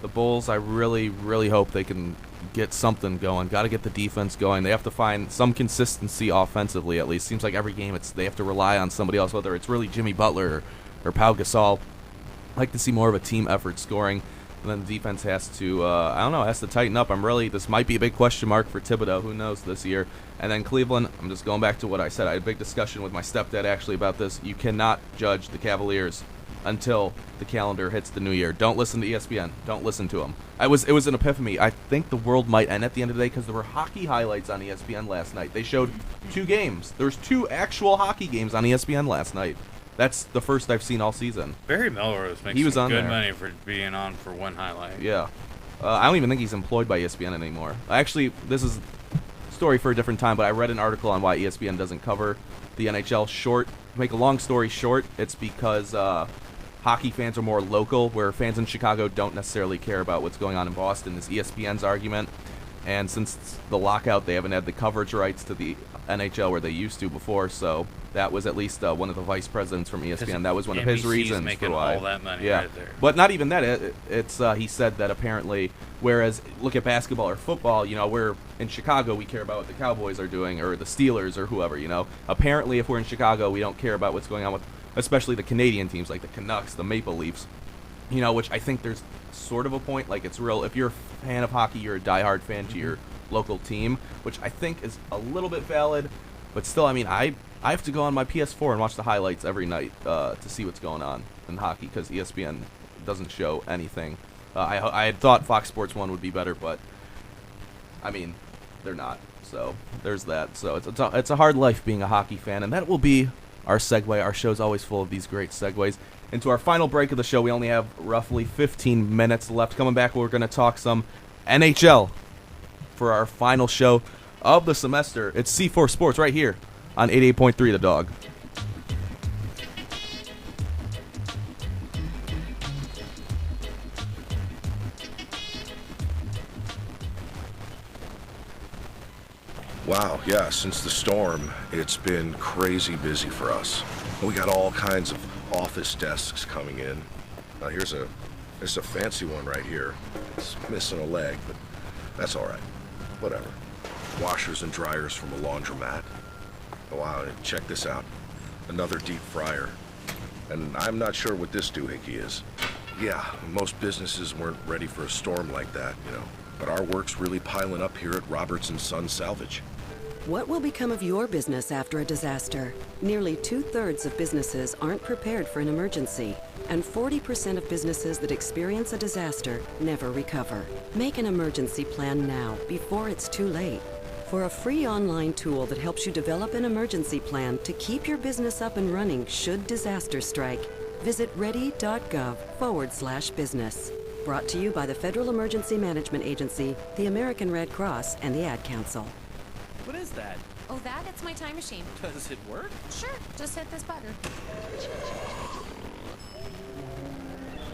The Bulls, I really, really hope they can get something going. Got to get the defense going. They have to find some consistency offensively, at least. Seems like every game they have to rely on somebody else, whether it's really Jimmy Butler or Pau Gasol. I'd like to see more of a team effort scoring. And then the defense has to, has to tighten up. This might be a big question mark for Thibodeau. Who knows this year? And then Cleveland, I'm just going back to what I said. I had a big discussion with my stepdad actually about this. You cannot judge the Cavaliers until the calendar hits the new year. Don't listen to ESPN. Don't listen to them. It was an epiphany. I think the world might end at the end of the day because there were hockey highlights on ESPN last night. They showed 2 games. There was 2 actual hockey games on ESPN last night. That's the first I've seen all season. Barry Melrose makes He was on good there. money for being on for one highlight. Yeah. I don't even think he's employed by ESPN anymore. Actually, this is a story for a different time, but I read an article on why ESPN doesn't cover the NHL short. To make a long story short, it's because hockey fans are more local, where fans in Chicago don't necessarily care about what's going on in Boston, is ESPN's argument. And since the lockout, they haven't had the coverage rights to the NHL where they used to before, so that was at least one of the vice presidents from ESPN. That was one of his NBC's reasons making for why. all that money yeah. right there. But not even that. It's he said that apparently, whereas look at basketball or football, we're in Chicago, we care about what the Cowboys are doing or the Steelers or whoever. Apparently, if we're in Chicago, we don't care about what's going on with, especially the Canadian teams like the Canucks, the Maple Leafs. Which I think there's sort of a point. Like, it's real. If you're a fan of hockey, you're a diehard fan to your local team, which I think is a little bit valid. But still, I have to go on my PS4 and watch the highlights every night to see what's going on in hockey because ESPN doesn't show anything. I had thought Fox Sports 1 would be better, but, they're not. So there's that. So it's a hard life being a hockey fan, and that will be our segue. Our show's always full of these great segues. Into our final break of the show, we only have roughly 15 minutes left. Coming back, we're going to talk some NHL for our final show of the semester. It's C4 Sports right here on 88.3 The Dog. Wow, yeah, since the storm, it's been crazy busy for us. We got all kinds of office desks coming in. Now here's a fancy one right here. It's missing a leg, but that's all right. Whatever. Washers and dryers from a laundromat. Oh, wow, and check this out. Another deep fryer. And I'm not sure what this doohickey is. Yeah, most businesses weren't ready for a storm like that, but our work's really piling up here at Roberts & Son Salvage. What will become of your business after a disaster? Nearly 2/3 of businesses aren't prepared for an emergency, and 40% of businesses that experience a disaster never recover. Make an emergency plan now, before it's too late. For a free online tool that helps you develop an emergency plan to keep your business up and running should disaster strike, visit ready.gov/business. Brought to you by the Federal Emergency Management Agency, the American Red Cross, and the Ad Council. What is that? Oh, it's my time machine. Does it work? Sure, just hit this button.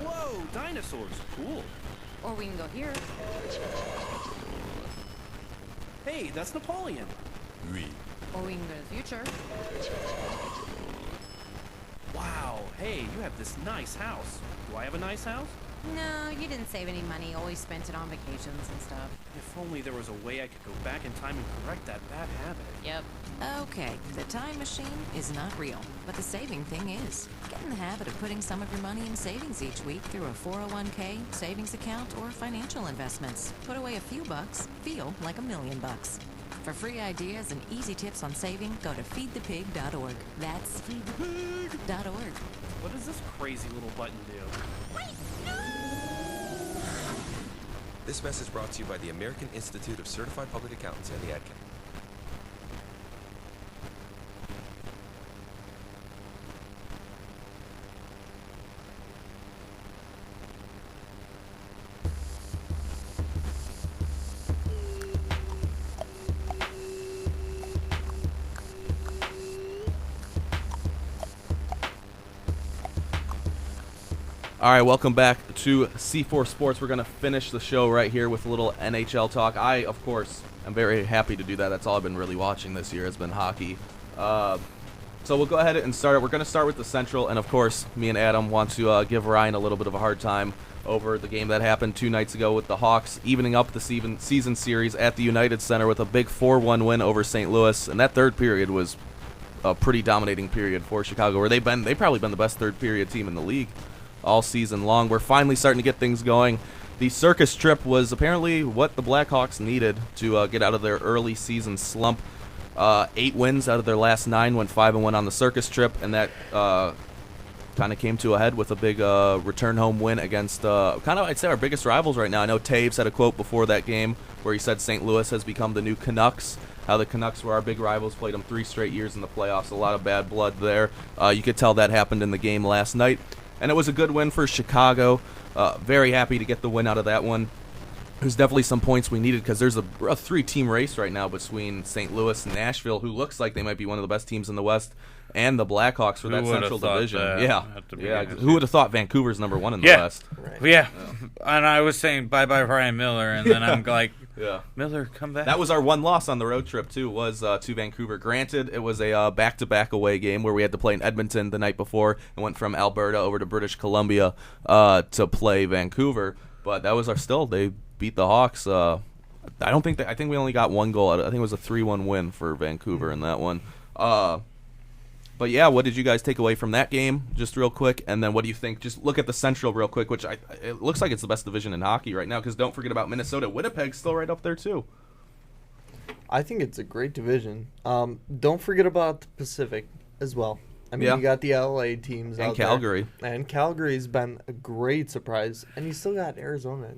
Whoa, dinosaurs. Cool. Or we can go here. Hey, that's Napoleon. Oui. Or we can go to the future. Wow, hey, you have this nice house. Do I have a nice house? No, you didn't save any money. Always spent it on vacations and stuff. If only there was a way I could go back in time and correct that bad habit. Yep. Okay, the time machine is not real, but the saving thing is. Get in the habit of putting some of your money in savings each week through a 401k, savings account, or financial investments. Put away a few bucks, feel like $1 million. For free ideas and easy tips on saving, go to feedthepig.org. That's feedthepig.org. What does this crazy little button do? This message brought to you by the American Institute of Certified Public Accountants and the Ad Council. All right, welcome back to C4 Sports. We're going to finish the show right here with a little NHL talk. I, of course, am very happy to do that. That's all I've been really watching this year has been hockey. So we'll go ahead and start. We're going to start with the Central, and of course, me and Adam want to give Ryan a little bit of a hard time over the game that happened 2 nights ago with the Hawks evening up the season series at the United Center with a big 4-1 win over St. Louis. And that third period was a pretty dominating period for Chicago, where they've probably been the best third period team in the league all season long. We're finally starting to get things going. The circus trip was apparently what the Blackhawks needed to get out of their early season slump. 8 wins out of their last 9, went 5-1 on the circus trip, and that kind of came to a head with a big return home win against I'd say our biggest rivals right now. I know Taves had a quote before that game where he said St. Louis has become the new Canucks. How the Canucks were our big rivals, played them 3 straight years in the playoffs. A lot of bad blood there. You could tell that happened in the game last night. And it was a good win for Chicago. Very happy to get the win out of that one. There's definitely some points we needed because there's a 3-team race right now between St. Louis and Nashville, who looks like they might be one of the best teams in the West, and the Blackhawks for that Central Division. Yeah. Who would have thought Vancouver's number 1 in the West? Right. Yeah. And I was saying bye-bye Ryan Miller, and then I'm like, Miller, come back. That was our one loss on the road trip, too, was to Vancouver. Granted, it was a back-to-back away game where we had to play in Edmonton the night before and went from Alberta over to British Columbia to play Vancouver. But that was they beat the Hawks. I think we only got 1 goal out of it. I think it was a 3-1 win for Vancouver in that one. But yeah, what did you guys take away from that game, just real quick? And then what do you think? Just look at the Central real quick, which it looks like it's the best division in hockey right now, because don't forget about Minnesota. Winnipeg's still right up there, too. I think it's a great division. Don't forget about the Pacific as well. I mean, you got the LA teams and out Calgary. There. And Calgary's been a great surprise. And you still got Arizona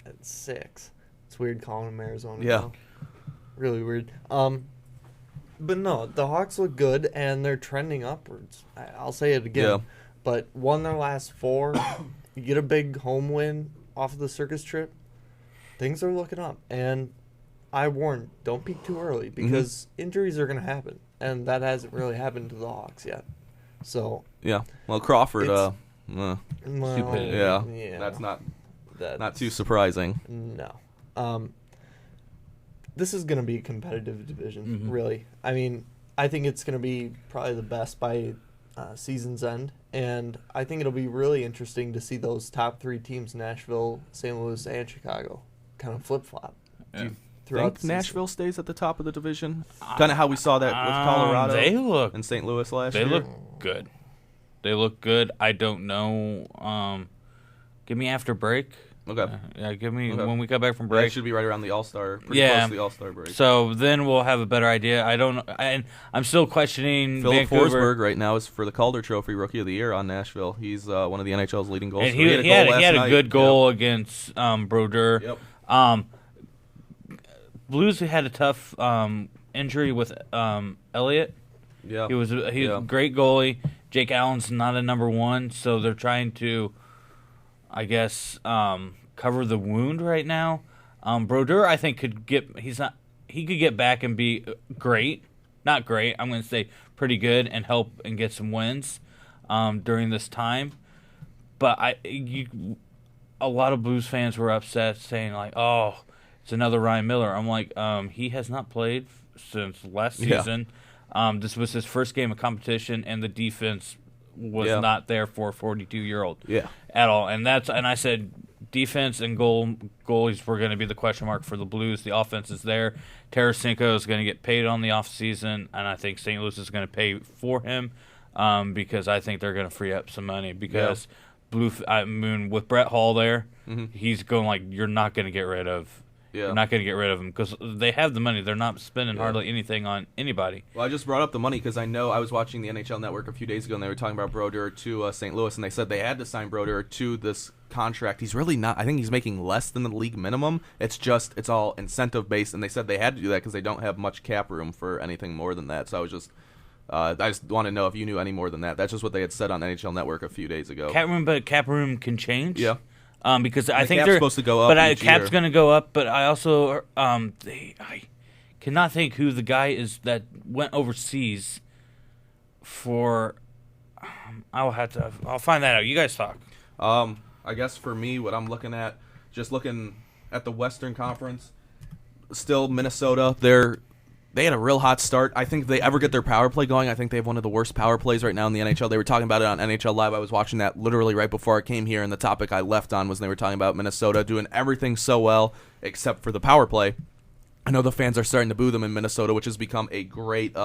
at 6. It's weird calling them Arizona. Yeah. Now. Really weird. But no, the Hawks look good, and they're trending upwards. I'll say it again. Yeah. But won their last 4. You get a big home win off of the circus trip. Things are looking up. And I warn, don't peak too early, because injuries are going to happen. And that hasn't really happened to the Hawks yet. So yeah. Well, Crawford, stupid. Yeah. That's not too surprising. No. This is going to be a competitive division, really. I mean, I think it's going to be probably the best by season's end, and I think it'll be really interesting to see those top 3 teams, Nashville, St. Louis, and Chicago, kind of flip-flop. Do you think Nashville stays at the top of the division? Kind of how we saw that with Colorado and St. Louis last year? They look good. They look good. I don't know. Give me after break. Okay. Give me when we come back from break. It should be right around the All-Star. Pretty close to the All-Star break. So then we'll have a better idea. I don't know. And I'm still questioning Philip Vancouver. Forsberg right now is for the Calder Trophy Rookie of the Year on Nashville. He's one of the NHL's leading goals. And he had a good goal against Brodeur. Yep. Blues had a tough injury with Elliott. Yeah. He was a great goalie. Jake Allen's not a number 1, so they're trying to, I guess, cover the wound right now. Brodeur, I think, could get back and be great. Not great. I'm going to say pretty good and help and get some wins during this time. But a lot of Blues fans were upset, saying like, "Oh, it's another Ryan Miller." I'm like, he has not played since last season. This was his first game of competition, and the defense was not there for a 42-year-old at all. And I said defense and goalies were going to be the question mark for the Blues. The offense is there. Tarasenko is going to get paid on the offseason, and I think St. Louis is going to pay for him because I think they're going to free up some money because with Brett Hall there, he's going like, you're not going to get rid of You're not going to get rid of them because they have the money. They're not spending hardly anything on anybody. Well, I just brought up the money because I know I was watching the NHL Network a few days ago, and they were talking about Brodeur to St. Louis, and they said they had to sign Brodeur to this contract. He's really not. I think he's making less than the league minimum. It's all incentive-based, and they said they had to do that because they don't have much cap room for anything more than that. So I just want to know if you knew any more than that. That's just what they had said on NHL Network a few days ago. Cap room can change. Yeah. Because I think cap's they're supposed to go up. But cap's going to go up. But I also I cannot think who the guy is that went overseas for. I'll find that out. You guys talk. I guess for me, what I'm looking at, just looking at the Western Conference, still Minnesota, they had a real hot start. I think if they ever get their power play going, I think they have one of the worst power plays right now in the NHL. They were talking about it on NHL Live. I was watching that literally right before I came here, and the topic I left on was they were talking about Minnesota doing everything so well except for the power play. I know the fans are starting to boo them in Minnesota, which has become a great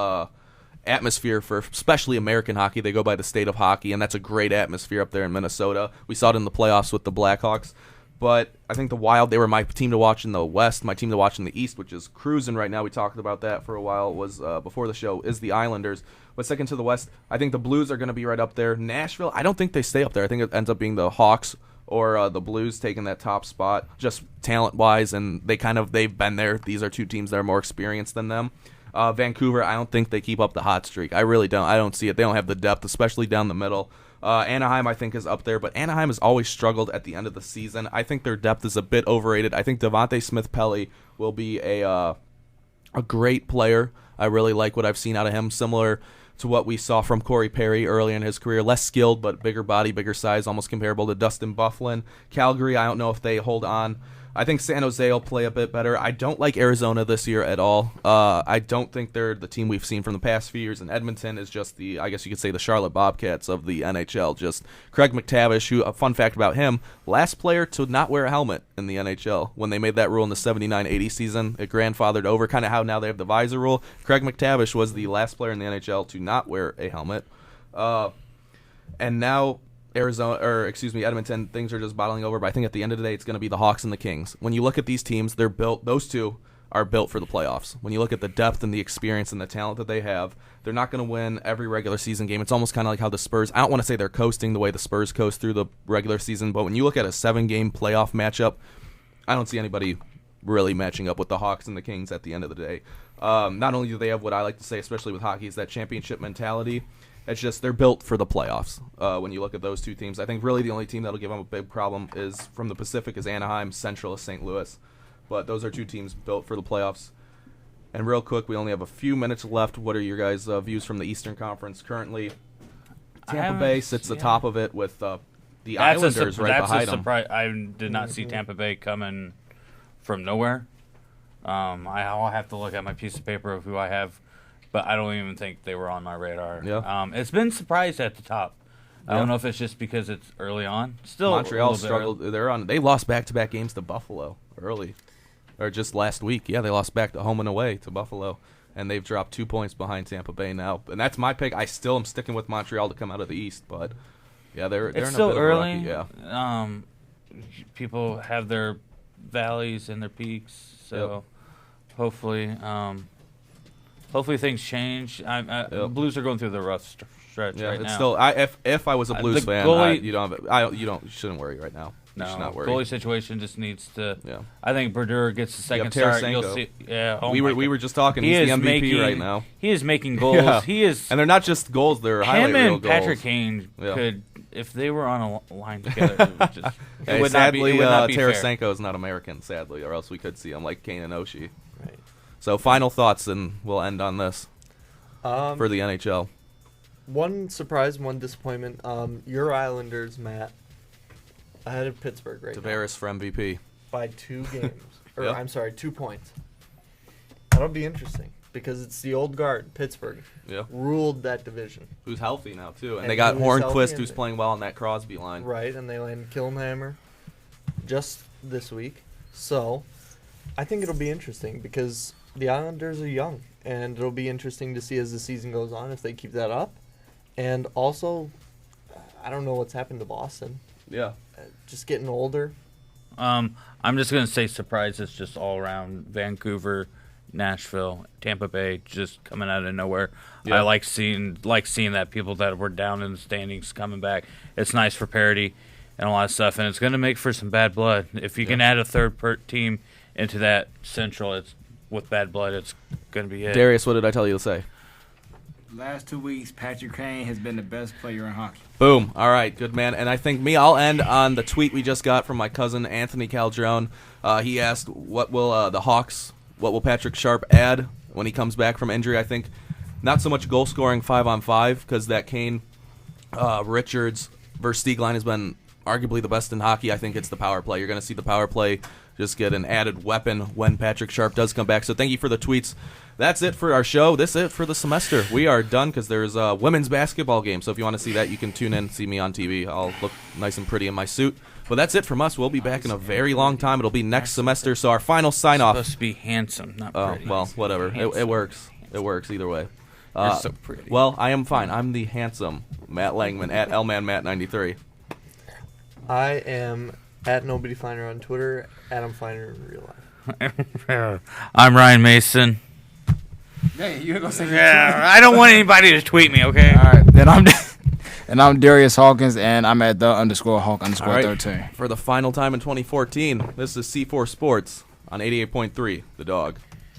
atmosphere for especially American hockey. They go by the state of hockey, and that's a great atmosphere up there in Minnesota. We saw it in the playoffs with the Blackhawks. But I think the Wild, they were my team to watch in the West. My team to watch in the East, which is cruising right now. We talked about that for a while, was before the show, is the Islanders. But second to the West, I think the Blues are going to be right up there. Nashville, I don't think they stay up there. I think it ends up being the Hawks or the Blues taking that top spot, just talent-wise, and they've been there. These are two teams that are more experienced than them. Vancouver, I don't think they keep up the hot streak. I really don't. I don't see it. They don't have the depth, especially down the middle. Anaheim, I think, is up there, but Anaheim has always struggled at the end of the season. I think their depth is a bit overrated. I think Devontae Smith-Pelly will be a great player. I really like what I've seen out of him, similar to what we saw from Corey Perry early in his career. Less skilled, but bigger body, bigger size, almost comparable to Dustin Byfuglien. Calgary, I don't know if they hold on. I think San Jose will play a bit better. I don't like Arizona this year at all. I don't think they're the team we've seen from the past few years. And Edmonton is just I guess you could say the Charlotte Bobcats of the NHL. Just Craig McTavish, who, a fun fact about him, last player to not wear a helmet in the NHL. When they made that rule in the 79-80 season, it grandfathered over, kind of how now they have the visor rule. Craig McTavish was the last player in the NHL to not wear a helmet. And now Edmonton, things are just bottling over, but I think at the end of the day, it's going to be the Hawks and the Kings. When you look at these teams, those two are built for the playoffs. When you look at the depth and the experience and the talent that they have, they're not going to win every regular season game. It's almost kind of like how the Spurs, I don't want to say they're coasting the way the Spurs coast through the regular season, but when you look at a 7-game playoff matchup, I don't see anybody really matching up with the Hawks and the Kings at the end of the day. Not only do they have what I like to say, especially with hockey, is that championship mentality. It's just they're built for the playoffs. When you look at those two teams, I think really the only team that'll give them a big problem is from the Pacific is Anaheim, Central is St. Louis. But those are two teams built for the playoffs. And real quick, we only have a few minutes left. What are your guys' views from the Eastern Conference currently? Tampa Bay sits atop of it with the Islanders right behind them. I did not see Tampa Bay coming from nowhere. I'll have to look at my piece of paper of who I have. But I don't even think they were on my radar. Yeah. It's been surprised at the top. I don't know if it's just because it's early on. Still, Montreal struggled. They lost back-to-back games to Buffalo early, or just last week. Yeah, they lost back to home and away to Buffalo, and they've dropped 2 points behind Tampa Bay now. And that's my pick. I still am sticking with Montreal to come out of the East, but yeah, they're it's in still a bit early. Of a rocky, people have their valleys and their peaks, so hopefully. Hopefully things change. The Blues are going through the rough stretch right now. Still, if I was a Blues fan, goalie, you shouldn't worry right now. You should not worry. Goalie situation just needs to. Yeah. I think Brodeur gets the second start. You'll see. Yeah. We were just talking. He's the MVP right now. He is making goals. Yeah. He is, and they're not just goals. They're highlight reel goals. Him and Patrick Kane could, if they were on a line together, it would sadly, not be Tarasenko is not American. Sadly, or else we could see him like Kane and Oshie. Right. So final thoughts, and we'll end on this for the NHL. One surprise, one disappointment. Your Islanders, Matt, ahead of Pittsburgh right Tavares for MVP. By 2 games. Yep. I'm sorry, 2 points. That'll be interesting because it's the old guard, Pittsburgh. Yeah. Ruled that division. Who's healthy now, too. And they got Hornquist, who's playing well on that Crosby line. Right, and they landed Killenhammer just this week. So I think it'll be interesting because the Islanders are young, and it'll be interesting to see as the season goes on if they keep that up. And also, I don't know what's happened to Boston. Yeah. Just getting older. I'm just going to say surprise. It's just all around Vancouver, Nashville, Tampa Bay, just coming out of nowhere. Yeah. I like seeing that people that were down in the standings coming back. It's nice for parity and a lot of stuff, and it's going to make for some bad blood. If you can add a third team into that Central, it's with bad blood, it's going to be it. Darius, what did I tell you to say? Last 2 weeks, Patrick Kane has been the best player in hockey. Boom. All right, good man. And I think I'll end on the tweet we just got from my cousin Anthony Calderon. He asked, what will Patrick Sharp add when he comes back from injury? I think not so much goal scoring 5-on-5 because that Kane, Richards, Versteeg line has been arguably the best in hockey. I think it's the power play. You're going to see the power play just get an added weapon when Patrick Sharp does come back. So thank you for the tweets. That's it for our show. This is it for the semester. We are done because there's a women's basketball game. So if you want to see that, you can tune in, see me on TV. I'll look nice and pretty in my suit. But that's it from us. We'll be back in a very long time. It'll be next semester. So our final sign-off. Supposed to be handsome, not pretty. Oh, well, whatever. It works. It works either way. You're so pretty. Well, I am fine. I'm the handsome Matt Langman at LmanMatt93. I am at Nobody Finer on Twitter, Adam Finer in real life. I'm Ryan Mason. Hey, you gonna say I don't want anybody to tweet me, okay? All right, then I'm Darius Hawkins, and I'm at _Hawk_13. For the final time in 2014, this is C4 Sports on 88.3, The Dog.